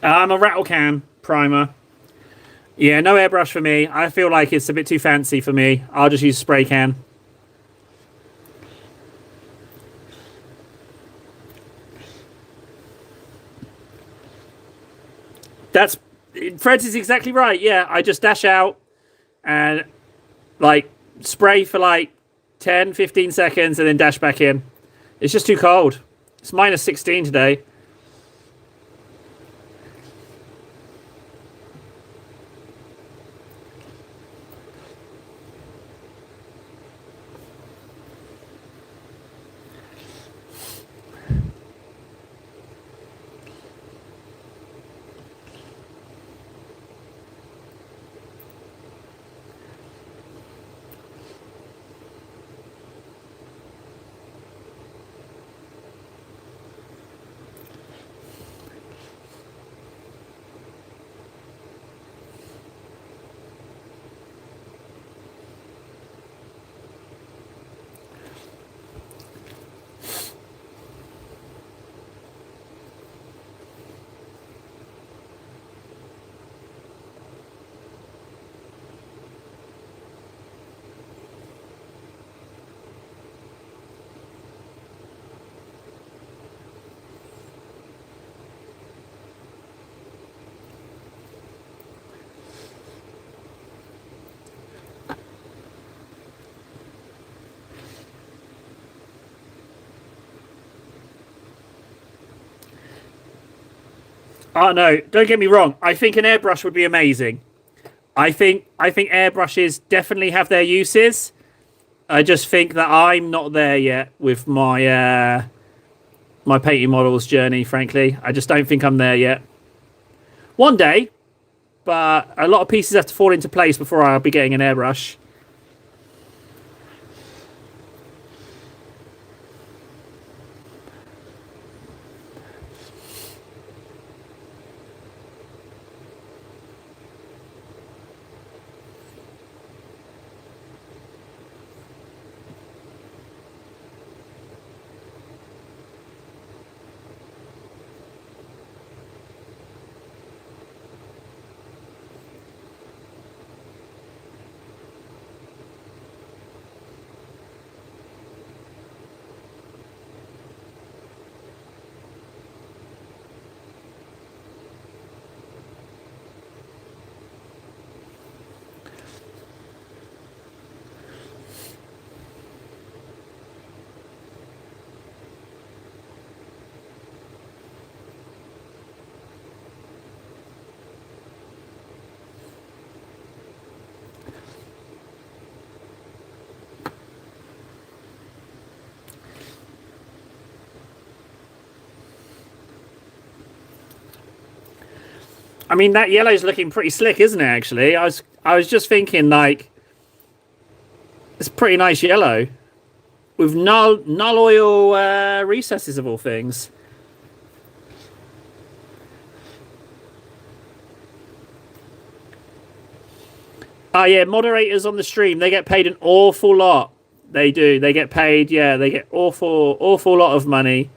I'm a rattle can primer. Yeah, no airbrush for me. I feel like it's a bit too fancy for me. I'll just use spray can. That's Fred is exactly right. Yeah, I just dash out and like spray for like 10, 15 seconds and then dash back in. It's just too cold. It's minus 16 today. Oh no, don't get me wrong. I think an airbrush would be amazing. I think airbrushes definitely have their uses. I just think that I'm not there yet with my my painting models journey, frankly. I just don't think I'm there yet. One day, but a lot of pieces have to fall into place before I'll be getting an airbrush. I mean, that yellow's looking pretty slick, isn't it? Actually, I was just thinking like it's pretty nice yellow with null oil recesses of all things. Oh yeah, moderators on the stream, they get paid an awful lot. They do. They get paid. Yeah, they get awful lot of money.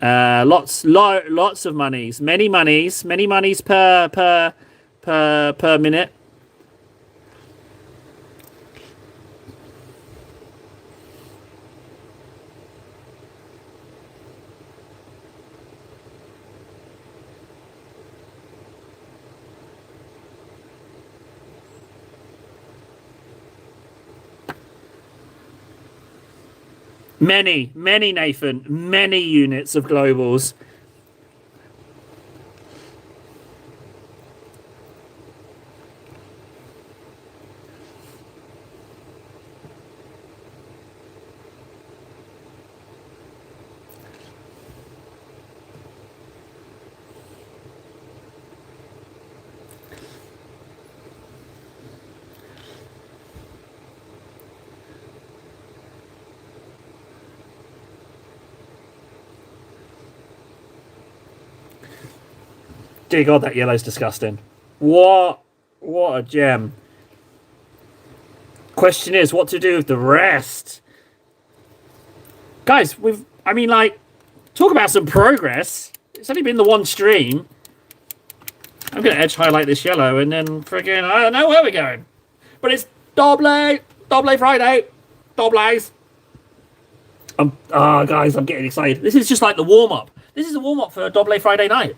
Lots of monies, many monies per minute. Many, Nathan, many units of globals. Dear God, that yellow's disgusting. What a gem. Question is, what to do with the rest? Guys, I mean, like, talk about some progress. It's only been the one stream. I'm going to edge highlight this yellow and then friggin' I don't know where we're going. But it's Doble Friday. Dobles. Guys, I'm getting excited. This is just like the warm-up. This is a warm-up for Doble Friday night.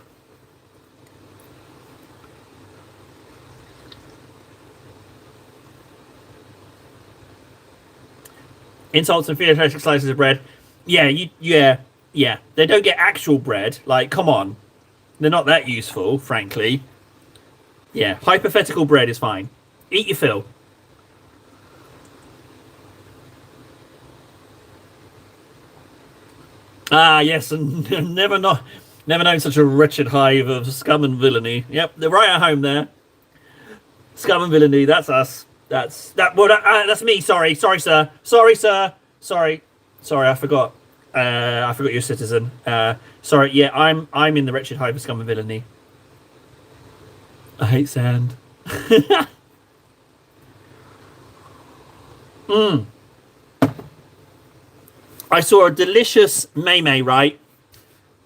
Insults and theatrical slices of bread. Yeah. They don't get actual bread. Like, come on. They're not that useful, frankly. Yeah, hypothetical bread is fine. Eat your fill. Ah, yes, and never known such a wretched hive of scum and villainy. Yep, they're right at home there. Scum and villainy, that's us. That's me. Sorry, sir. Sorry, I forgot. I forgot you're a citizen. Sorry. Yeah, I'm in the wretched hive of scum and villainy. I hate sand. I saw a delicious May, right?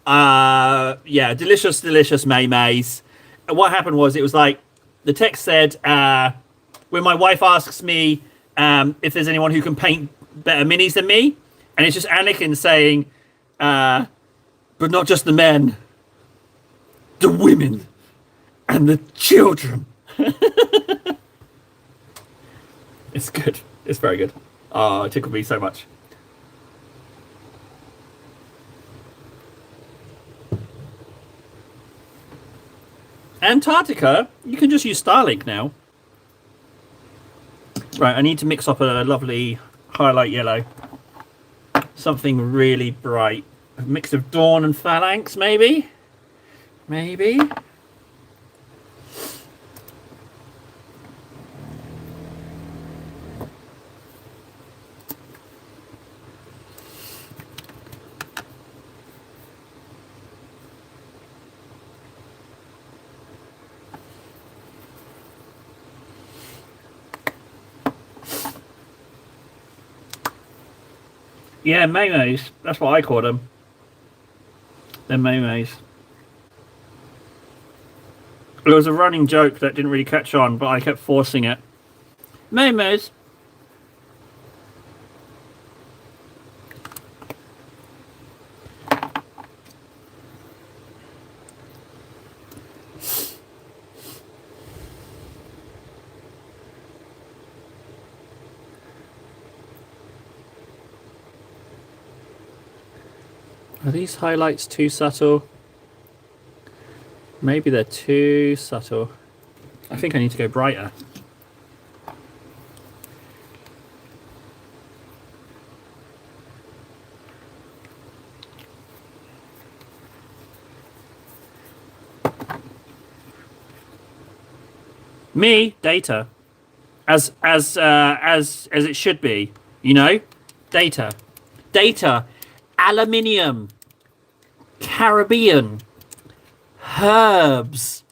Yeah, delicious May. What happened was, it was like, the text said, when my wife asks me if there's anyone who can paint better minis than me, and it's just Anakin saying, but not just the men, the women and the children. It's good. It's very good. Oh, it tickled me so much. Antarctica, you can just use Starlink now. Right, I need to mix up a lovely highlight yellow. Something really bright. A mix of Dawn and Phalanx, maybe? Maybe? Yeah, maymays. That's what I call them. They're maymays. It was a running joke that didn't really catch on, but I kept forcing it. Maymays. Are these highlights too subtle? Maybe they're too subtle. I think I need to go brighter. Me, data. As it should be, you know? Data. Aluminium. Caribbean. Herbs.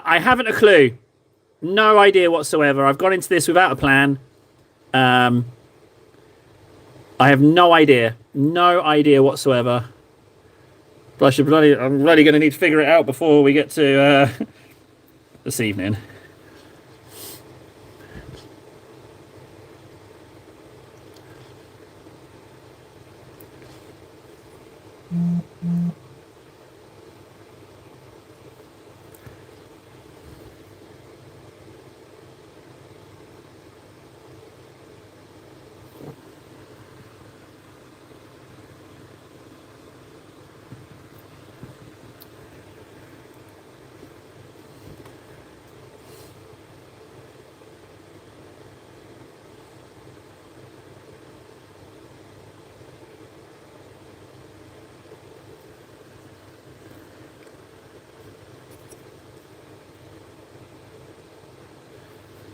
I haven't a clue. No idea whatsoever. I've gone into this without a plan. I have no idea. No idea whatsoever. But I'm really going to need to figure it out before we get to this evening.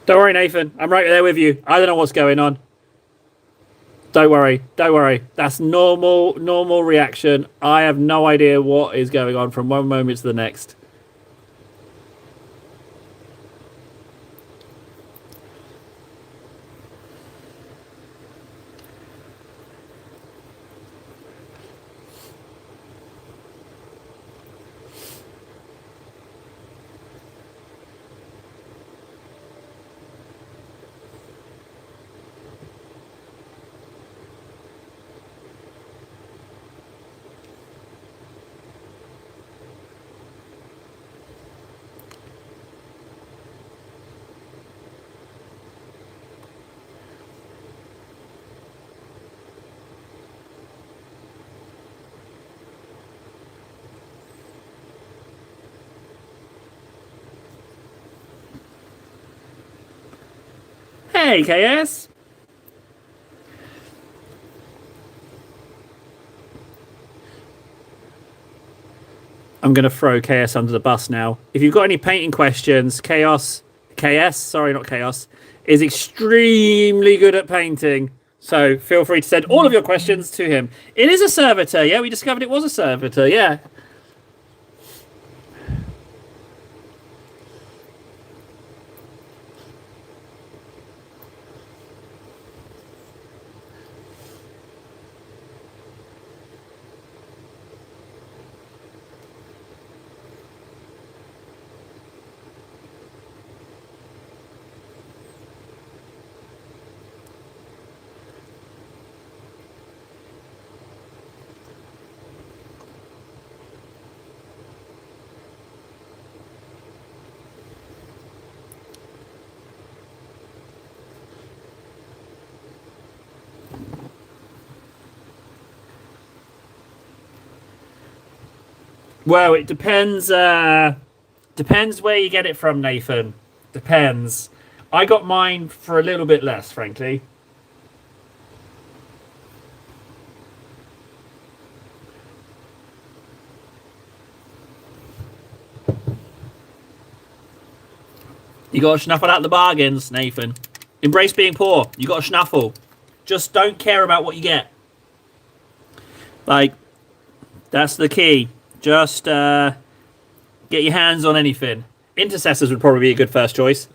Don't worry, Nathan. I'm right there with you. I don't know what's going on. Don't worry. Don't worry. That's normal reaction. I have no idea what is going on from one moment to the next. Hey, KS. I'm going to throw KS under the bus now. If you've got any painting questions, KS, sorry, not Chaos, is extremely good at painting. So feel free to send all of your questions to him. It is a servitor, yeah? We discovered it was a servitor, yeah. Well, it depends. Depends where you get it from, Nathan. Depends. I got mine for a little bit less, frankly. You got to snuffle out the bargains, Nathan. Embrace being poor. You got to snuffle. Just don't care about what you get. Like, that's the key. Just get your hands on anything. Intercessors would probably be a good first choice.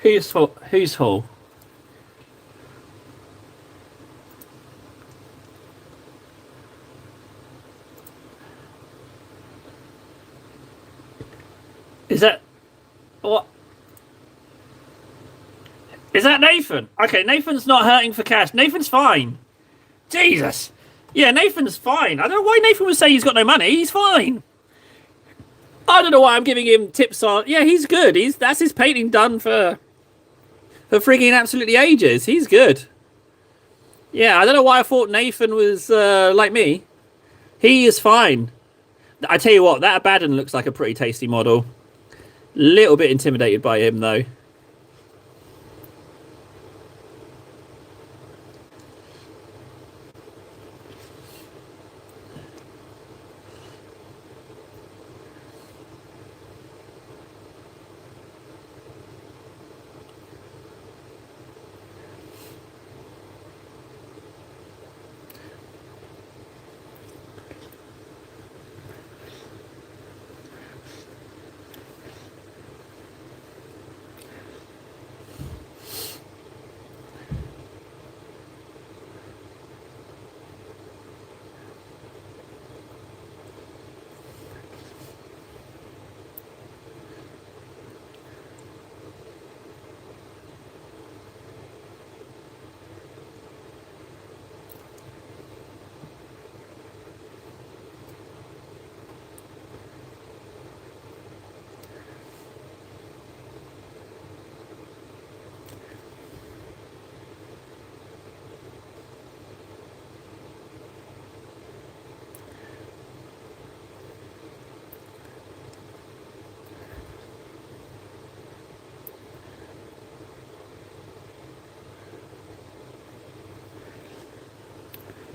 Who's who? Is that what? Is that Nathan? Okay, Nathan's not hurting for cash. Nathan's fine. Jesus. Yeah, Nathan's fine. I don't know why Nathan would say he's got no money. He's fine. I don't know why I'm giving him tips on. Yeah, he's good. That's his painting done for frigging absolutely ages. He's good. Yeah, I don't know why I thought Nathan was like me. He is fine. I tell you what, that Abaddon looks like a pretty tasty model. Little bit intimidated by him, though.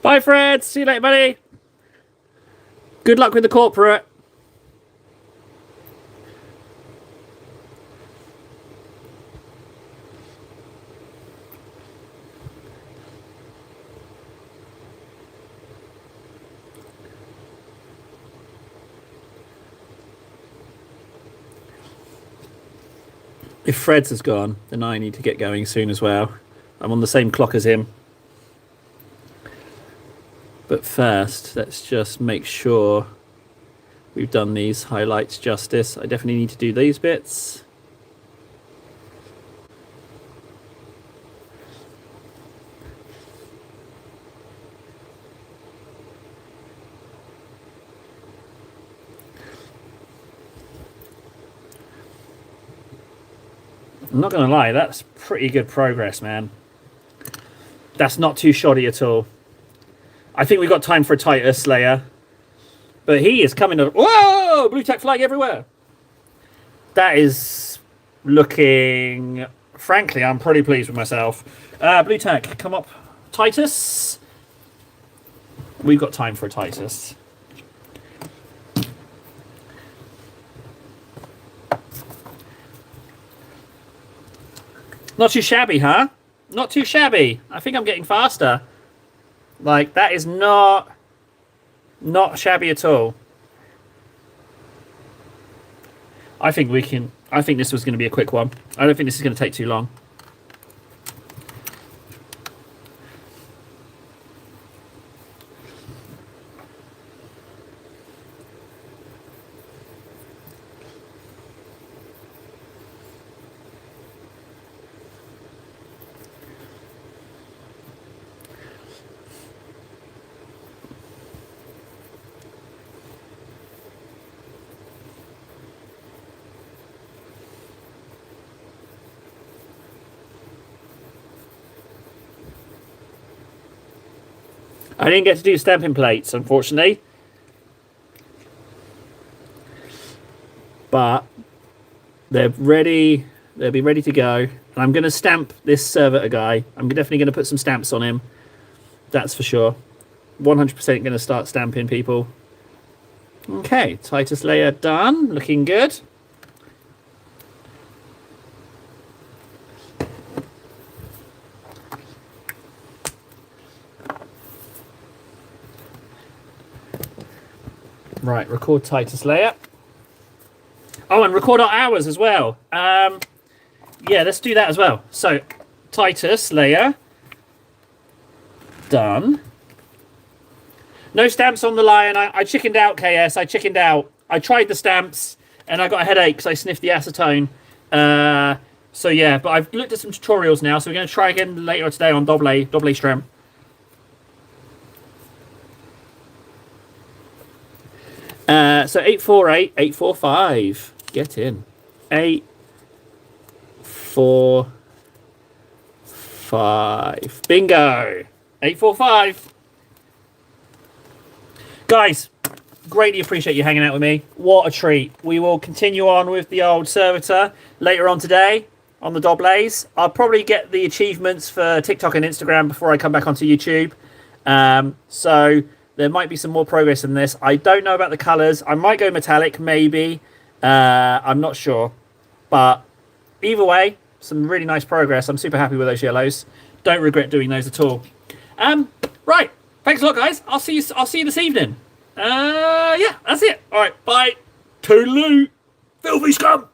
Bye, Fred. See you later, buddy. Good luck with the corporate. If Fred's has gone, then I need to get going soon as well. I'm on the same clock as him. But first, let's just make sure we've done these highlights justice. I definitely need to do these bits. I'm not going to lie, that's pretty good progress, man. That's not too shoddy at all. I think we've got time for a Titus Slayer. But he is coming to... Whoa! Blue tack flying everywhere. That is looking... Frankly, I'm pretty pleased with myself. Blue tack, come up. Titus. We've got time for a Titus. Not too shabby, huh? Not too shabby. I think I'm getting faster. Like, that is not shabby at all. I think this was going to be a quick one. I don't think this is going to take too long. I didn't get to do stamping plates, unfortunately. But they're ready. They'll be ready to go. And I'm going to stamp this servitor guy. I'm definitely going to put some stamps on him. That's for sure. 100% going to start stamping people. Okay, Titus layer done. Looking good. Right, record Titus layer. Oh, and record our hours as well. Yeah, let's do that as well. So, Titus layer. Done. No stamps on the lion. I chickened out, KS. I chickened out. I tried the stamps, and I got a headache because I sniffed the acetone. So, yeah, but I've looked at some tutorials now, so we're going to try again later today on Doble Strem. So 848, 845. Get in. 845. Bingo. 845. Guys, greatly appreciate you hanging out with me. What a treat. We will continue on with the old servitor later on today on the Doblays. I'll probably get the achievements for TikTok and Instagram before I come back onto YouTube. So there might be some more progress in this. I don't know about the colours. I might go metallic, maybe. I'm not sure. But either way, some really nice progress. I'm super happy with those yellows. Don't regret doing those at all. Right. Thanks a lot, guys. I'll see you this evening. Yeah, that's it. All right. Bye. Toodaloo. Filthy scum.